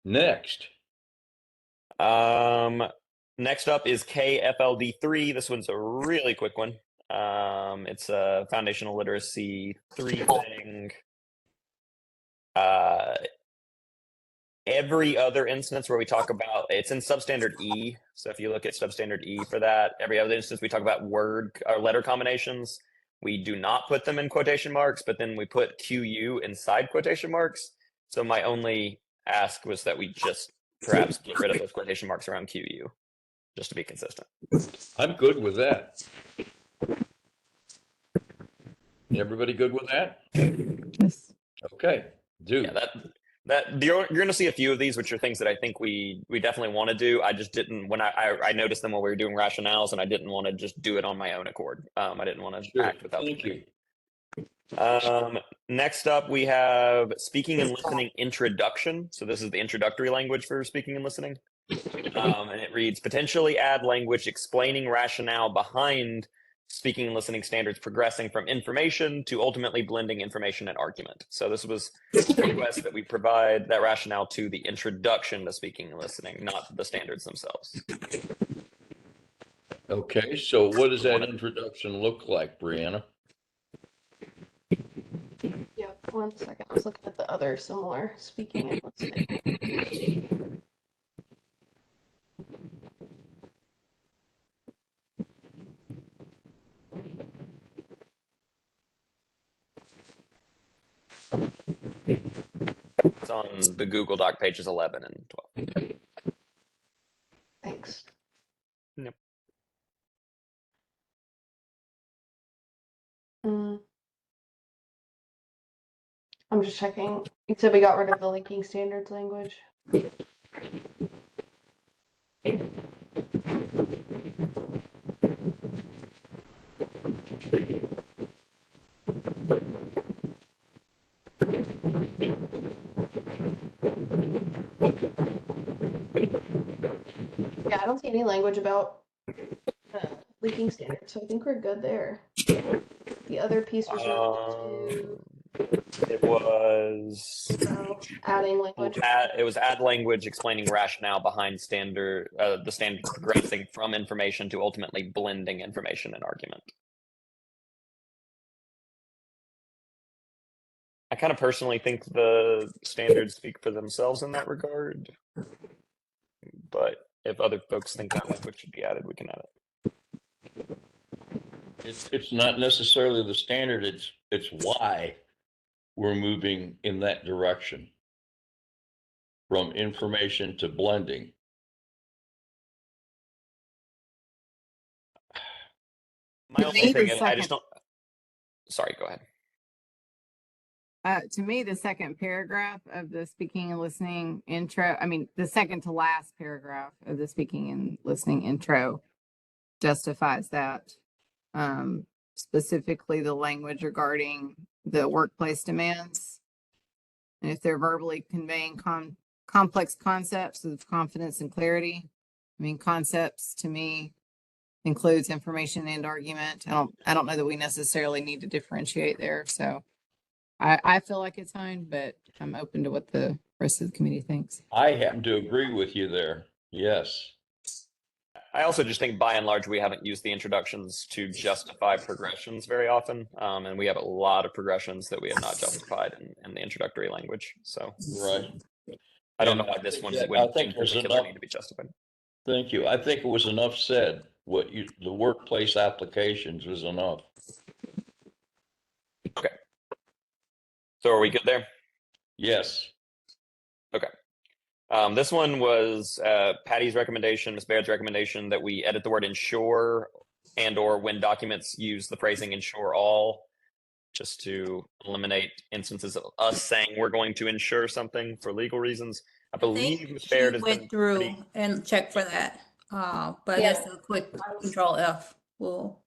Next. Next up is KFLD3. This one's a really quick one. It's a foundational literacy 3 thing. Every other instance where we talk about, it's in substandard E. So if you look at substandard E for that, every other instance we talk about word or letter combinations, we do not put them in quotation marks, but then we put QU inside quotation marks. So my only ask was that we just perhaps get rid of those quotation marks around QU, just to be consistent. I'm good with that. Everybody good with that? Yes. Okay, do. Yeah, You're going to see a few of these, which are things that I think we definitely want to do. I just didn't when I noticed them when we were doing rationales, and I didn't want to just do it on my own accord. I didn't want to Sure. act without. Thank you. Next up, we have speaking and listening introduction. So this is the introductory language for speaking and listening. And it reads, potentially add language explaining rationale behind speaking and listening standards progressing from information to ultimately blending information and argument. So this was a request that we provide that rationale to the introduction to speaking and listening, not the standards themselves. Okay, so what does that introduction look like, Brianna? Yeah, 1 second. I was looking at the other similar speaking and listening. It's on the Google Doc pages 11 and 12. Thanks. Yep. I'm just checking. You said we got rid of the leaking standards language. Yeah, I don't see any language about leaking standards, so I think we're good there. The other piece was related It was to adding language. it was add language explaining rationale behind standard the standard progressing from information to ultimately blending information and argument. I kind of personally think the standards speak for themselves in that regard, but if other folks think that language should be added, we can add it. It's not necessarily the standard, it's why we're moving in that direction from information to blending. My To only me, thing the is I just second- don't. Sorry, go ahead. To me, the second paragraph of the speaking and listening intro, I mean, the second to last paragraph of the speaking and listening intro justifies that. Specifically the language regarding the workplace demands. And if they're verbally conveying complex concepts with confidence and clarity. I mean, concepts to me includes information and argument. I don't know that we necessarily need to differentiate there. So I feel like it's fine, but I'm open to what the rest of the committee thinks. I happen to agree with you there. Yes. I also just think by and large, we haven't used the introductions to justify progressions very often. And we have a lot of progressions that we have not justified in the introductory language. So Right. I don't And know why this one I would think in there's particular enough- need to be justified. Thank you. I think it was enough said. The workplace applications was enough. Okay. So are we good there? Yes. Okay. This one was Patty's recommendation, Ms. Baird's recommendation that we edit the word ensure and or when documents use the phrasing ensure all, just to eliminate instances of us saying we're going to ensure something for legal reasons. I believe Ms. Baird has been Went through pretty- and checked for that. But Yeah. just a quick control F will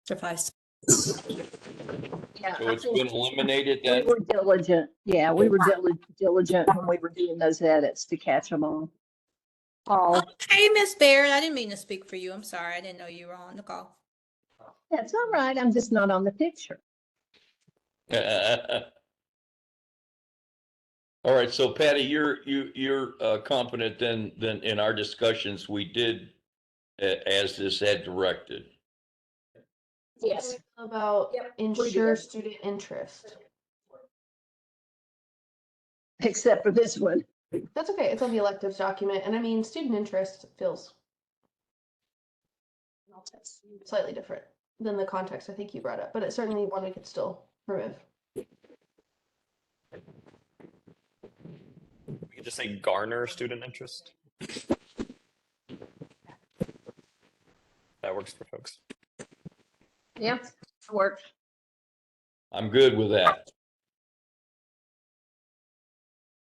suffice. Yeah, So I it's think been eliminated we then? were diligent. Yeah, we were diligent when we were doing those edits to catch them all. Hey, Miss Baird, I didn't mean to speak for you. I'm sorry. I didn't know you were on the call. That's all right. I'm just not on the picture. All right, so Patty, you're confident then in our discussions, we did as this had directed. Yes. About Yep, we ensure did. student interest. Except for this one. That's okay. It's on the electives document. And I mean, student interest feels slightly different than the context I think you brought up, but it's certainly one we could still remove. we could just say garner student interest. That works for folks. Yep, worked. I'm good with that.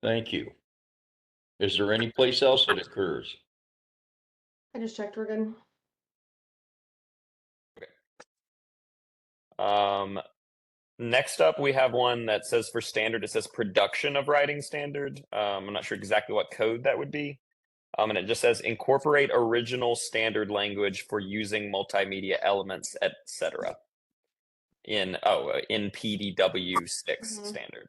Thank you. Is there any place else it occurs? I just checked, we're good. Next up, we have one that says for standard, it says production of writing standard. I'm not sure exactly what code that would be. And it just says incorporate original standard language for using multimedia elements, etc. In PDW 6 standard.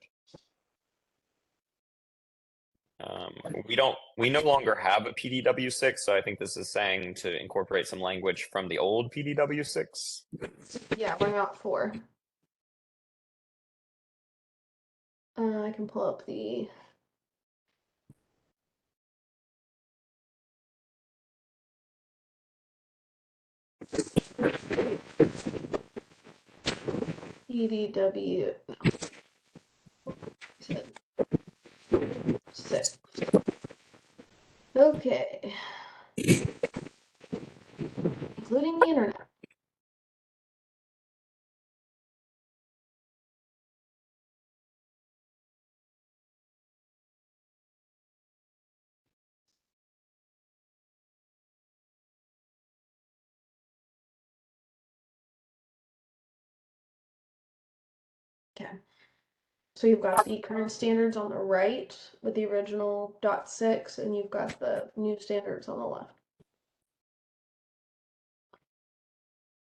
We no longer have a PDW 6, so I think this is saying to incorporate some language from the old PDW 6. Yeah, we're not 4. I can pull up the PDW 6. Okay. Including the internet. Okay. So you've got the current standards on the right with the original .6, and you've got the new standards on the left.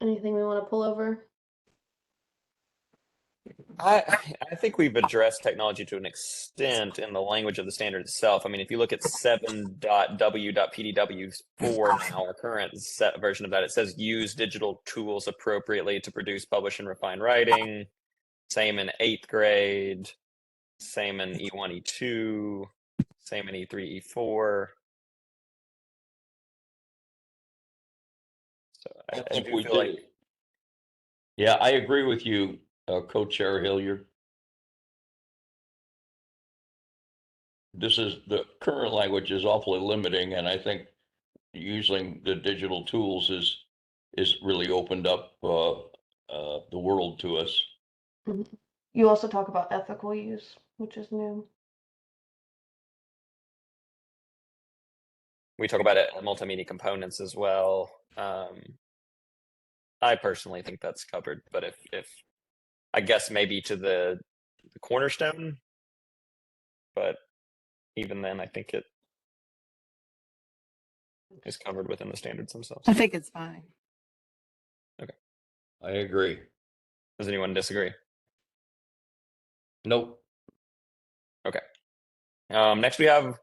Anything we want to pull over? I think we've addressed technology to an extent in the language of the standard itself. I mean, if you look at 7.w.pdw4 now, our current set version of that, it says use digital tools appropriately to produce, publish, and refine writing. Same in 8th grade. Same in E1, E2. Same in E3, E4. So I think do we feel did like it. Yeah, I agree with you, Co-Chair Hilliard. This is the current language is awfully limiting, and I think using the digital tools is really opened up the world to us. You also talk about ethical use, which is new. we talk about it multimedia components as well. I personally think that's covered, but if I guess maybe to the cornerstone, but even then, I think it is covered within the standards themselves. I think it's fine. I agree. Does anyone disagree? Nope. Okay. Next we have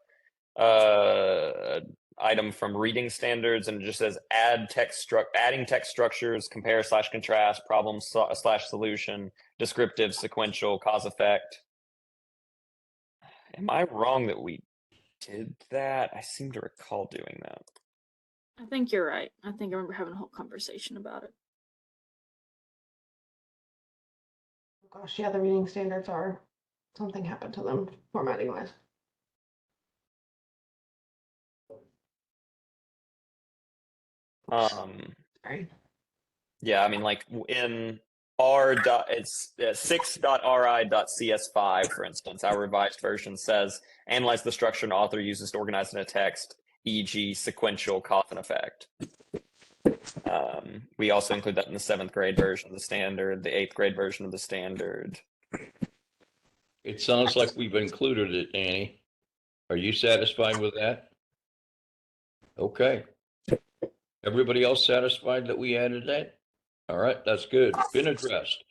item from reading standards, and it just says adding text structures, compare / contrast, problem / solution, descriptive, sequential, cause effect. Am I wrong that we did that? I seem to recall doing that. I think you're right. I think I remember having a whole conversation about it. Gosh, yeah, the reading standards are something happened to them formatting wise. Sorry. Yeah, I mean, like in it's 6.ri.cs5, for instance, our revised version says analyze the structure an author uses to organize in a text, e.g. sequential, cause and effect. We also include that in the 7th grade version of the standard, the 8th grade version of the standard. It sounds like we've included it, Annie. Are you satisfied with that? Okay. Everybody else satisfied that we added that? All right, that's good. Been addressed.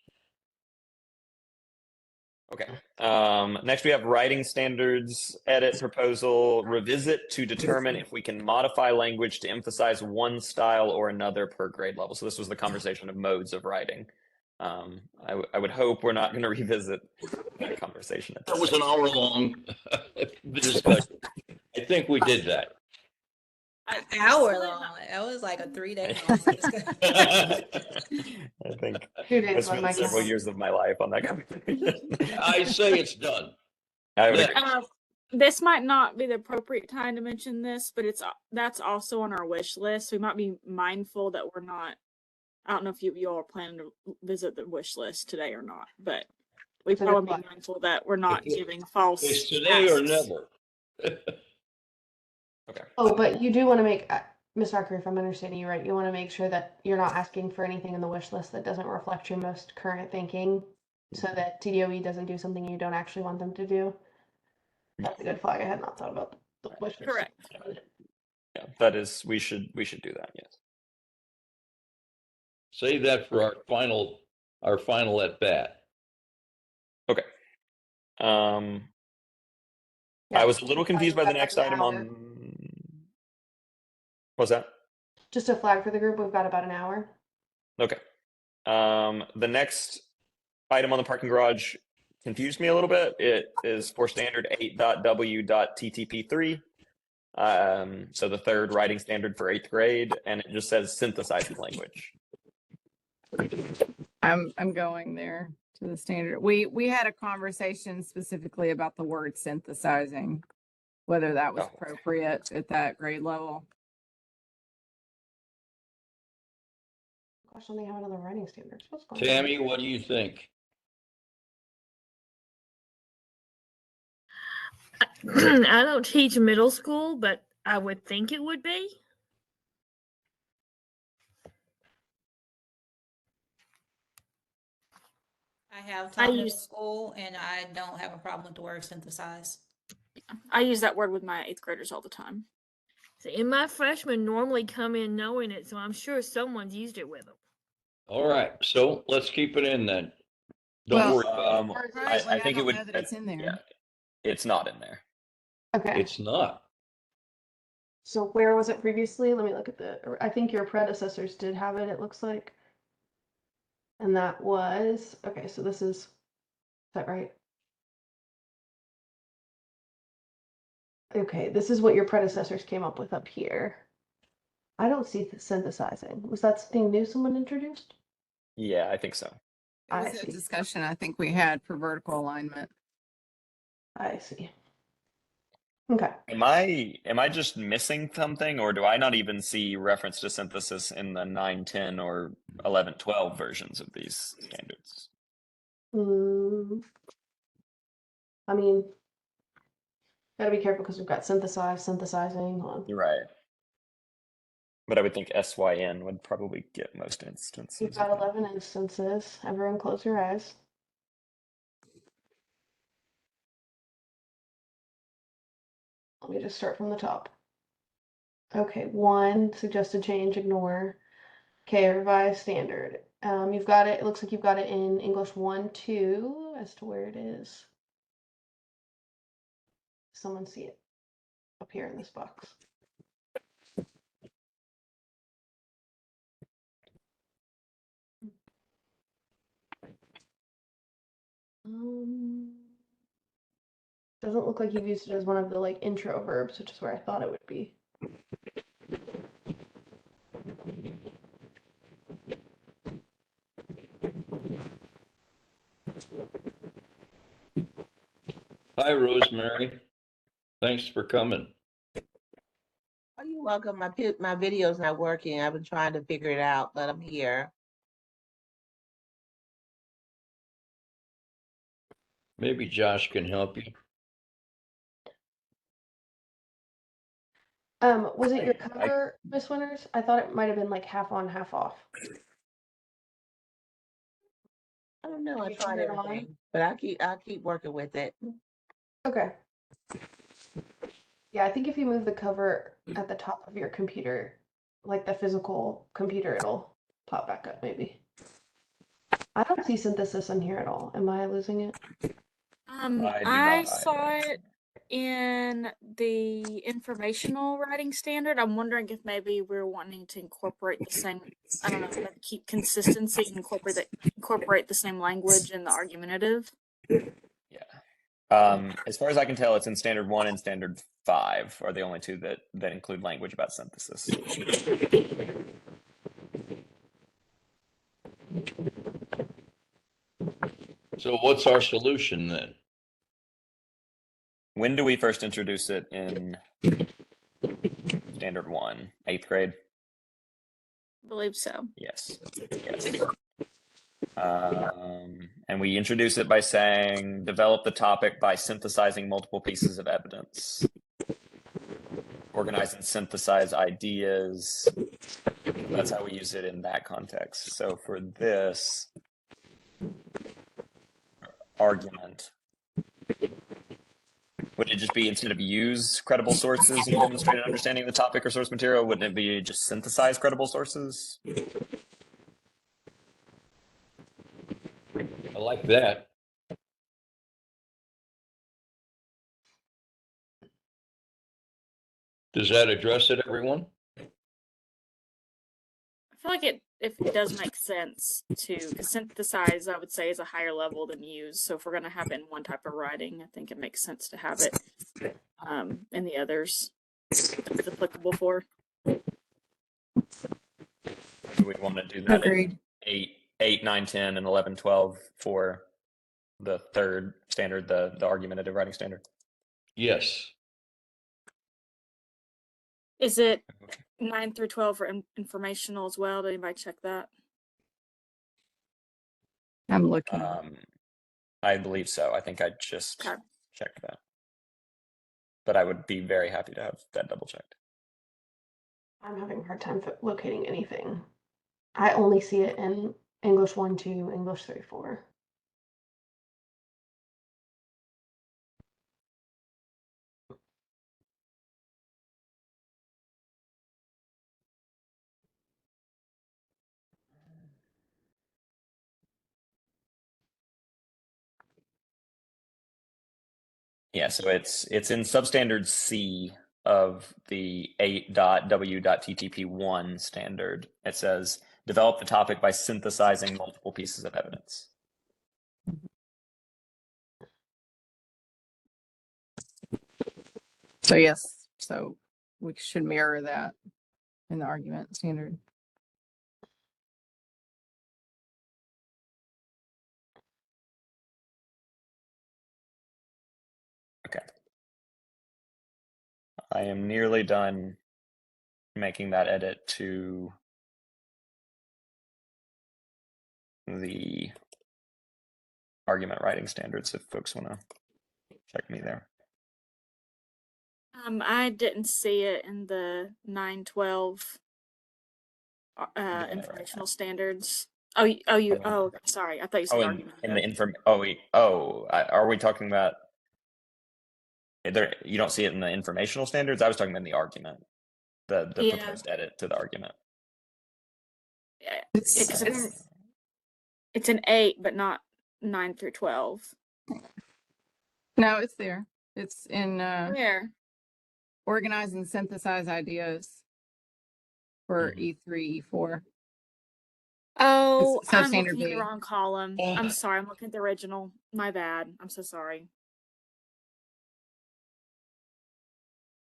Okay. Next, we have writing standards, edit proposal, revisit to determine if we can modify language to emphasize one style or another per grade level. So this was the conversation of modes of writing. I would hope we're not going to revisit that conversation. That was an hour long discussion. I think we did that. An hour long. That was like a 3-day long discussion. I think 2 I days on spent my several count. years of my life on that conversation. I say it's done. I would Next. agree. This might not be the appropriate time to mention this, but that's also on our wish list. We might be mindful that we're not. I don't know if you all are planning to visit the wish list today or not, but we So probably good be mindful that we're not giving false It's today or asks. never. Okay. Oh, but you do want to make, Ms. Archer, if I'm understanding you right, you want to make sure that you're not asking for anything in the wish list that doesn't reflect your most current thinking, so that TDOE doesn't do something you don't actually want them to do. That's a good flag. I had not thought about the wish list. Correct. Yeah, that is, we should do that. Yes. Save that for our final at bat. Okay. Yeah, I was a little confused by the about next an item hour. on. What's that? Just a flag for the group. We've got about an hour. Okay. The next item on the parking garage confused me a little bit. It is for standard 8.w.ttp3. So the third writing standard for 8th grade, and it just says synthesizing language. I'm going there to the standard. We had a conversation specifically about the word synthesizing, whether that was Oh, okay. appropriate at that grade level. Gosh, don't they have another writing standards? What's going on? Tammy, what do you think? I don't teach middle school, but I would think it would be. I have I taught middle use school and I don't have a problem with the word synthesize. I use that word with my 8th graders all the time. So, and my freshmen normally come in knowing it, so I'm sure someone's used it with them. All right, so let's keep it in then. Don't Well, worry about it. Currently, I think it don't would. know that it's in there. Yeah, it's not in there. Okay. It's not. So where was it previously? Let me look at the, I think your predecessors did have it, it looks like. And that was, okay, so this is that right? Okay, this is what your predecessors came up with up here. I don't see the synthesizing. Was that something new someone introduced? Yeah, I think so. It I was a see. discussion I think we had for vertical alignment. I see. Okay. Am I just missing something, or do I not even see reference to synthesis in the 9, 10, or 11, 12 versions of these standards? Mm, I mean, gotta be careful because we've got synthesizing. Hold on. You're right. But I would think SYN would probably get most instances. We've got 11 instances. Everyone close your eyes. Let me just start from the top. Okay, 1, suggested change, ignore. Okay, revised standard. You've got it, it looks like you've got it in English 1, 2, as to where it is. Someone see it up here in this box. Doesn't look like you've used it as one of the like intro verbs, which is where I thought it would be. Hi, Rosemary. Thanks for coming. Oh, you're welcome. My video's not working. I've been trying to figure it out, but I'm here. Maybe Josh can help you. Was it your cover, Miss Winters? I thought it might have been like half on, half off. I don't know. I You tried turned it on? everything, but I'll keep working with it. Okay. Yeah, I think if you move the cover at the top of your computer, like the physical computer, it'll pop back up maybe. I don't see synthesis in here at all. Am I losing it? I do I not saw either. it in the informational writing standard. I'm wondering if maybe we're wanting to incorporate the same, I don't know, maybe keep consistency and incorporate the same language in the argumentative. Yeah. As far as I can tell, it's in standard 1 and standard 5 are the only two that include language about synthesis. So what's our solution then? When do we first introduce it in standard 1? 8th grade? I believe so. Yes. And we introduce it by saying, develop the topic by synthesizing multiple pieces of evidence. Organize and synthesize ideas. That's how we use it in that context. So for this argument, would it just be, instead of use credible sources and demonstrate an understanding of the topic or source material, wouldn't it be just synthesize credible sources? I like that. Does that address it, everyone? I feel like it does make sense to, because synthesize, I would say, is a higher level than use. So if we're going to have it in one type of writing, I think it makes sense to have it in the others that it's applicable for. Do we want to do that Agreed. in 8, 9, 10, and 11, 12 for the third standard, the argumentative writing standard? Yes. Is it 9 through 12 for informational as well? Did anybody check that? I'm looking. I believe so. I think I just Okay. checked that. But I would be very happy to have that double checked. I'm having a hard time locating anything. I only see it in English 1, 2, English 3, 4. Yeah, so it's in substandard C of the 8.w.ttp1 standard. It says, develop the topic by synthesizing multiple pieces of evidence. So yes, so we should mirror that in the argument standard. Okay. I am nearly done making that edit to the argument writing standards if folks want to check me there. I didn't see it in the 912 informational standards. Oh, sorry. I thought you said argument. In the are we talking about there? You don't see it in the informational standards? I was talking about the argument, the proposed edit to the argument. It's an 8, but not 9 through 12. No, it's there. It's in Where? organize and synthesize ideas for E3, E4. Oh, It's I'm substandard looking at B. the wrong column. I'm sorry. I'm looking at the original. My bad. I'm so sorry.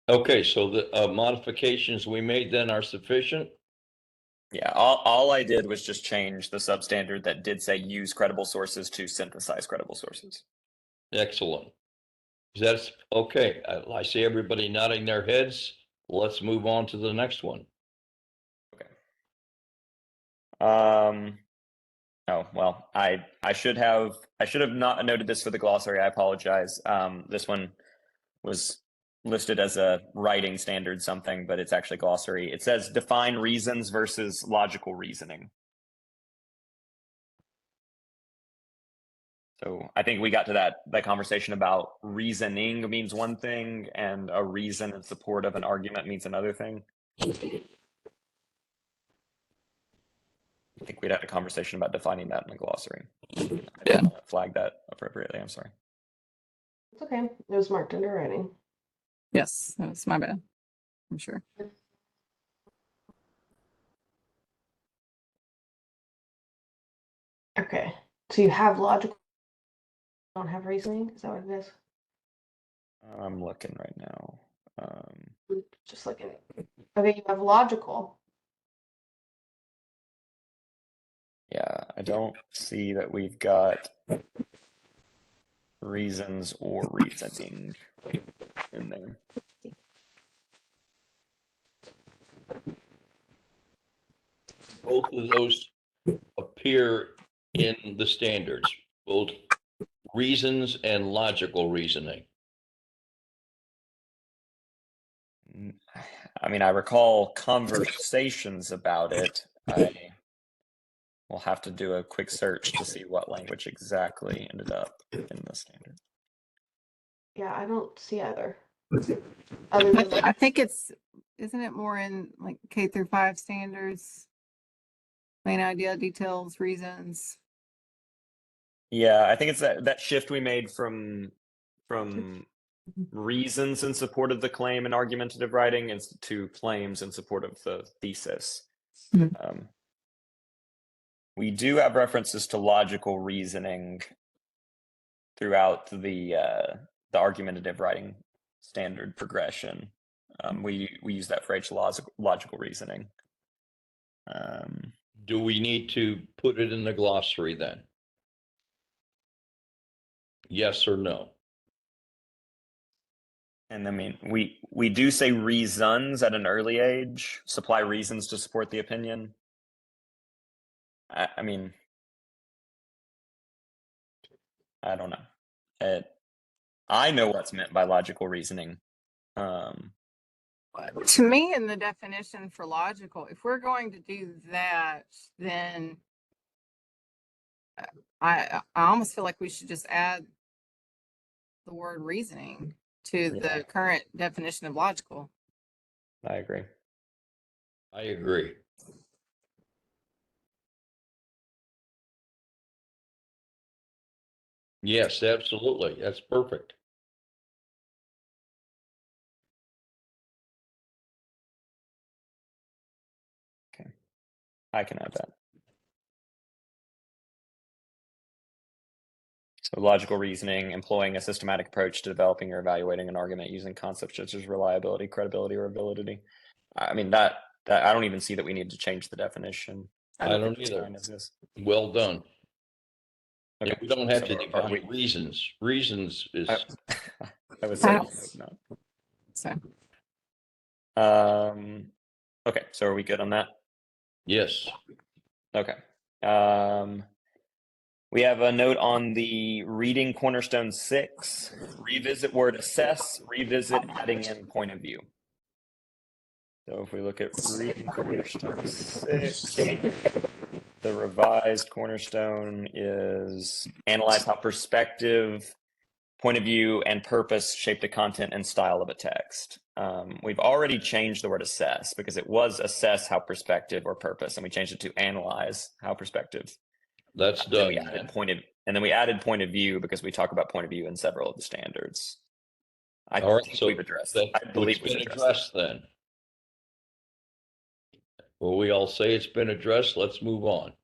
Okay, so the modifications we made then are sufficient? Yeah, all I did was just change the substandard that did say use credible sources to synthesize credible sources. Excellent. That's okay. I see everybody nodding their heads. Let's move on to the next one. Okay. Oh, well, I should have not noted this for the glossary. I apologize. This one was listed as a writing standard something, but it's actually glossary. It says define reasons versus logical reasoning. So I think we got to that conversation about reasoning means one thing and a reason in support of an argument means another thing. I think we'd had a conversation about defining that in the glossary. I didn't flag that appropriately. I'm sorry. It's okay. It was marked under writing. Yes, that's my bad. I'm sure. Okay. So you have logical, don't have reasoning? Is that what it is? I'm looking right now. Just looking. Okay, you have logical. Yeah, I don't see that we've got reasons or reasoning in there. Both of those appear in the standards. Both reasons and logical reasoning. I mean, I recall conversations about it. I will have to do a quick search to see what language exactly ended up in the standard. Yeah, I don't see either. Other than I think isn't it more in like K through 5 standards? Main idea, details, reasons. Yeah, I think it's that shift we made from reasons in support of the claim in argumentative writing is to claims in support of the thesis. We do have references to logical reasoning throughout the argumentative writing standard progression. We use that phrase logical reasoning. Do we need to put it in the glossary then? Yes or no? And I mean, we do say reasons at an early age, supply reasons to support the opinion. I mean, I don't know. I know what's meant by logical reasoning. To me, in the definition for logical, if we're going to do that, then I almost feel like we should just add the word reasoning to the current definition of logical. I agree. I agree. Yes, absolutely. That's perfect. Okay, I can add that. So logical reasoning, employing a systematic approach to developing or evaluating an argument using concepts such as reliability, credibility, or validity. I mean, that I don't even see that we need to change the definition. I don't think it's either. fine as is. Well done. Okay. Yeah, we don't have So to are define reasons. Reasons is. I would say I don't- no. So Okay, so are we good on that? Yes. Okay. We have a note on the reading cornerstone 6, revisit word assess, revisit adding in point of view. So if we look at reading cornerstone 6, the revised cornerstone is analyze how perspective, point of view, and purpose shape the content and style of a text. We've already changed the word assess because it was assess how perspective or purpose, and we changed it to analyze how perspective. That's done. And then we added point of view because we talk about point of view in several of the standards. All right, think so we've addressed that. I believe It's we've been addressed addressed then. Well, we all say it's been addressed. Let's move on.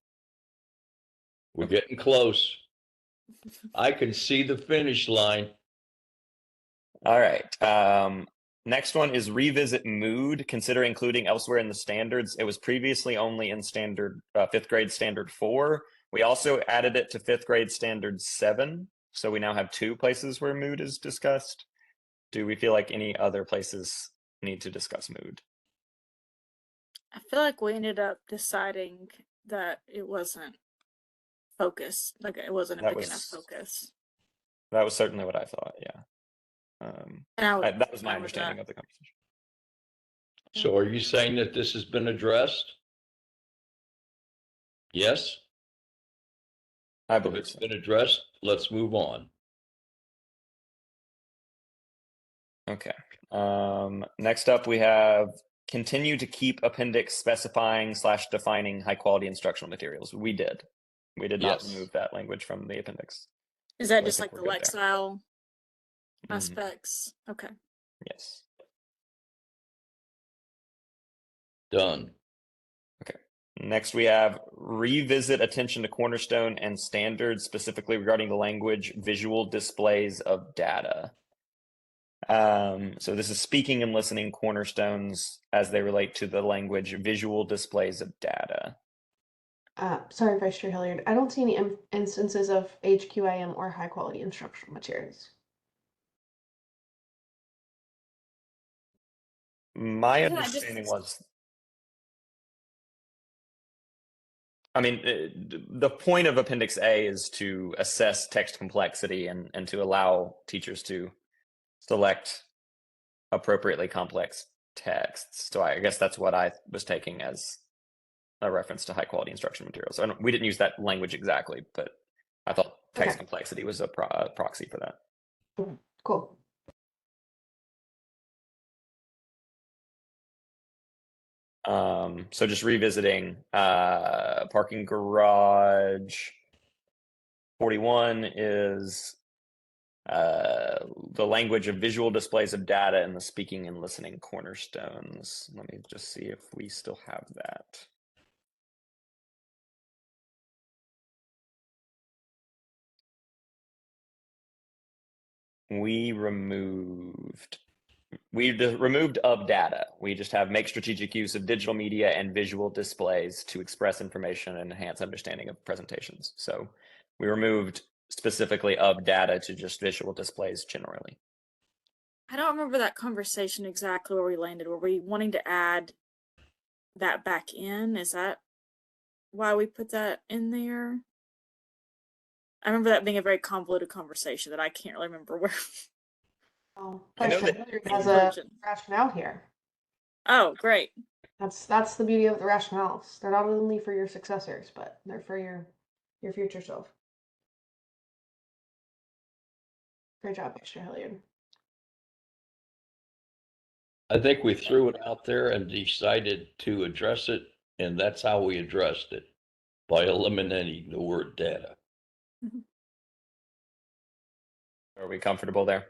We're getting close. I can see the finish line. All right. Next one is revisit mood. Consider including elsewhere in the standards. It was previously only in standard 5th grade standard 4. We also added it to 5th grade standard 7. So we now have 2 places where mood is discussed. Do we feel like any other places need to discuss mood? I feel like we ended up deciding that it wasn't focus, like it wasn't a big enough focus. That was certainly what I thought. Yeah. That was my understanding of the conversation. So are you saying that this has been addressed? Yes? I If believe it's so. been addressed, let's move on. Okay. Next up, we have continue to keep appendix specifying / defining high quality instructional materials. We did. We did not Yes. remove that language from the appendix. Is that So I just think like we're the good there. Lexile Mhm. aspects? Okay. Yes. Done. Okay. Next, we have revisit attention to cornerstone and standards, specifically regarding the language visual displays of data. So this is speaking and listening cornerstones as they relate to the language visual displays of data. Sorry, Vice Chair Hilliard. I don't see any instances of HQIM or high quality instructional materials. My Yeah, understanding was I mean, the point of Appendix A is to assess text complexity and to allow teachers to select appropriately complex texts. So I guess that's what I was taking as a reference to high quality instruction materials. We didn't use that language exactly, but I thought text Okay. complexity was a proxy for that. Cool. So just revisiting parking garage 41 is the language of visual displays of data and the speaking and listening cornerstones. Let me just see if we still have that. We removed of data. We just have make strategic use of digital media and visual displays to express information and enhance understanding of presentations. So we removed specifically of data to just visual displays generally. I don't remember that conversation exactly where we landed. Were we wanting to add that back in? Is that why we put that in there? I remember that being a very convoluted conversation that I can't really remember where. Oh, I know question. that- Has a rationale here. Oh, great. That's the beauty of the rationales. They're not only for your successors, but they're for your future self. Great job, Mr. Hilliard. I think we threw it out there and decided to address it, and that's how we addressed it, by eliminating the word data. Are we comfortable there?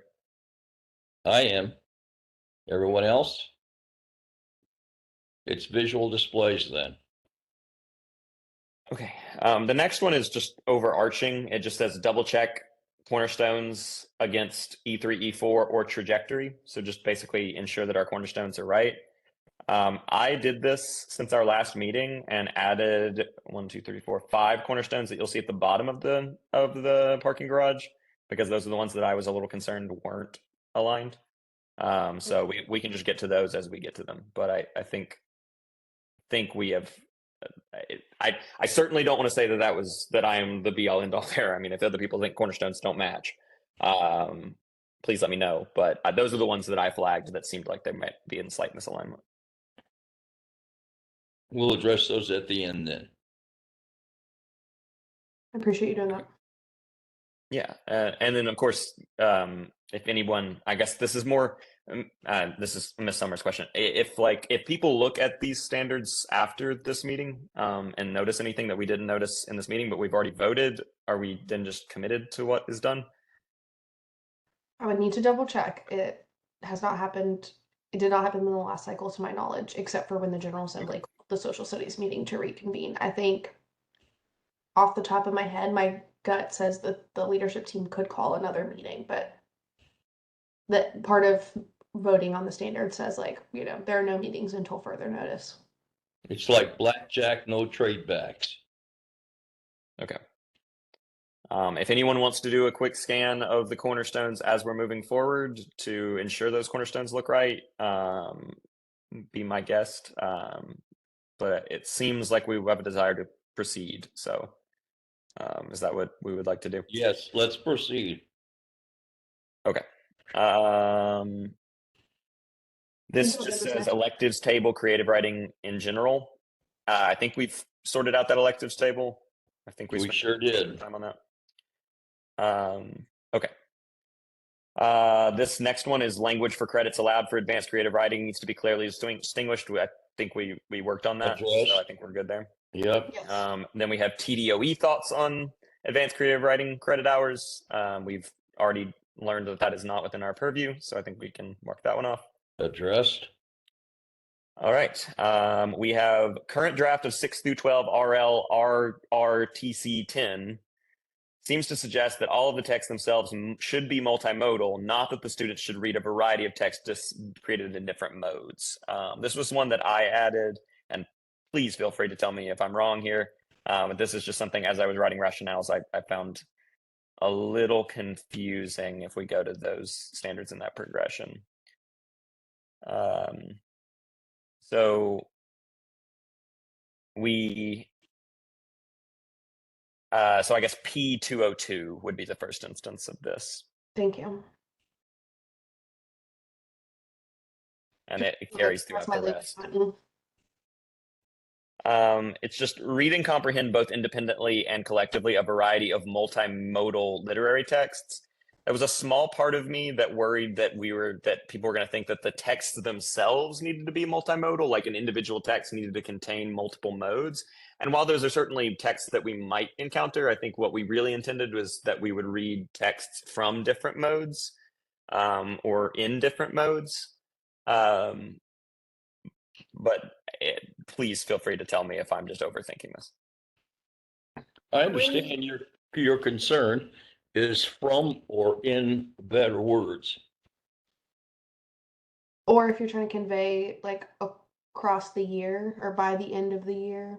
I am. Everyone else? It's visual displays then. Okay. The next one is just overarching. It just says double check cornerstones against E3, E4, or trajectory. So just basically ensure that our cornerstones are right. I did this since our last meeting and added 5 cornerstones that you'll see at the bottom of the parking garage, because those are the ones that I was a little concerned weren't aligned. So we can just get to those as we get to them. But I think we have. I certainly don't want to say that I am the be all end all there. I mean, if other people think cornerstones don't match, please let me know. But those are the ones that I flagged that seemed like they might be in slight misalignment. We'll address those at the end then. I appreciate you doing that. Yeah, and then of course, if anyone, I guess this is more. This is Miss Summers' question. If people look at these standards after this meeting and notice anything that we didn't notice in this meeting, but we've already voted, are we then just committed to what is done? I would need to double check. It has not happened. It did not happen in the last cycle, to my knowledge, except for when the General Assembly called the Social Studies meeting to reconvene. I think, off the top of my head, my gut says that the leadership team could call another meeting, but that part of voting on the standard says, there are no meetings until further notice. It's like blackjack, no trade backs. Okay. If anyone wants to do a quick scan of the cornerstones as we're moving forward to ensure those cornerstones look right, be my guest. But it seems like we have a desire to proceed. So is that what we would like to do? Yes, let's proceed. Okay. This just says electives table, creative writing in general. I think we've sorted out that electives table. I think we sure did. time on that. Okay. This next one is language for credits allowed for advanced creative writing needs to be clearly distinguished. I think we worked on that, so I think we're good there. Yep. Yes. Then we have TDOE thoughts on advanced creative writing credit hours. We've already learned that is not within our purview, so I think we can mark that one off. Addressed. All right. We have current draft of 6 through 12 RL RRTC 10 seems to suggest that all of the texts themselves should be multimodal, not that the students should read a variety of text just created in different modes. This was one that I added, and please feel free to tell me if I'm wrong here. This is just something, as I was writing rationales, I found a little confusing if we go to those standards in that progression. So we So I guess P202 would be the first instance of this. Thank you. And it carries That's throughout my the legal rest. button. It's just read and comprehend both independently and collectively a variety of multimodal literary texts. There was a small part of me that worried that people were going to think that the texts themselves needed to be multimodal, like an individual text needed to contain multiple modes. And while those are certainly texts that we might encounter, I think what we really intended was that we would read texts from different modes, or in different modes. But please feel free to tell me if I'm just overthinking this. I understand your concern is from or in better words. Or if you're trying to convey like across the year or by the end of the year.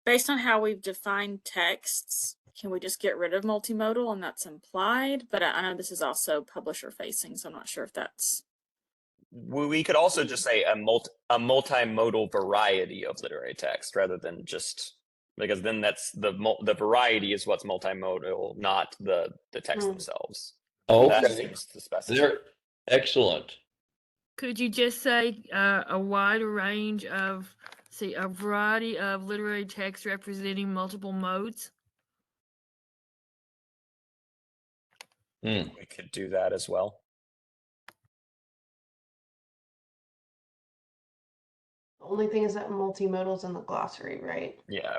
Based on how we've defined texts, can we just get rid of multimodal and that's implied? But I know this is also publisher facing, so I'm not sure if that's. We could also just say a multimodal variety of literary text rather than just, because then that's the variety is what's multimodal, not the text themselves. That Okay, seems to specify. they're excellent. Could you just say a wider range of, a variety of literary texts representing multiple modes? We could do that as well. The only thing is that multimodal's in the glossary, right? Yeah,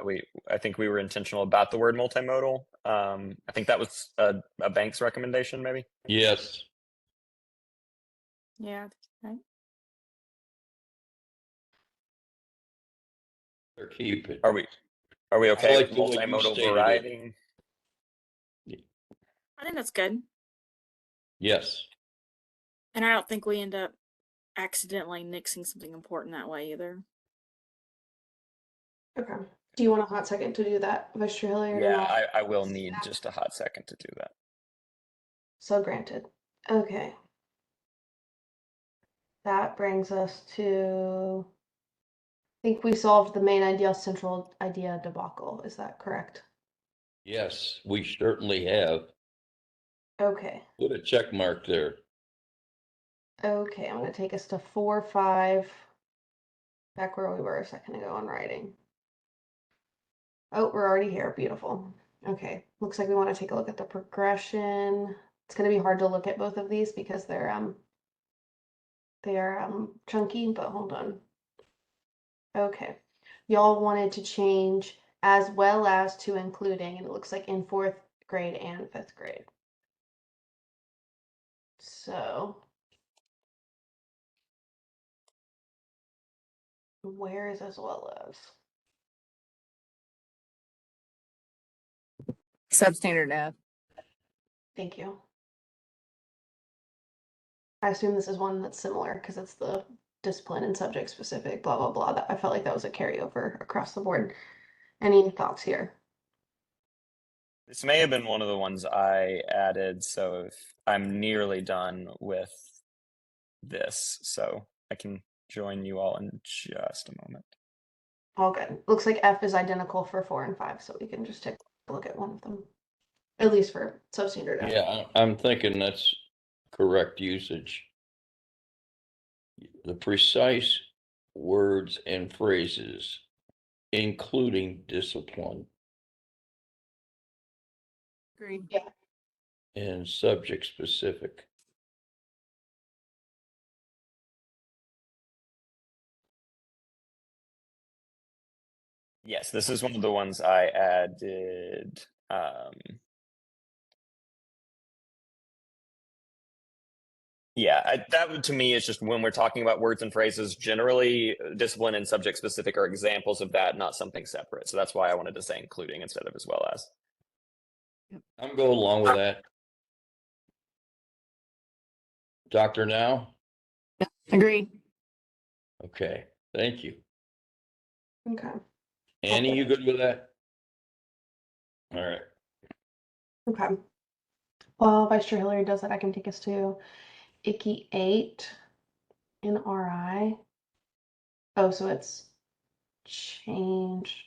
I think we were intentional about the word multimodal. I think that was a Banks recommendation, maybe. Yes. Yeah. Right. Or keep it. Are we okay like with the way you multimodal stated it. variety? I think that's good. Yes. And I don't think we end up accidentally nixing something important that way either. Okay. Do you want a hot second to do that, Vice Chair Hilliard? Yeah, I will need just a hot second to do that. So granted. Okay. That brings us to, I think we solved the main idea, central idea debacle. Is that correct? Yes, we certainly have. Okay. Put a check mark there. Okay, I'm going to take us to 4, 5, back where we were a second ago on writing. Oh, we're already here. Beautiful. Okay, looks like we want to take a look at the progression. It's going to be hard to look at both of these because they're chunky, but hold on. Okay, y'all wanted to change as well as to including, and it looks like in 4th grade and 5th grade. So where is as well as? Substandard F. Thank you. I assume this is one that's similar because it's the discipline and subject specific, blah, blah, blah. That I felt like that was a carryover across the board. Any thoughts here? This may have been one of the ones I added, so if I'm nearly done with this, so I can join you all in just a moment. All good. Looks like F is identical for 4 and 5, so we can just take a look at one of them. At least for substandard F. Yeah, I'm thinking that's correct usage. The precise words and phrases, including discipline Agreed. Yeah. and subject specific. Yes, this is one of the ones I added. Yeah, that to me is just when we're talking about words and phrases, generally discipline and subject specific are examples of that, not something separate. So that's why I wanted to say including instead of as well as. I'm going along with that. Doctor Now? Agreed. Okay, thank you. Okay. Annie, you good with that? All right. Okay. While Vice Chair Hillary does that, I can take us to ICKY 8 in RI. Oh, so it's change.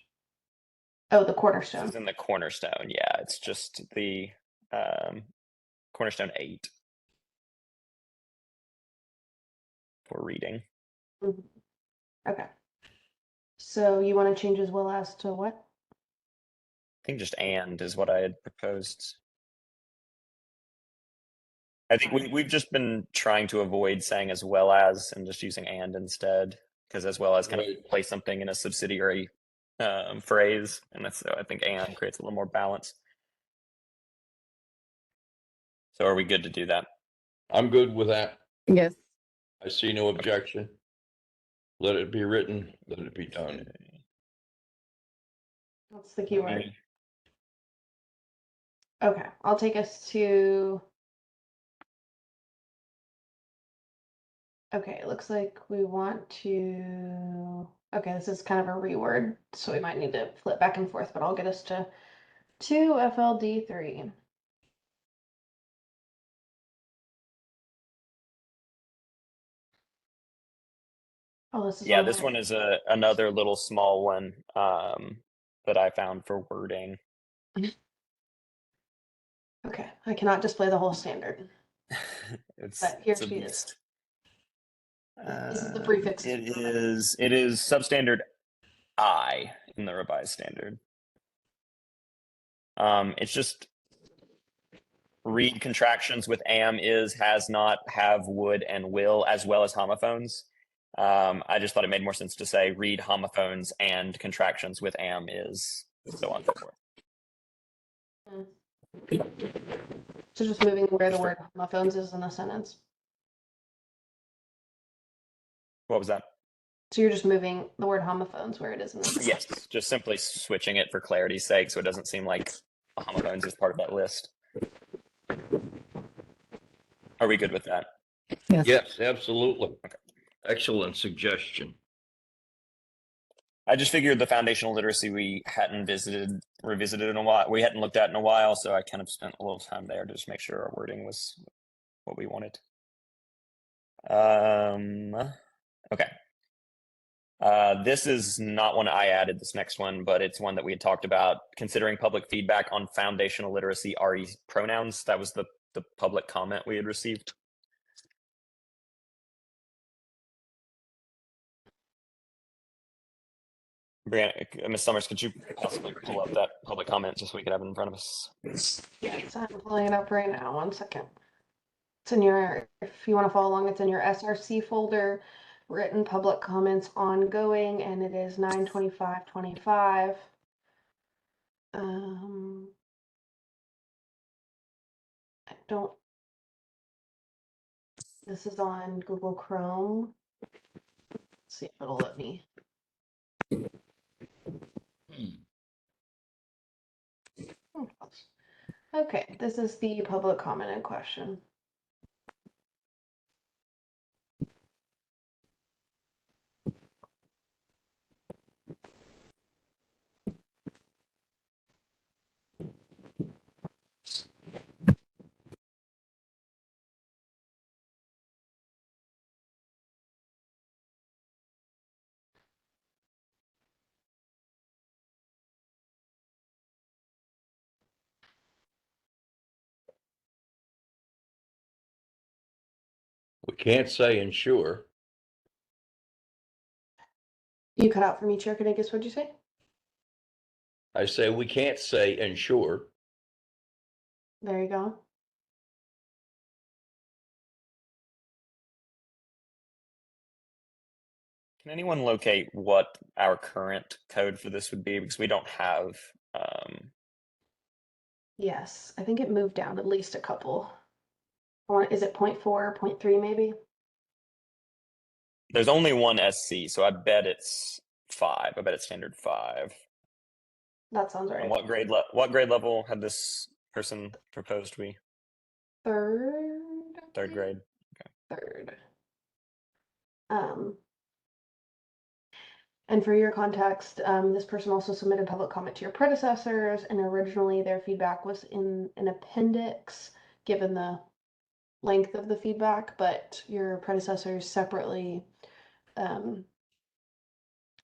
Oh, the This cornerstone. is in the cornerstone. Yeah, it's just the cornerstone 8 for reading. Mhm. Okay. So you want to change as well as to what? I think just and is what I had proposed. I think we've just been trying to avoid saying as well as and just using and instead, because as well as kind Right. of place something in a subsidiary phrase, and that's so I think and creates a little more balance. So are we good to do that? I'm good with that. Yes. I see no objection. Let it be written, let it be done. What's the keyword? Okay. Okay, I'll take us to. Okay, it looks like we want to. Okay, this is kind of a reword, so we might need to flip back and forth, but I'll get us to 2FLD3. Oh, this is Yeah, on this the- one is another little small one that I found for wording. Okay, I cannot display the whole standard. But here it's a she is. beast. This is the prefix. It is substandard I in the revised standard. It's just read contractions with am, is, has not, have, would, and will, as well as homophones. I just thought it made more sense to say read homophones and contractions with am, is, so on and so forth. So just moving where the word homophones is in the sentence. What was that? So you're just moving the word homophones where it is in the sentence. Yes, just simply switching it for clarity's sake, so it doesn't seem like homophones is part of that list. Are we good with that? Yes. Yes, absolutely. Okay. Excellent suggestion. I just figured the foundational literacy we hadn't revisited in a while. We hadn't looked at in a while, so I kind of spent a little time there to just make sure our wording was what we wanted. Okay. This is not one I added, this next one, but it's one that we had talked about, considering public feedback on foundational literacy RE pronouns. That was the public comment we had received. Brianna, Ms. Summers, could you possibly pull up that public comment just so we could have it in front of us? Yes, I'm pulling it up right now. 1 second. It's in your, if you want to follow along, it's in your SRC folder, written public comments ongoing, and it is 9/25/25. I don't, this is on Google Chrome. Let's see if it'll let me. Okay, this is the public comment in question. We can't say ensure. You cut out for me, Chair. Can I guess what'd you say? I say we can't say ensure. There you go. Can anyone locate what our current code for this would be? Because we don't have. Yes, I think it moved down at least a couple. Is it 0.4, 0.3 maybe? There's only one SC, so I bet it's 5. I bet it's standard 5. That sounds right. And what grade level had this person proposed we? Third? Third grade. Third. And for your context, this person also submitted public comment to your predecessors, and originally their feedback was in an appendix, given the length of the feedback, but your predecessors separately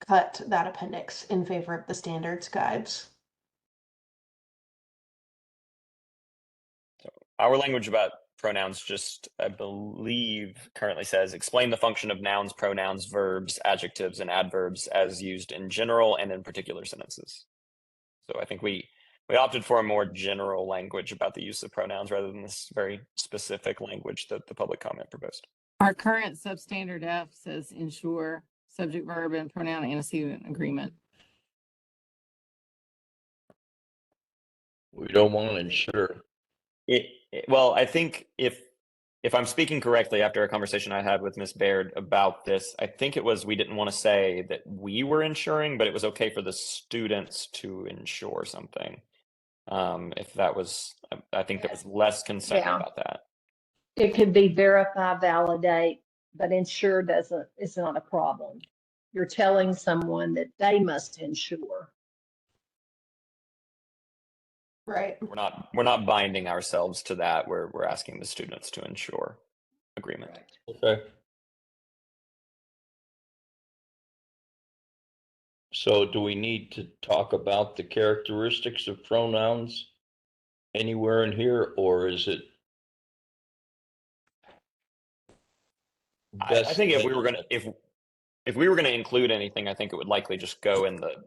cut that appendix in favor of the standards guides. Our language about pronouns just, I believe, currently says explain the function of nouns, pronouns, verbs, adjectives, and adverbs as used in general and in particular sentences. So I think we opted for a more general language about the use of pronouns rather than this very specific language that the public comment proposed. Our current substandard F says ensure subject, verb, and pronoun antecedent agreement. We don't want to ensure. Well, I think if I'm speaking correctly after a conversation I had with Ms. Baird about this, I think it was we didn't want to say that we were ensuring, but it was okay for the students to ensure something. If that was, I think there was less concern Yeah. about that. It could be verify, validate, but ensure is not a problem. You're telling someone that they must ensure. Right. We're not binding ourselves to that. We're asking the students to ensure agreement. Okay. So do we need to talk about the characteristics of pronouns anywhere in here, or is it? I think if we were gonna include anything, I think it would likely just go in the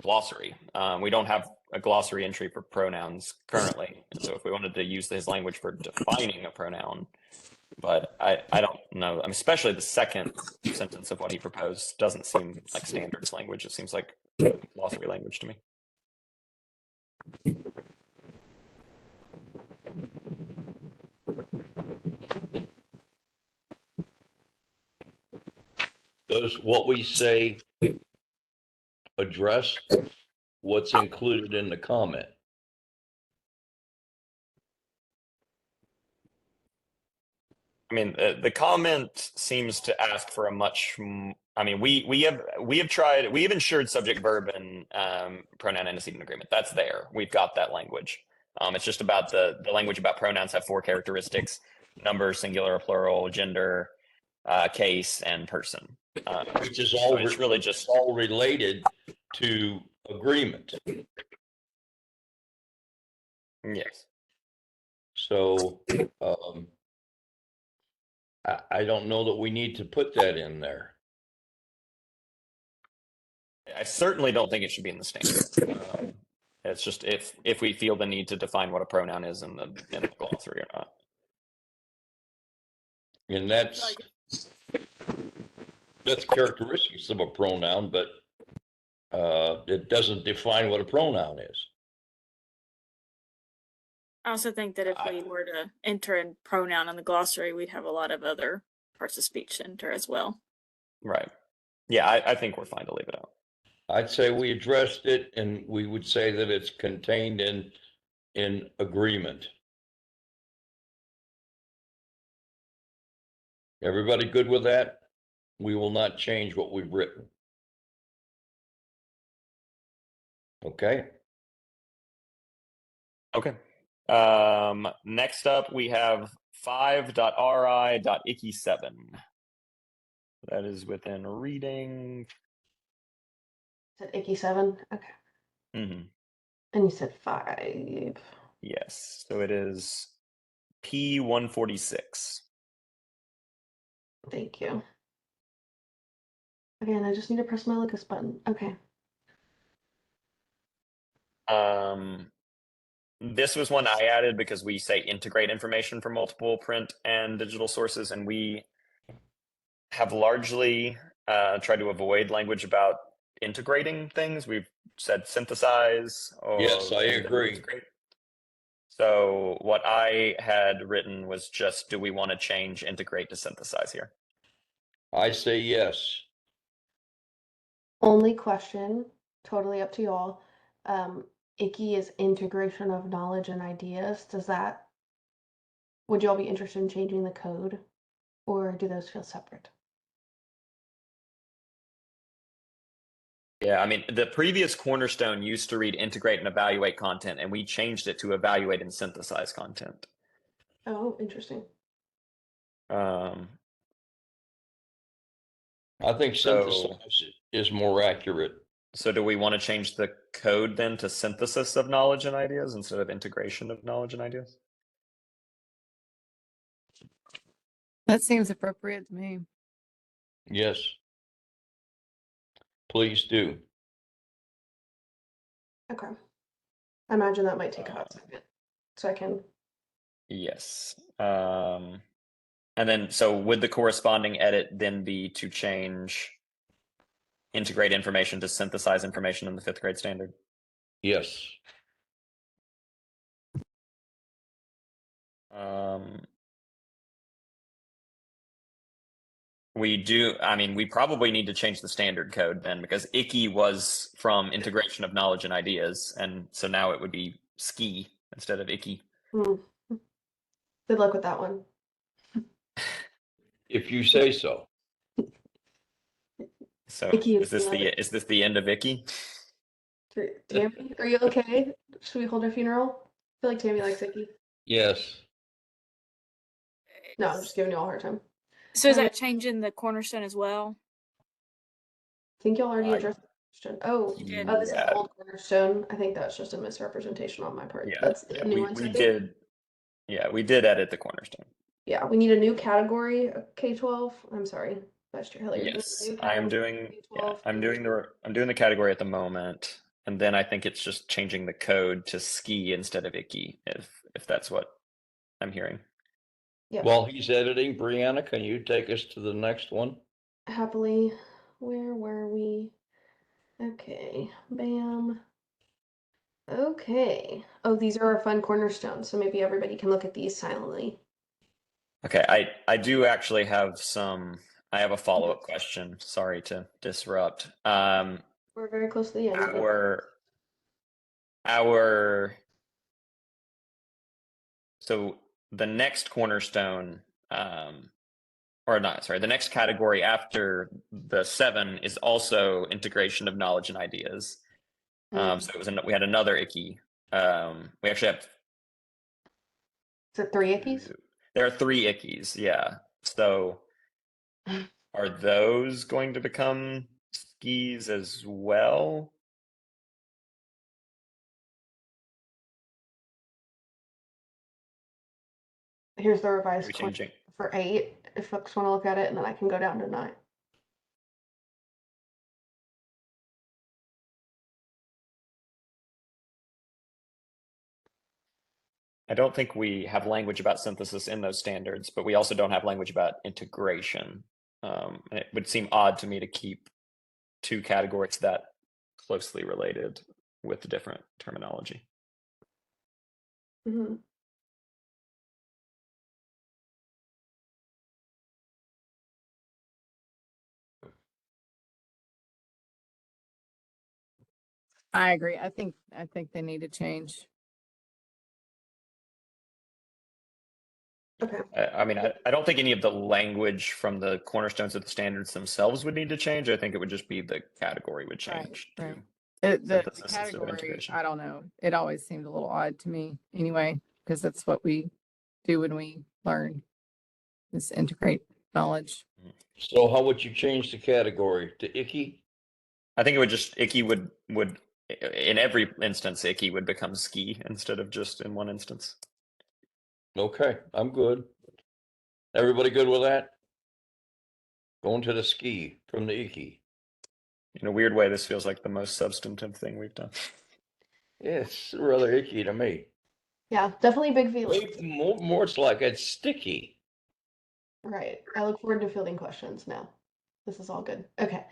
glossary. We don't have a glossary entry for pronouns currently, and so if we wanted to use his language for defining a pronoun, but I don't know. I mean, especially the second sentence of what he proposed doesn't seem like standards language. It seems like glossary language to me. Does what we say address what's included in the comment? I mean, the comment seems to ask for a much. I mean, we have ensured subject, verb, and pronoun antecedent agreement. That's there. We've got that language. It's just about the language about pronouns have 4 characteristics: number, singular, plural, gender, case, and person. Which is all, so it's really just all related to agreement. Yes. So I don't know that we need to put that in there. I certainly don't think it should be in the standard. It's just if we feel the need to define what a pronoun is in the glossary or not. And that's characteristics of a pronoun, but it doesn't define what a pronoun is. I also think that if we were to enter in pronoun in the glossary, we'd have a lot of other parts of speech to enter as well. Right. Yeah, I think we're fine to leave it out. I'd say we addressed it, and we would say that it's contained in agreement. Everybody good with that? We will not change what we've written. Okay. Okay. Next up, we have 5.ri.icky7. That is within reading. Said icky 7. Okay. Mm-hmm. And you said 5. Yes. So it is P146. Thank you. Again, I just need to press my Lucas button. Okay. This was one I added because we say integrate information from multiple print and digital sources, and we have largely tried to avoid language about integrating things. We've said synthesize. Yes, I agree. Integrate. So what I had written was just, do we want to change integrate to synthesize here? I say yes. Only question, totally up to y'all. ICKY is integration of knowledge and ideas. Would y'all be interested in changing the code, or do those feel separate? Yeah, I mean, the previous cornerstone used to read integrate and evaluate content, and we changed it to evaluate and synthesize content. Oh, interesting. I think synthesize is more accurate. So do we want to change the code then to synthesis of knowledge and ideas instead of integration of knowledge and ideas? That seems appropriate to me. Yes. Please do. Okay. I imagine that might take a hot second. So I can, Yes. And then, so would the corresponding edit then be to change integrate information to synthesize information in the 5th grade standard? Yes. We probably need to change the standard code then, because ICI was from integration of knowledge and ideas, and so now it would be SKI instead of ICI. good luck with that one. If you say so. So ICI is this the end of ICI? Tammy, are you okay? Should we hold a funeral? I feel like Tammy likes Icky. Yes. No, I'm just giving you all a hard time. So is that changing the cornerstone as well? I think y'all already addressed the question. Oh, did. this is the old cornerstone. I think that's just a misrepresentation on my part. Yeah, That's the new one. we did. Yeah, we did edit the cornerstone. Yeah, we need a new category of K-12. I'm sorry, Vice Chair Hilliard. Yes, I'm doing the category at the moment, and then I think it's just changing the code to SKI instead of ICI, if that's what I'm hearing. Yep. While he's editing, Brianna, can you take us to the next one? Happily. Where were we? Okay, bam. Okay. Oh, these are our fun cornerstones, so maybe everybody can look at these silently. Okay, I do actually have I have a follow-up question. Sorry to disrupt. We're very close to the end. So the next cornerstone, the next category after the 7 is also integration of knowledge and ideas. So we had another ICI. We actually have. Is it 3 ickies? There are 3 ICIs, yeah. So are those going to become SKIs as well? Here's the revised Are we code changing? for 8, if folks want to look at it, and then I can go down to 9. I don't think we have language about synthesis in those standards, but we also don't have language about integration. And it would seem odd to me to keep 2 categories that closely related with different terminology. Mm-hmm. I agree. I think they need to change. Okay. I don't think any of the language from the cornerstones of the standards themselves would need to change. I think it would just be the category would change. Right. To The synthesis instead of category, integration. I don't know. It always seemed a little odd to me anyway, because that's what we do when we learn is integrate knowledge. So how would you change the category to ICI? I think it would just ICI would in every instance ICI would become SKI instead of just in one instance. Okay, I'm good. Everybody good with that? Going to the SKI from the ICI. In a weird way, this feels like the most substantive thing we've done. It's rather icky to me. Yeah, definitely big feelings. More it's like it's sticky. Right. I look forward to fielding questions now. This is all good. Okay.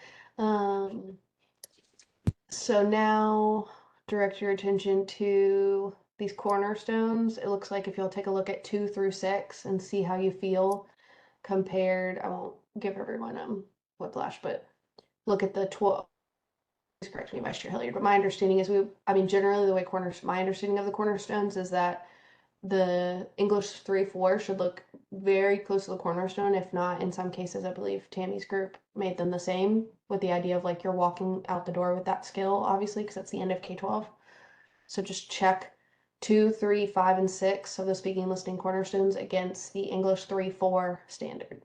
So now direct your attention to these cornerstones. It looks like if you'll take a look at 2 through 6 and see how you feel compared. I won't give everyone whiplash, but look at the 12. Please correct me, Vice Chair Hilliard, but my understanding is generally the way my understanding of the cornerstones is that the English 3-4 should look very close to the cornerstone. If not, in some cases, I believe Tammy's group made them the same, with the idea of like you're walking out the door with that skill, obviously, because that's the end of K-12. So just check 2, 3, 5, and 6 of the speaking listening cornerstones against the English 3-4 standard.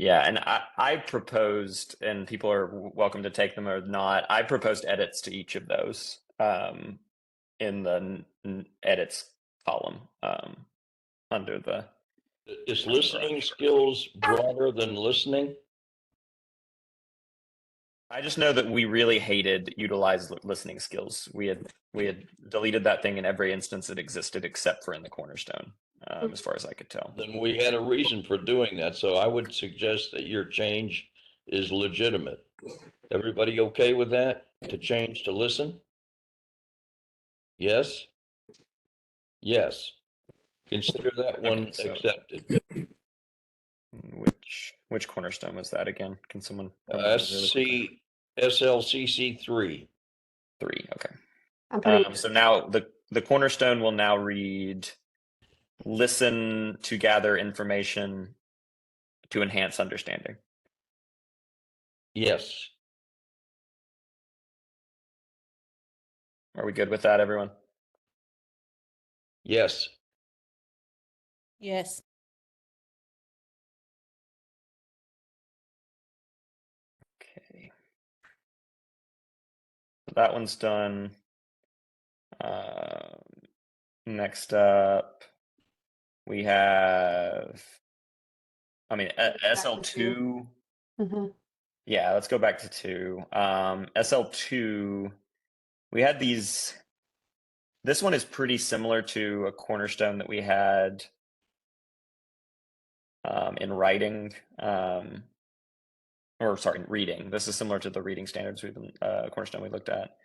Yeah, and I proposed, and people are welcome to take them or not. I proposed edits to each of those in the edits column under the. Is listening skills broader than listening? I just know that we really hated utilized listening skills. We had deleted that thing in every instance it existed except for in the Cornerstone, as far as I could tell. Then we had a reason for doing that, so I would suggest that your change is legitimate. Everybody okay with that, to change to listen? Yes? Yes. Consider that one Okay, so- accepted. Which Cornerstone was that again? Can someone remind me really quickly? SLCC 3. 3, okay. I'm putting So now the Cornerstone will now read, listen to gather information to enhance understanding. Yes. Are we good with that, everyone? Yes. Yes. Okay. That one's done. Next up, we have, SL2. Mhm. Yeah, let's go back to 2. SL2, we had these. This one is pretty similar to a Cornerstone that we had in writing, or sorry, reading. This is similar to the reading standards we've been Cornerstone we looked at,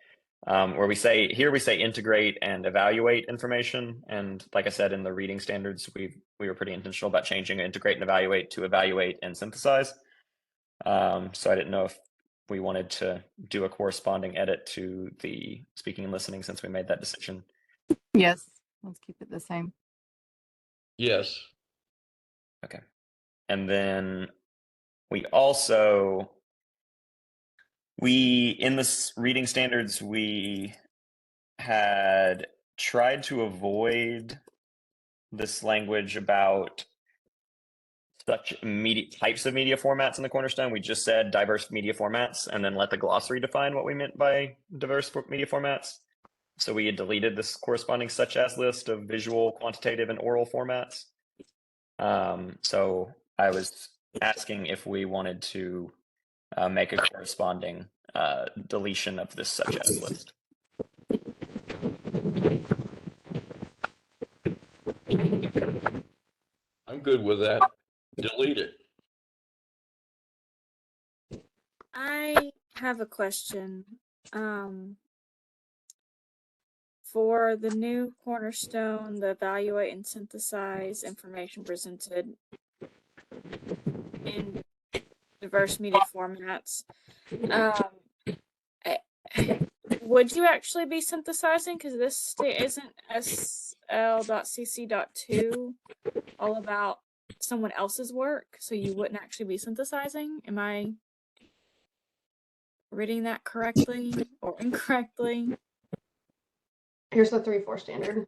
where we say integrate and evaluate information. And like I said, in the reading standards, we were pretty intentional about changing integrate and evaluate to evaluate and synthesize. So I didn't know if we wanted to do a corresponding edit to the speaking and listening since we made that decision. Yes, let's keep it the same. Yes. Okay. And then we also, in this reading standards, we had tried to avoid this language about such types of media formats in the Cornerstone. We just said diverse media formats and then let the glossary define what we meant by diverse media formats. So we had deleted this corresponding such as list of visual, quantitative, and oral formats. So I was asking if we wanted to make a corresponding deletion of this such as list. I'm good with that. Delete it. I have a question. For the new Cornerstone, the evaluate and synthesize information presented in diverse media formats. Would you actually be synthesizing? Because this isn't SL.cc.2 all about someone else's work, so you wouldn't actually be synthesizing? Am I reading that correctly or incorrectly? Here's the 3-4 standard.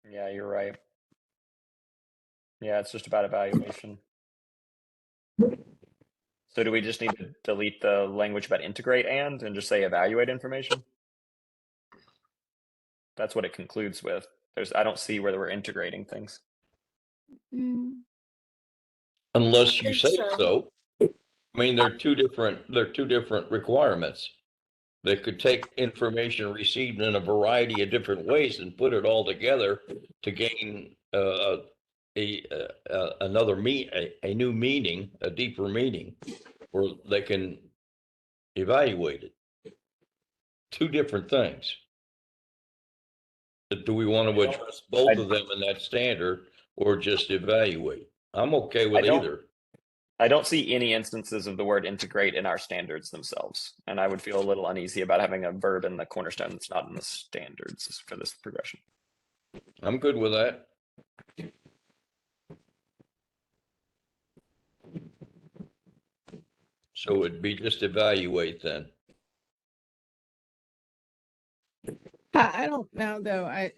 Yeah, you're right. Yeah, it's just about evaluation. So do we just need to delete the language about integrate and just say evaluate information? That's what it concludes with. I don't see where we're integrating things. Unless you think say so. so. I mean, they're two different requirements. They could take information received in a variety of different ways and put it all together to gain a new meaning, a deeper meaning, where they can evaluate it. Two different things. Do we want to address both of them in that standard or just evaluate? I'm okay with either. I don't see any instances of the word integrate in our standards themselves, and I would feel a little uneasy about having a verb in the Cornerstone that's not in the standards for this progression. I'm good with that. So it'd be just evaluate then. I don't know though.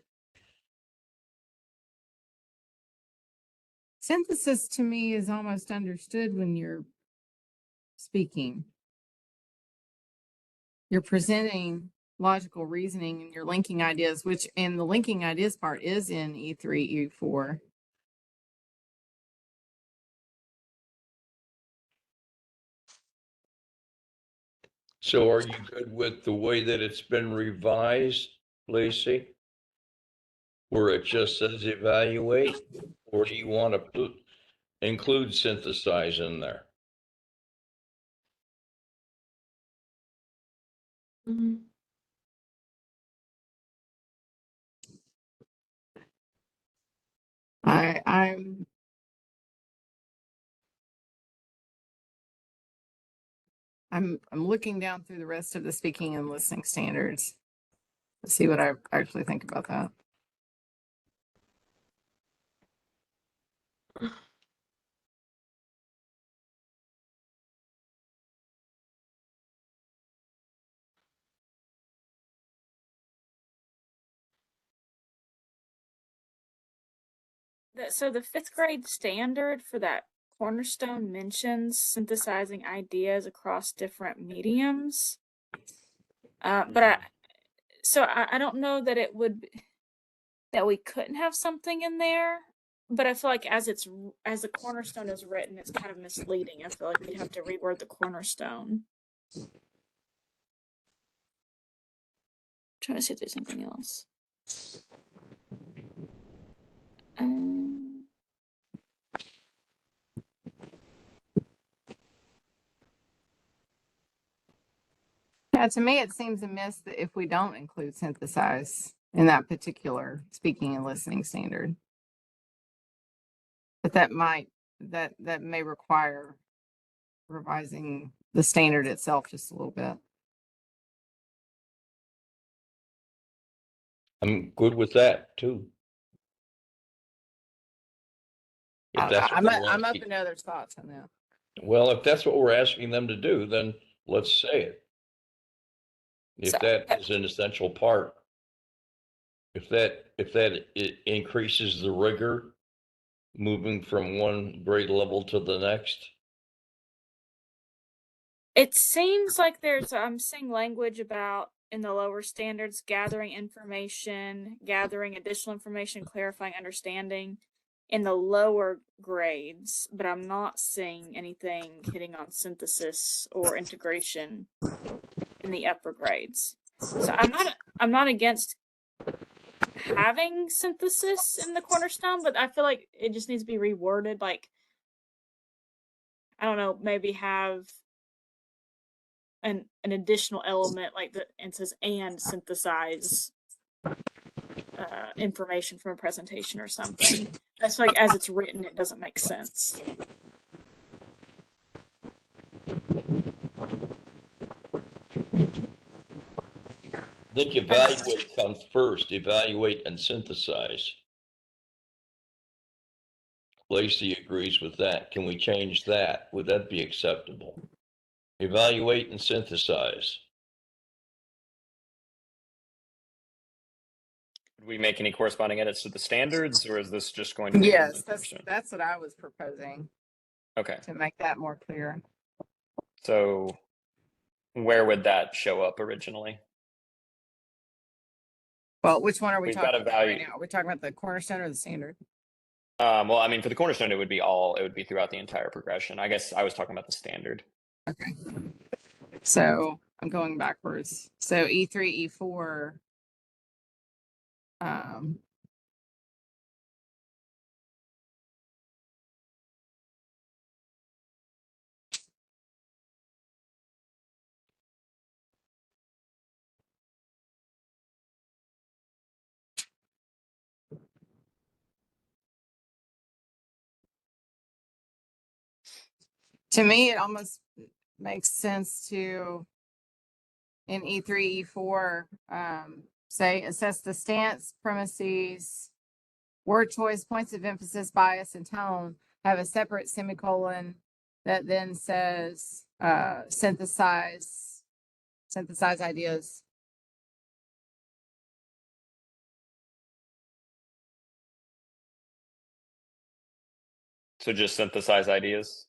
Synthesis to me is almost understood when you're speaking. You're presenting logical reasoning and you're linking ideas, which in the linking ideas part is in E3, E4. So are you good with the way that it's been revised, Lacey? Where it just says evaluate, or do you want to include synthesize in there? Mhm. I'm looking down through the rest of the speaking and listening standards to see what I actually think about that. So the fifth grade standard for that cornerstone mentions synthesizing ideas across different mediums. I don't know that it would that we couldn't have something in there, but I feel like as the cornerstone is written, it's kind of misleading. I feel like we'd have to reword the cornerstone. Trying to see if there's anything else. Yeah, to me, it seems amiss that if we don't include synthesize in that particular speaking and listening standard. But that may require revising the standard itself just a little bit. I'm good with that too. If that's what we want I'm to open to others' thoughts on that. Well, if that's what we're asking them to do, then let's say it. If So- that is an essential part, if that it increases the rigor, moving from one grade level to the next. It seems like I'm seeing language about in the lower standards gathering information, gathering additional information, clarifying understanding in the lower grades, but I'm not seeing anything hitting on synthesis or integration in the upper grades. So I'm not against having synthesis in the cornerstone, but I feel like it just needs to be reworded. Like, I don't know, maybe have an additional element like that and says and synthesize information from a presentation or something. That's like as it's written, it doesn't make sense. I think evaluate comes first, evaluate and synthesize. Lacey agrees with that. Can we change that? Would that be acceptable? Evaluate and synthesize. Did we make any corresponding edits to the standards, or is this just going to be? Yes, that's what I was proposing Okay. to make that more clear. So where would that show up originally? Well, which one are we We've talking got a about right value. now? Are we talking about the cornerstone or the standard? Well, I mean, for the cornerstone, it would be throughout the entire progression. I guess I was talking about the standard. Okay. So I'm going backwards. So E3, E4. To me, it almost makes sense to, in E3, E4, say assess the stance, premises, word choice, points of emphasis, bias, and tone, have a separate semicolon that then says synthesize ideas. So just synthesize ideas.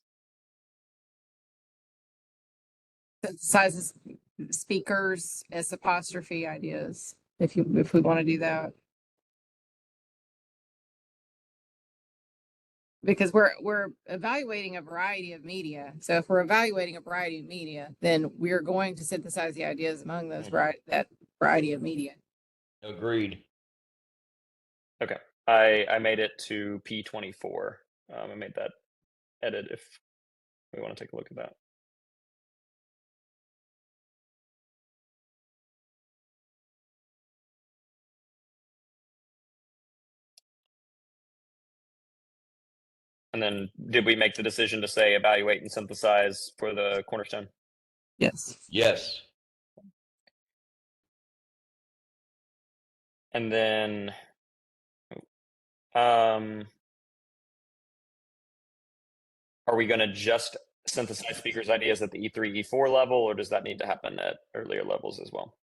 Synthesizes speakers, S apostrophe ideas, if we want to do that. Because we're evaluating a variety of media. So if we're evaluating a variety of media, then we're going to synthesize the ideas among those that variety of media. Agreed. Okay. I made it to P24. I made that edit if we want to take a look at that. And then did we make the decision to say evaluate and synthesize for the cornerstone? Yes. Yes. And then are we going to just synthesize speakers' ideas at the E3, E4 level, or does that need to happen at earlier levels as well?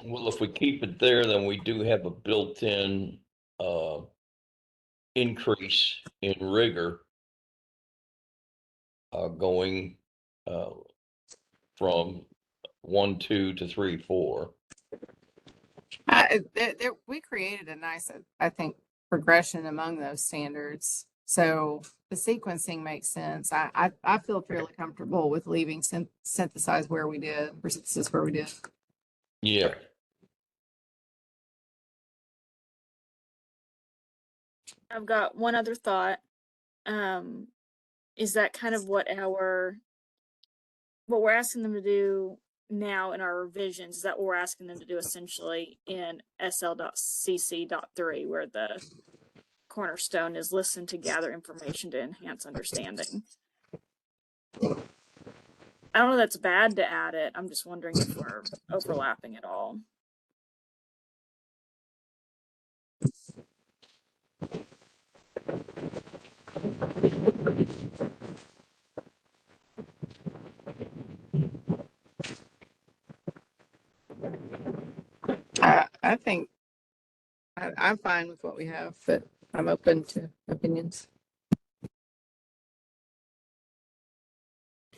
Well, if we keep it there, then we do have a built-in increase in rigor going from 1, 2 to 3, 4. We created a nice, I think, progression among those standards. So the sequencing makes sense. I feel fairly comfortable with leaving synthesize where we did, or synthesis where we did. Yeah. I've got one other thought. Is that kind of what we're asking them to do now in our revisions? Is that what we're asking them to do essentially in SL.cc.3, where the cornerstone is listen to gather information to enhance understanding? I don't know that's bad to add it. I'm just wondering if we're overlapping at all. I think I'm fine with what we have, but I'm open to opinions.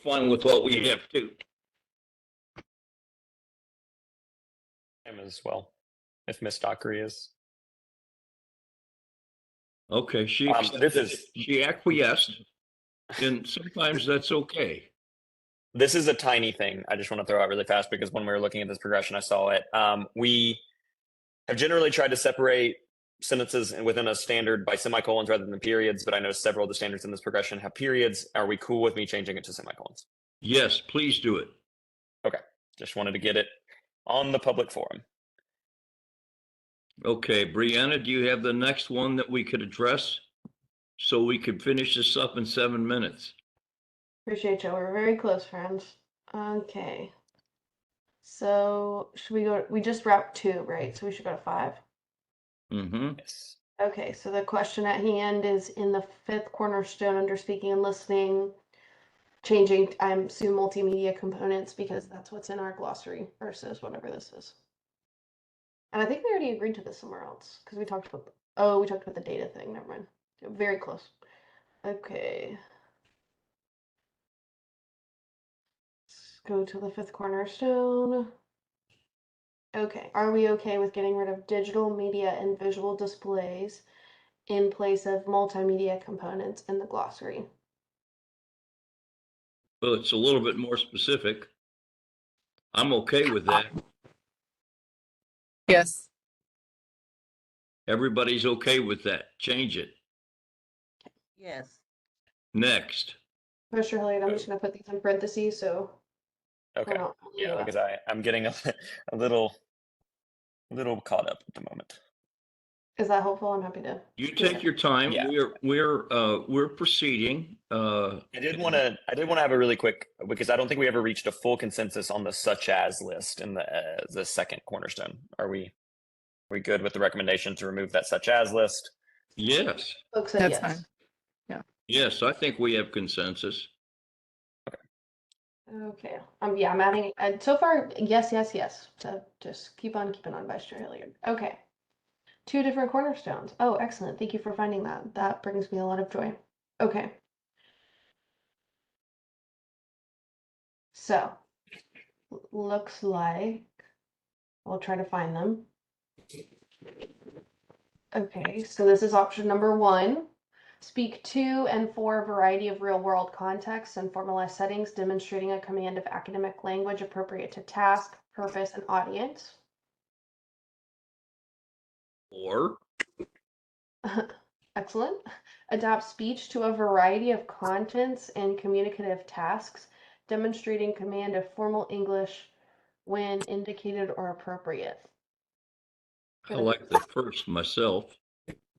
Fine with what we have too. Him as well, if Miss Dockery is. Okay, she acquiesced, and sometimes that's okay. This is a tiny thing I just want to throw out really fast, because when we were looking at this progression, I saw it. We have generally tried to separate sentences within a standard by semicolons rather than periods, but I know several of the standards in this progression have periods. Are we cool with me changing it to semicolons? Yes, please do it. Okay, just wanted to get it on the public forum. Okay, Brianna, do you have the next one that we could address so we could finish this up in 7 minutes? Appreciate you. We're very close friends. Okay. So should we go? We just wrapped 2, right? So we should go to 5. Mm-hmm. Yes. Okay, so the question at hand is in the 5th cornerstone under speaking and listening, changing, I assume, multimedia components, because that's what's in our glossary versus whatever this is. And I think we already agreed to this somewhere else, because we talked about, we talked about the data thing. Never mind. Very close. Okay. Let's go to the 5th cornerstone. Okay, are we okay with getting rid of digital media and visual displays in place of multimedia components in the glossary? Well, it's a little bit more specific. I'm okay with that. Yes. Everybody's okay with that. Change it. Yes. Next. Mr. Hilliard, I'm just going to put these in parentheses, so Okay. we're not. Yeah, because I'm getting a little caught up at the moment. Is that helpful? I'm happy to. You take your time. Yeah. We're proceeding. I did want to have a really quick, because I don't think we ever reached a full consensus on the such as list in the second cornerstone. Are we good with the recommendation to remove that such as list? Yes, Folks said That's yes. fine. yes, I think we have consensus. Okay. Yeah, I'm adding, so far, yes, yes, yes. So just keep on keeping on, Vice Chair Hilliard. Okay. 2 different cornerstones. Oh, excellent. Thank you for finding that. That brings me a lot of joy. Okay. So, looks like we'll try to find them. Okay, so this is option number 1. Speak to and for a variety of real-world contexts and formalized settings, demonstrating a command of academic language appropriate to task, purpose, and audience. Or, Excellent. Adapt speech to a variety of contents and communicative tasks, demonstrating command of formal English when indicated or appropriate. I like the first myself.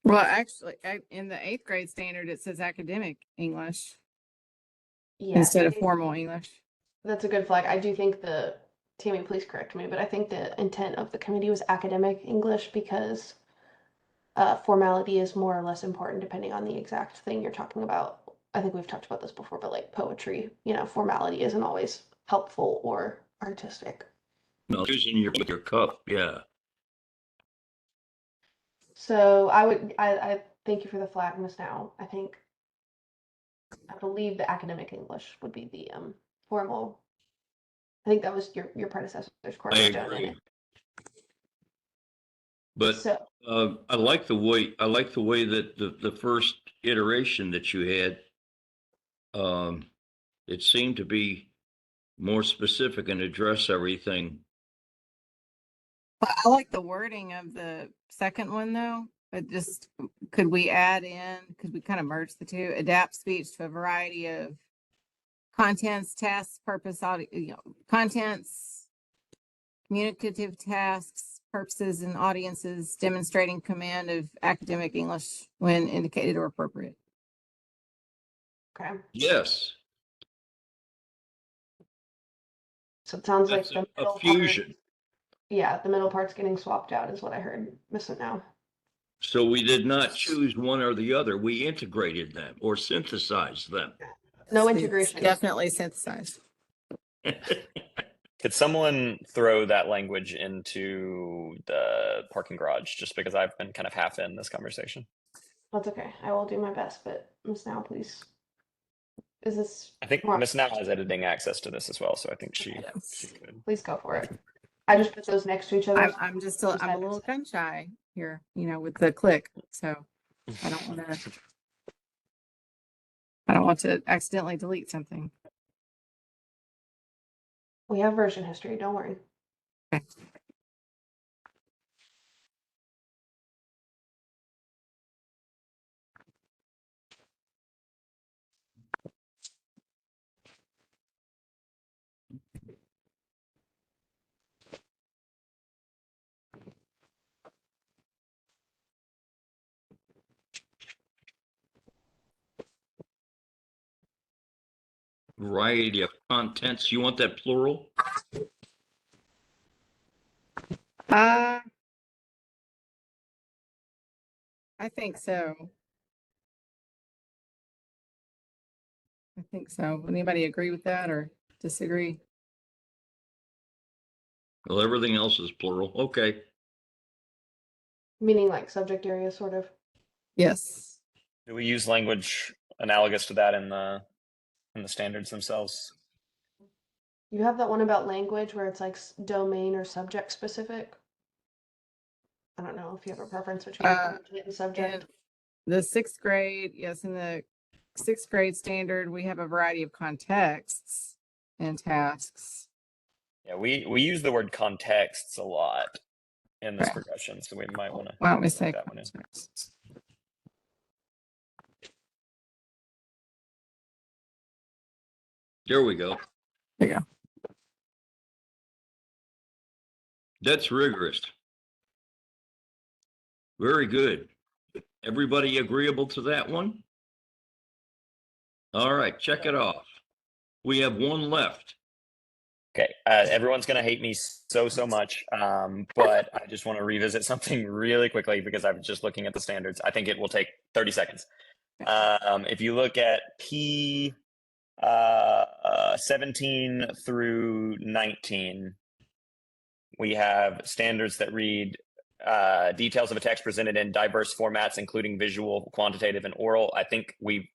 Well, actually, in the 8th grade standard, it says academic English Yeah, instead of formal English. that's a good flag. I do think Tammy, please correct me, but I think the intent of the committee was academic English because formality is more or less important depending on the exact thing you're talking about. I think we've talked about this before, but like poetry, formality isn't always helpful or artistic. No, using your cup, yeah. So I thank you for the flag, Miss Now. I believe the academic English would be the formal. I think that was your predecessor's I cornerstone in agree. it. But So I like the way that the first iteration that you had, it seemed to be more specific and address everything. I like the wording of the second one though, but just could we add in, could we kind of merge the two, adapt speech to a variety of contents, tasks, purpose, audio, contents, communicative tasks, purposes, and audiences, demonstrating command of academic English when indicated or appropriate. okay. Yes, So it sounds like that's the a middle part, fusion. yeah, the middle part's getting swapped out is what I heard. Miss It Now. So we did not choose one or the other. We integrated them or synthesized them. No It's integration. definitely synthesized. Could someone throw that language into the parking garage just because I've been kind of half in this conversation? That's okay. I will do my best, but Miss Now, please. Is this I think more? Miss Now has editing access to this as well, so I think she Yes. could. Please go for it. I just put those next to each other. I'm just still, I'm a little gun shy here, with the click. So I don't want to accidentally delete something. We have version history, don't worry. Okay. Variety of contents. You want that plural? I think so. I think so. Anybody agree with that or disagree? Well, everything else is plural. Okay. Meaning like subject area, sort of. Yes. Do we use language analogous to that in the standards themselves? You have that one about language where it's like domain or subject specific. I don't know if you have a preference between content and subject. In the 6th grade, yes, in the 6th grade standard, we have a variety of contexts and tasks. Yeah, we use the word contexts a lot in this Okay. progression, so we might want to. Why don't we say that one in. contexts? There we go. There you go. That's rigorous. Very good. Everybody agreeable to that one? All right, check it off. We have one left. Okay, everyone's gonna hate me so much, but I just want to revisit something really quickly because I was just looking at the standards. I think it will take 30 seconds. If you look at P 17 through 19, we have standards that read details of a text presented in diverse formats, including visual, quantitative, and oral. I think we've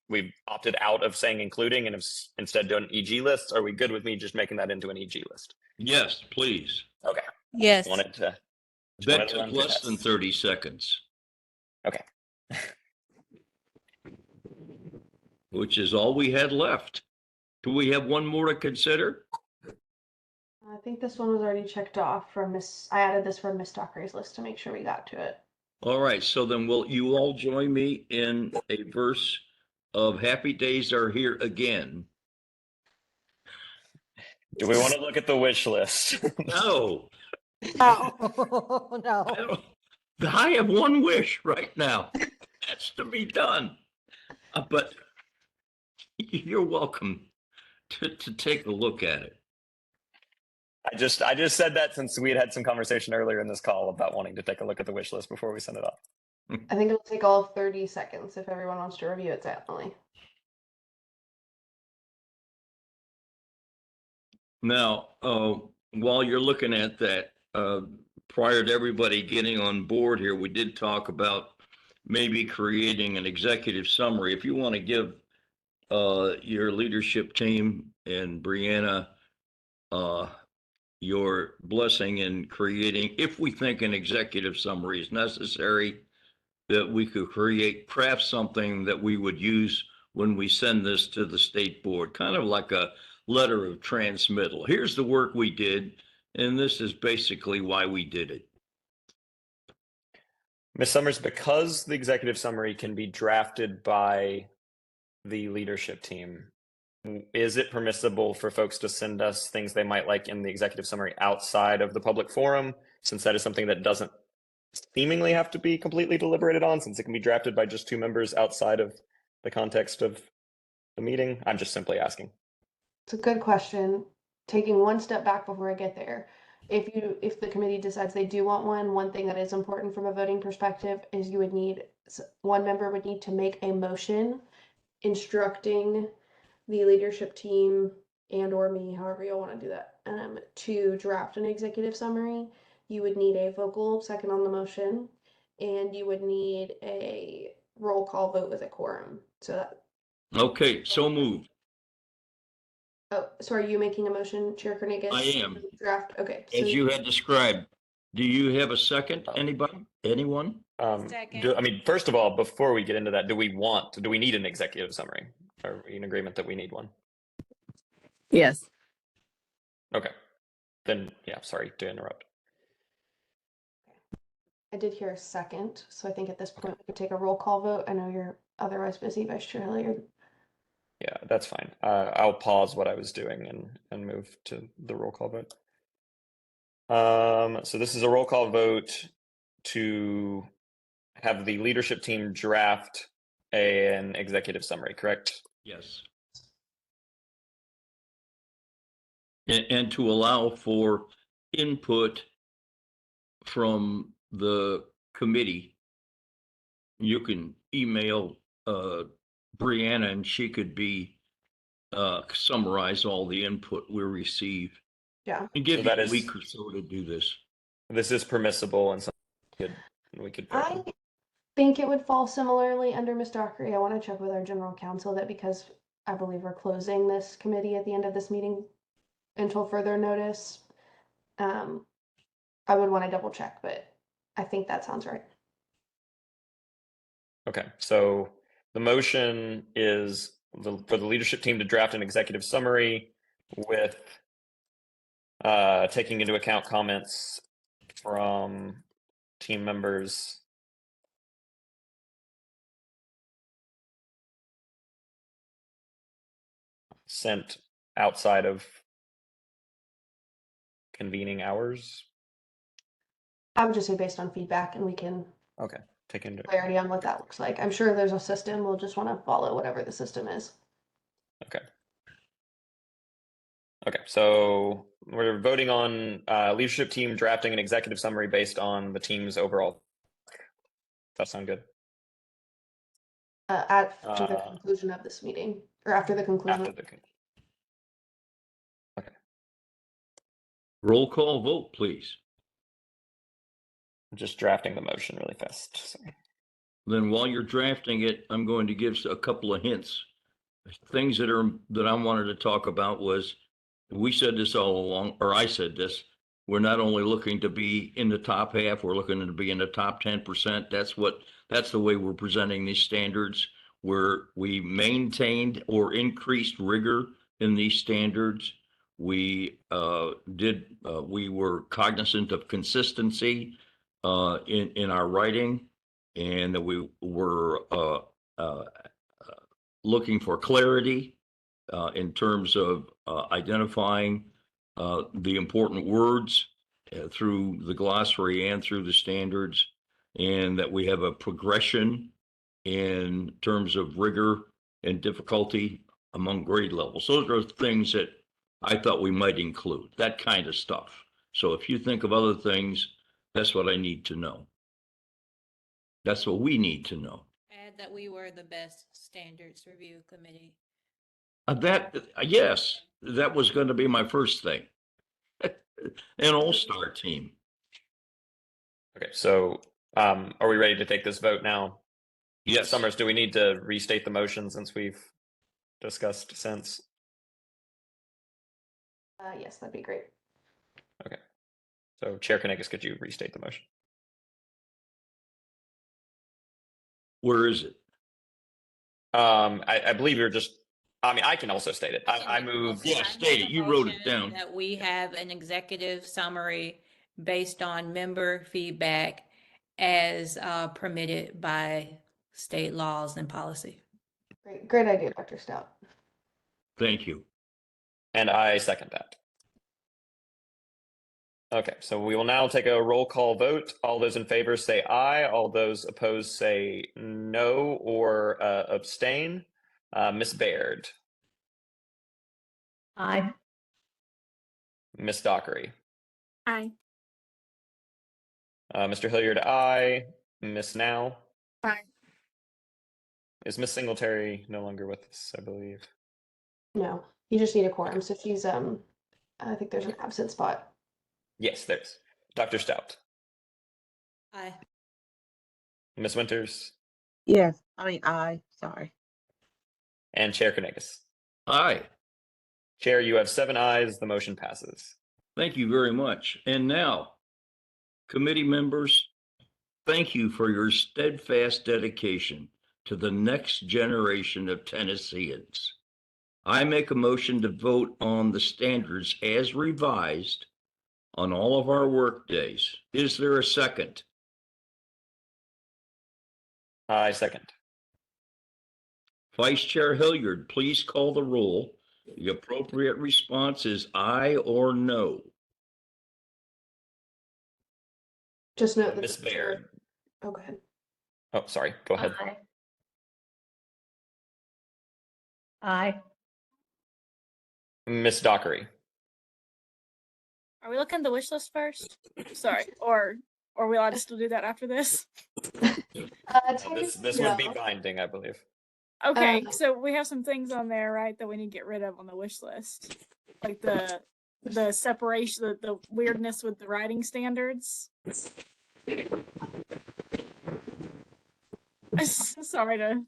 opted out of saying including and have instead done EG lists. Are we good with me just making that into an EG list? Yes, please. Okay. Yes. Wanted to. That took less than 30 seconds. Okay. Which is all we had left. Do we have one more to consider? I think this one was already checked off from I added this from Miss Dockery's list to make sure we got to it. All right, so then will you all join me in a verse of Happy Days Are Here Again? Do we want to look at the wish list? No. Oh, no. I have one wish right now. That's to be done. But you're welcome to take a look at it. I just said that since we had some conversation earlier in this call about wanting to take a look at the wish list before we send it off. I think it'll take all of 30 seconds if everyone wants to review it silently. Now, while you're looking at that, prior to everybody getting on board here, we did talk about maybe creating an executive summary. If you want to give your leadership team and Brianna your blessing in creating, if we think an executive summary is necessary, that we could craft something that we would use when we send this to the state board, kind of like a letter of transmittal. Here's the work we did, and this is basically why we did it. Ms. Summers, because the executive summary can be drafted by the leadership team, is it permissible for folks to send us things they might like in the executive summary outside of the public forum, since that is something that doesn't seemingly have to be completely deliberated on, since it can be drafted by just two members outside of the context of the meeting? I'm just simply asking. It's a good question. Taking one step back before I get there. If the committee decides they do want one thing that is important from a voting perspective is you would need, one member would need to make a motion instructing the leadership team and or me, however you want to do that, to draft an executive summary. You would need a vocal second on the motion, and you would need a roll call vote with a quorum. So that. Okay, so moved. Oh, so are you making a motion, Chair Kernigis? I am. Draft. Okay. So As you had described. Do you have a second? Anybody? Anyone? First of all, before we get into that, do we need an executive summary? Are we in agreement that we need one? Yes. Okay. Then, yeah, sorry to interrupt. I did hear a second, so I think at this point we could take a roll call vote. I know you're otherwise busy, Vice Chair Hilliard. Yeah, that's fine. I'll pause what I was doing and move to the roll call vote. So this is a roll call vote to have the leadership team draft an executive summary, correct? Yes. And to allow for input from the committee. You can email Brianna and she could summarize all the input we receive. Yeah. And give you a week or so to do this. This is permissible and something we could. I think it would fall similarly under Ms. Dockery. I want to check with our general counsel that because I believe we're closing this committee at the end of this meeting until further notice. I would want to double check, but I think that sounds right. Okay, so the motion is for the leadership team to draft an executive summary with taking into account comments from team members sent outside of convening hours. I would just say based on feedback, and we can take into clarity on what that looks like. I'm sure there's a system. We'll just want to follow whatever the system is. Okay, so we're voting on leadership team drafting an executive summary based on the team's overall. That sound good? After the Uh, conclusion of this meeting, or after the conclusion. After the. Okay, Roll call vote, please. I'm just drafting the motion really fast. Sorry. Then while you're drafting it, I'm going to give a couple of hints. Things that I wanted to talk about was, we said this all along, or I said this, we're not only looking to be in the top half, we're looking to be in the top 10%. That's the way we're presenting these standards, where we maintained or increased rigor in these standards. We were cognizant of consistency in our writing, and that we were looking for clarity in terms of identifying the important words through the glossary and through the standards, and that we have a progression in terms of rigor and difficulty among grade levels. Those are things that I thought we might include, that kind of stuff. So if you think of other things, that's what I need to know. That's what we need to know. Add that we were the best standards review committee. Yes, that was going to be my first thing. An all-star team. Okay, so are we ready to take this vote now? Yes. Summers, do we need to restate the motion since we've discussed since? Yes, that'd be great. Okay. So Chair Kanigas, could you restate the motion? Where is it? I believe you're just, I mean, I can also state it. I move. Yeah, state it. You wrote it down. That we have an executive summary based on member feedback as permitted by state laws and policy. Great idea, Dr. Stout. Thank you. And I second that. Okay, so we will now take a roll call vote. All those in favor say aye. All those opposed say no or abstain. Ms. Baird. Aye. Ms. Dockery. Aye. Mr. Hilliard, aye. Ms. Now. Aye. Is Ms. Singletary no longer with us, I believe? No, you just need a quorum. So she's I think there's an absent spot. Yes, there's. Dr. Stout. Aye. Ms. Winters. Yes, I mean, aye, sorry. And Chair Kanigas. Aye. Chair, you have 7 ayes. The motion passes. Thank you very much. And now, committee members, thank you for your steadfast dedication to the next generation of Tennesseans. I make a motion to vote on the standards as revised on all of our work days. Is there a second? I second. Vice Chair Hilliard, please call the roll. The appropriate response is aye or no. Just note that. Ms. Baird. Oh, go ahead. Oh, sorry. Go ahead. Aye. Aye. Ms. Dockery. Are we looking at the wish list first? Sorry, or are we allowed to still do that after this? This would be binding, I believe. Okay, so we have some things on there, right, that we need to get rid of on the wish list, like the separation, the weirdness with the writing standards. Sorry to.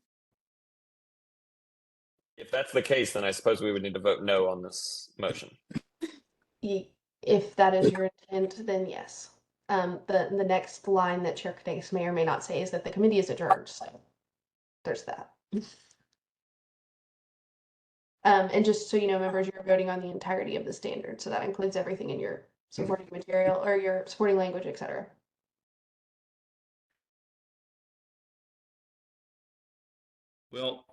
If that's the case, then I suppose we would need to vote no on this motion. If that is your intent, then yes. The next line that Chair Kanigas may or may not say is that the committee is adjourned. So there's that. And just so you know, members, you're voting on the entirety of the standard, so that includes everything in your supporting material or your supporting language, etc. Well,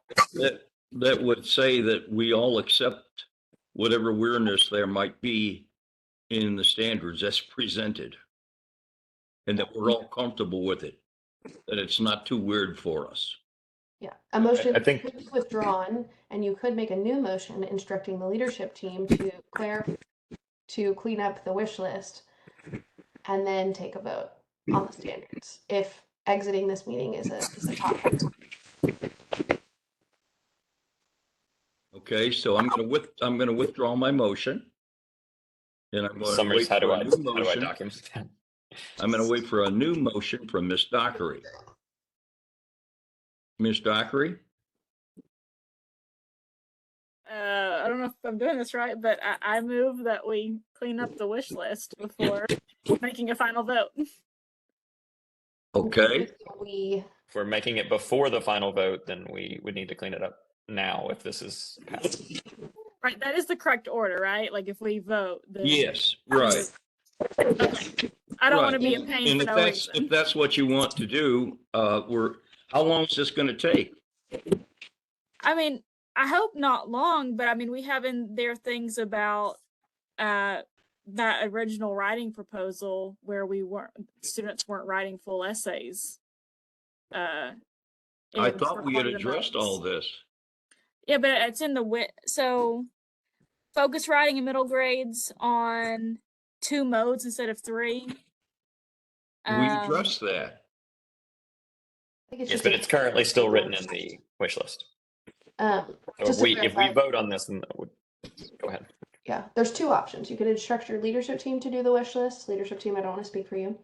that would say that we all accept whatever weirdness there might be in the standards as presented, and that we're all comfortable with it, that it's not too weird for us. Yeah, a motion I think could be withdrawn, and you could make a new motion instructing the leadership team to clean up the wish list, and then take a vote on the standards if exiting this meeting is a top priority. Okay, so I'm gonna withdraw my motion. And I'm going to Summers, wait how do for a I new how do I motion. document that? I'm gonna wait for a new motion from Ms. Dockery. Ms. Dockery? I don't know if I'm doing this right, but I move that we clean up the wish list before making a final vote. Okay, We If we're making it before the final vote, then we would need to clean it up now if this is passed. Right, that is the correct order, right? Like if we vote, then yes, right. okay. I don't want to Right. be a pain And for if no that's, reason. if that's what you want to do, how long is this gonna take? I mean, I hope not long, but I mean, we have in there things about that original writing proposal where students weren't writing full essays. I it was thought we had part of the addressed all notes. this. Yeah, but it's in so focus writing in middle grades on 2 modes instead of 3. We addressed that. I think it's Yes, just but a- it's currently still written in the wish list. So just to if we clarify, vote on this, then go ahead. yeah, there's 2 options. You could instruct your leadership team to do the wish list. Leadership team, I don't want to speak for you.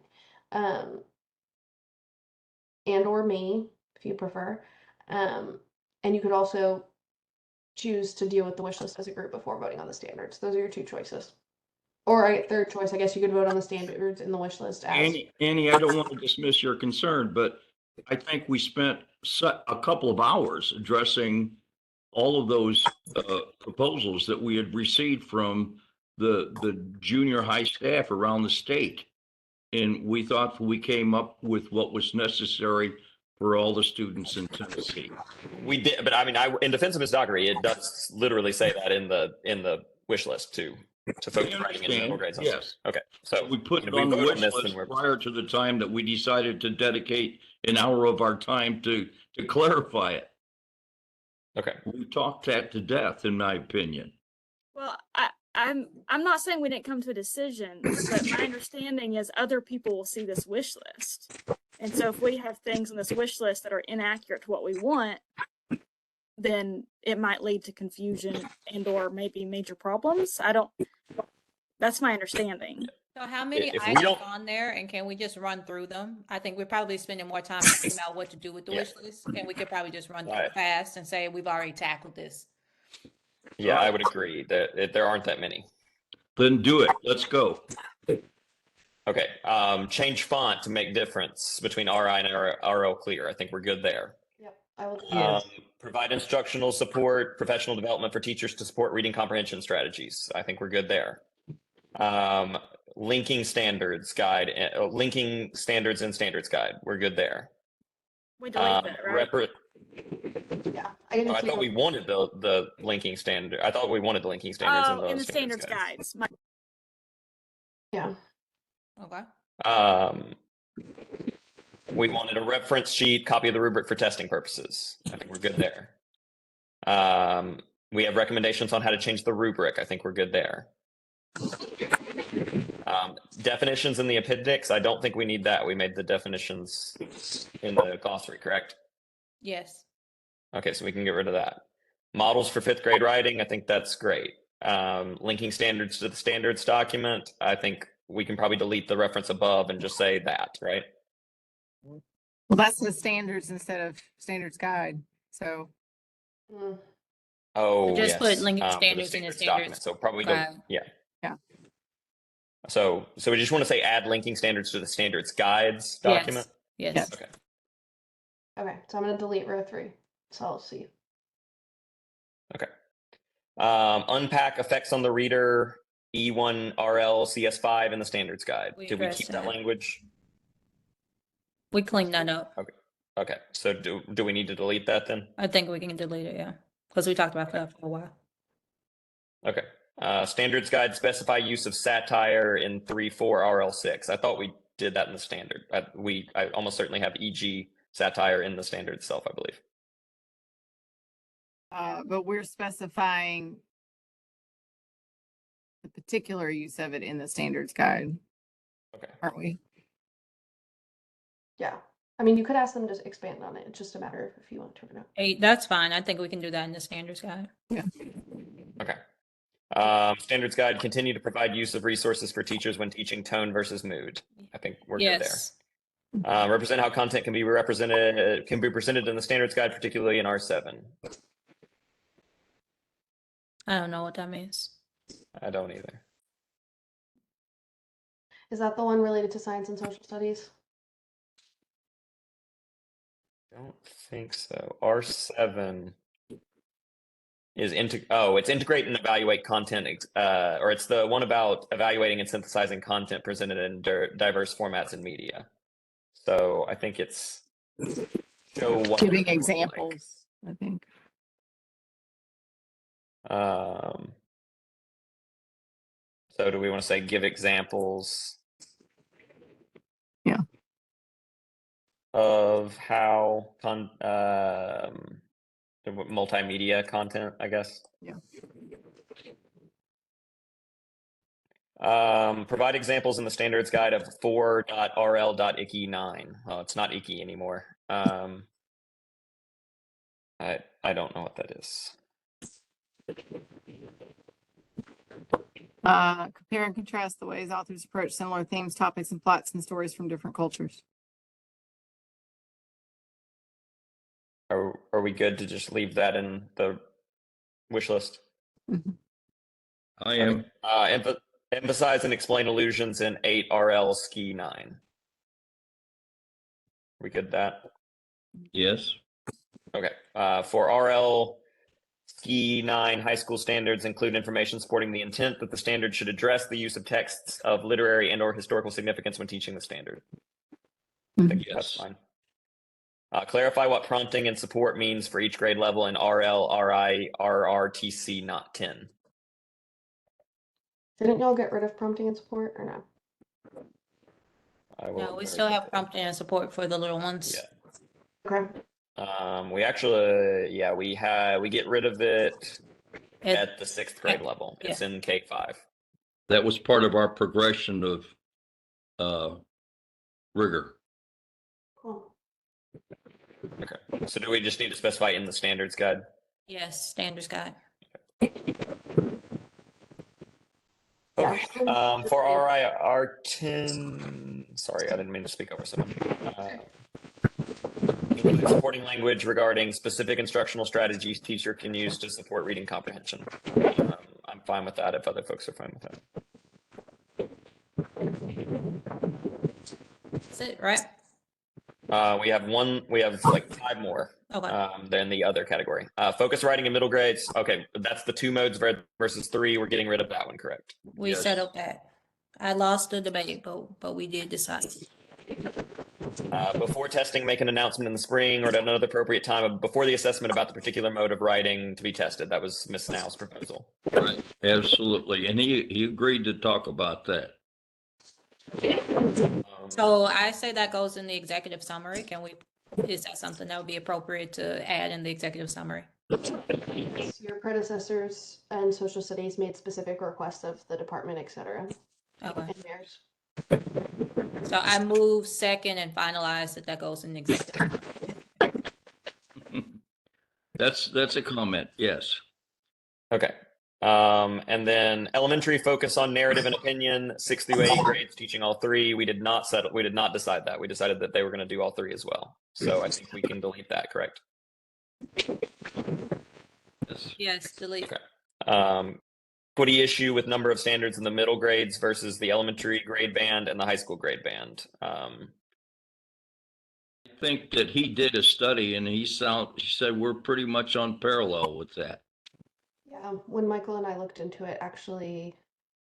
And or me, if you prefer. And you could also choose to deal with the wish list as a group before voting on the standards. Those are your 2 choices. Or a third choice, I guess you could vote on the standards in the wish list as. Annie, I don't want to dismiss your concern, but I think we spent a couple of hours addressing all of those proposals that we had received from the junior high staff around the state. And we thought we came up with what was necessary for all the students in Tennessee. We did, but I mean, in defense of Ms. Dockery, it does literally say that in the wish list to focus writing in middle grades. Yes. Okay, so We put if it we on the vote wish this, list then we're prior to the time that we decided to dedicate an hour of our time to clarify it. okay. We talked that to death, in my opinion. Well, I'm not saying we didn't come to a decision, but my understanding is other people will see this wish list. And so if we have things on this wish list that are inaccurate to what we want, then it might lead to confusion and or maybe major problems. That's my understanding. So how many If we items don't- on there, and can we just run through them? I think we're probably spending more time thinking about what to do with the Yeah. wish list, and we could probably just run through Right. it fast and say we've already tackled this. Yeah, I would agree that there aren't that many. Then do it. Let's go. Okay, change font to make difference between RI and RL clear. I think we're good there. Yep, I will do that. Provide instructional support, professional development for teachers to support reading comprehension strategies. I think we're good there. Linking standards guide, linking standards and standards guide. We're good there. We delete that, right? Yeah, I can I just thought we wanted the linking standard. I thought we wanted the linking standards In the standards guide. guides. yeah. Okay. We wanted a reference sheet, copy of the rubric for testing purposes. I think we're good there. We have recommendations on how to change the rubric. I think we're good there. Definitions in the appendix. I don't think we need that. We made the definitions in the glossary, correct? Yes. Okay, so we can get rid of that. Models for 5th grade writing. I think that's great. Linking standards to the standards document. I think we can probably delete the reference above and just say that, right? Well, that's the standards instead of standards guide. So Mm. Oh, Just put yes. linking For the standards in the document. standards So probably guide. yeah. Yeah. So we just want to say add linking standards to the standards guides document. Yes. Yes. Okay. Okay, so I'm gonna delete row 3. So I'll see. Okay. Unpack effects on the reader, E1 RL CS5 in the standards guide. We Did we addressed keep that that. language? We cleaned that up. Okay. So do we need to delete that then? I think we can delete it, yeah. Because we talked about that for a while. Okay. Standards guide specify use of satire in 3.4 RL6. I thought we did that in the standard. I almost certainly have EG satire in the standard itself, I believe. But we're specifying the particular use of it in the standards guide, Okay. aren't we? Yeah. I mean, you could ask them to expand on it. It's just a matter of if you want to or not. Hey, that's fine. I think we can do that in the standards guide. Okay. Standards guide, continue to provide use of resources for teachers when teaching tone versus mood. I think we're good there. Yes. Represent how content can be presented in the standards guide, particularly in R7. I don't know what that means. I don't either. Is that the one related to science and social studies? Don't think so. R7 is it's integrate and evaluate content, or it's the one about evaluating and synthesizing content presented in diverse formats and media. So I think it's show what Giving it looks like. examples, I think. So do we want to say give examples? Yeah. Of how multimedia content, I guess. Yeah. Provide examples in the standards guide of 4.rl.ICI9. Oh, it's not ICI anymore. I don't know what that is. Compare and contrast the ways authors approach similar themes, topics, and plots and stories from different cultures. Are we good to just leave that in the wish list? I am. Emphasize and explain illusions in 8RL Ski 9. We good that? Yes. Okay. For RL Ski 9 high school standards include information supporting the intent that the standard should address the use of texts of literary and or historical significance when teaching the standard. I think that's fine. Clarify what prompting and support means for each grade level in RL, RI, RRTC, not 10. Didn't y'all get rid of prompting and support or no? No, we still have prompting and support for the little ones. Yeah. Okay. We actually, we get rid of it at the 6th grade level. It's in K5. That was part of our progression of rigor. Cool. Okay. So do we just need to specify in the standards guide? Yes, standards guide. Okay. For R10, sorry, I didn't mean to speak over someone. Include supporting language regarding specific instructional strategies teacher can use to support reading comprehension. I'm fine with that if other folks are fine with that. That's it, right? We have like 5 more. Okay. Than the other category. Focus writing in middle grades. Okay, that's the 2 modes versus 3. We're getting rid of that one, correct? We settled that. I lost the debate, but we did decide. Before testing, make an announcement in the spring or at another appropriate time before the assessment about the particular mode of writing to be tested. That was Ms. Snow's proposal. Right, absolutely. And he agreed to talk about that. So I say that goes in the executive summary. Is that something that would be appropriate to add in the executive summary? Your predecessors and social studies made specific requests of the department, et cetera. Okay. And theirs. So I move second and finalize that goes in the executive. That's a comment, yes. Okay. And then elementary focus on narrative and opinion, 6 through 8 grades teaching all 3. We did not decide that. We decided that they were going to do all 3 as well. So I think we can delete that, correct? Yes, delete. Okay. Equity issue with number of standards in the middle grades versus the elementary grade band and the high school grade band. I think that he did a study and he said we're pretty much on parallel with that. Yeah, when Michael and I looked into it, actually,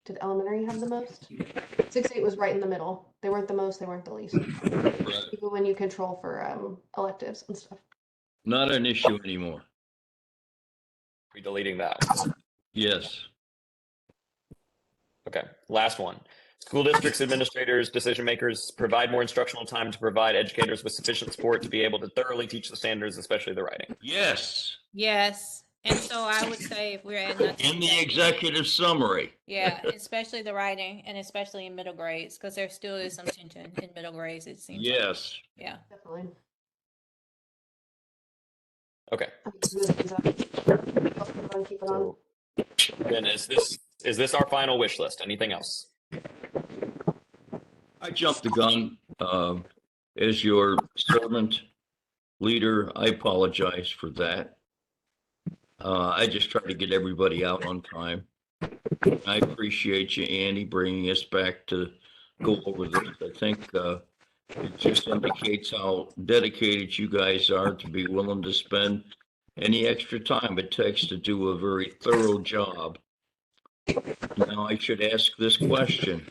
did elementary have the most? 6-8 was right in the middle. They weren't the most, they weren't the least. Right. Even when you control for electives and stuff. Not an issue anymore. We deleting that one. Yes. Okay, last one. School districts, administrators, decision makers provide more instructional time to provide educators with sufficient support to be able to thoroughly teach the standards, especially the writing. Yes. Yes. And so I would say if we're adding that to In the executive summary. yeah, especially the writing and especially in middle grades, because there still is some tension in middle grades, it seems like. Yes. Yeah. Definitely. Okay. Keep it on. So then is this our final wish list? Anything else? I jumped the gun. As your servant leader, I apologize for that. I just try to get everybody out on time. I appreciate you, Andy, bringing us back to go over this. I think it just indicates how dedicated you guys are to be willing to spend any extra time it takes to do a very thorough job. Now, I should ask this question.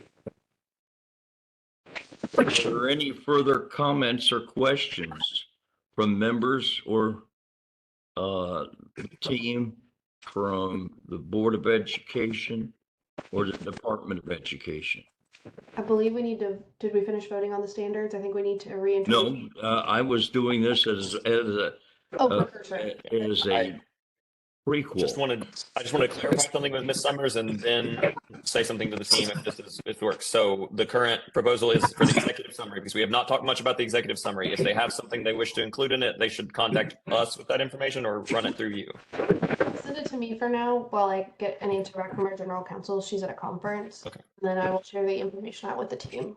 Are there any further comments or questions from members or the team from the Board of Education or the Department of Education? I believe we need to, did we finish voting on the standards? I think we need to reintroduce. No, I was doing this as a Oh, precursor. as a prequel. I just wanted to clarify something with Ms. Summers and then say something to the team if this works. So the current proposal is for the executive summary, because we have not talked much about the executive summary. If they have something they wish to include in it, they should contact us with that information or run it through you. Send it to me for now while I get an answer back from our general counsel. She's at a conference. Okay. And then I will share the information out with the team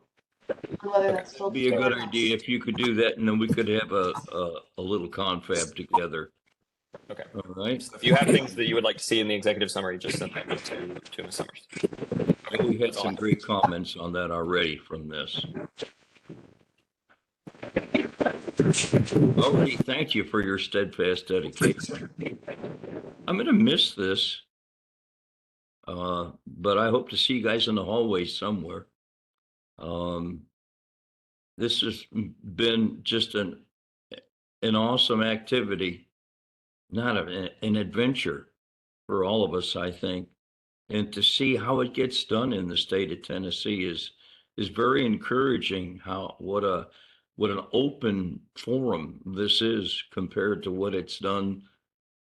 on whether that's still. It'd be a good idea if you could do that, and then we could have a little confab together. Okay. All right. So if you have things that you would like to see in the executive summary, just send that to Ms. Summers. We had some great comments on that already from this. Already, thank you for your steadfast dedication. I'm going to miss this, but I hope to see you guys in the hallways somewhere. This has been just an awesome activity, not an adventure for all of us, I think. And to see how it gets done in the state of Tennessee is very encouraging. What an open forum this is compared to what it's done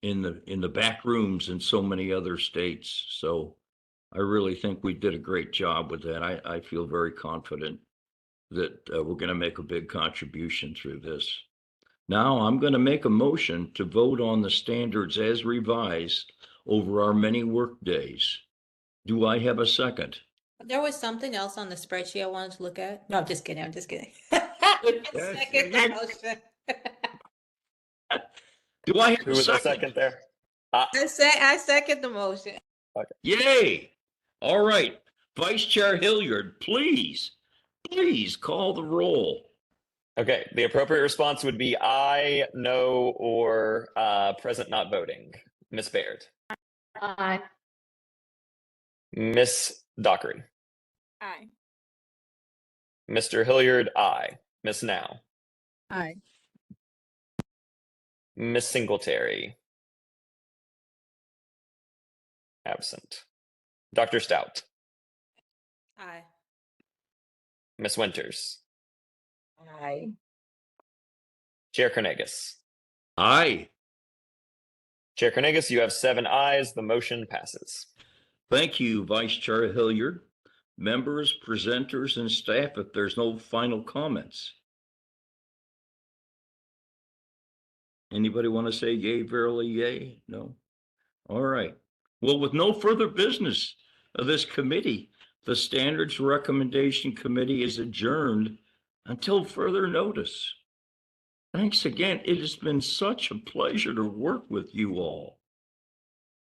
in the back rooms in so many other states. So I really think we did a great job with that. I feel very confident that we're going to make a big contribution through this. Now I'm going to make a motion to vote on the standards as revised over our many work days. Do I have a second? There was something else on the spreadsheet I wanted to look at. No, I'm just kidding. I'm just kidding. Yes, Second yes. motion. Do I have Who a was the second? second there? I second the motion. Yay! All right, Vice Chair Hilliard, please call the roll. Okay, the appropriate response would be aye, no, or present not voting. Ms. Baird. Aye. Ms. Dockery. Aye. Mr. Hilliard, aye. Ms. Now. Aye. Ms. Singletary. Absent. Dr. Stout. Aye. Ms. Winters. Aye. Chair Carnegie. Aye. Chair Carnegie, you have 7 ayes. The motion passes. Thank you, Vice Chair Hilliard. Members, presenters, and staff, if there's no final comments. Anybody want to say yay, verily yay? No? All right. Well, with no further business of this committee, the Standards Recommendation Committee is adjourned until further notice. Thanks again. It has been such a pleasure to work with you all.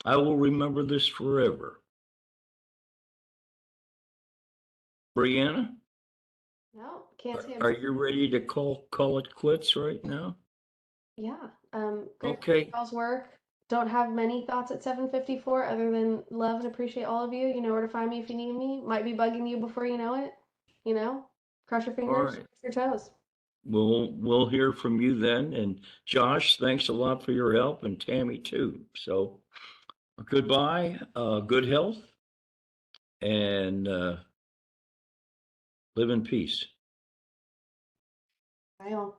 I will remember this forever. Brianna, No, can't see. are you ready to call it quits right now? Yeah. Great Okay. y'all's work. Don't have many thoughts at 7:54 other than love and appreciate all of you. You know where to find me if you need me. Might be bugging you before you know it. You know, cross your fingers, right. cross your toes. We'll hear from you then. And Josh, thanks a lot for your help, and Tammy too. So goodbye, good health, and live in peace. Bye all.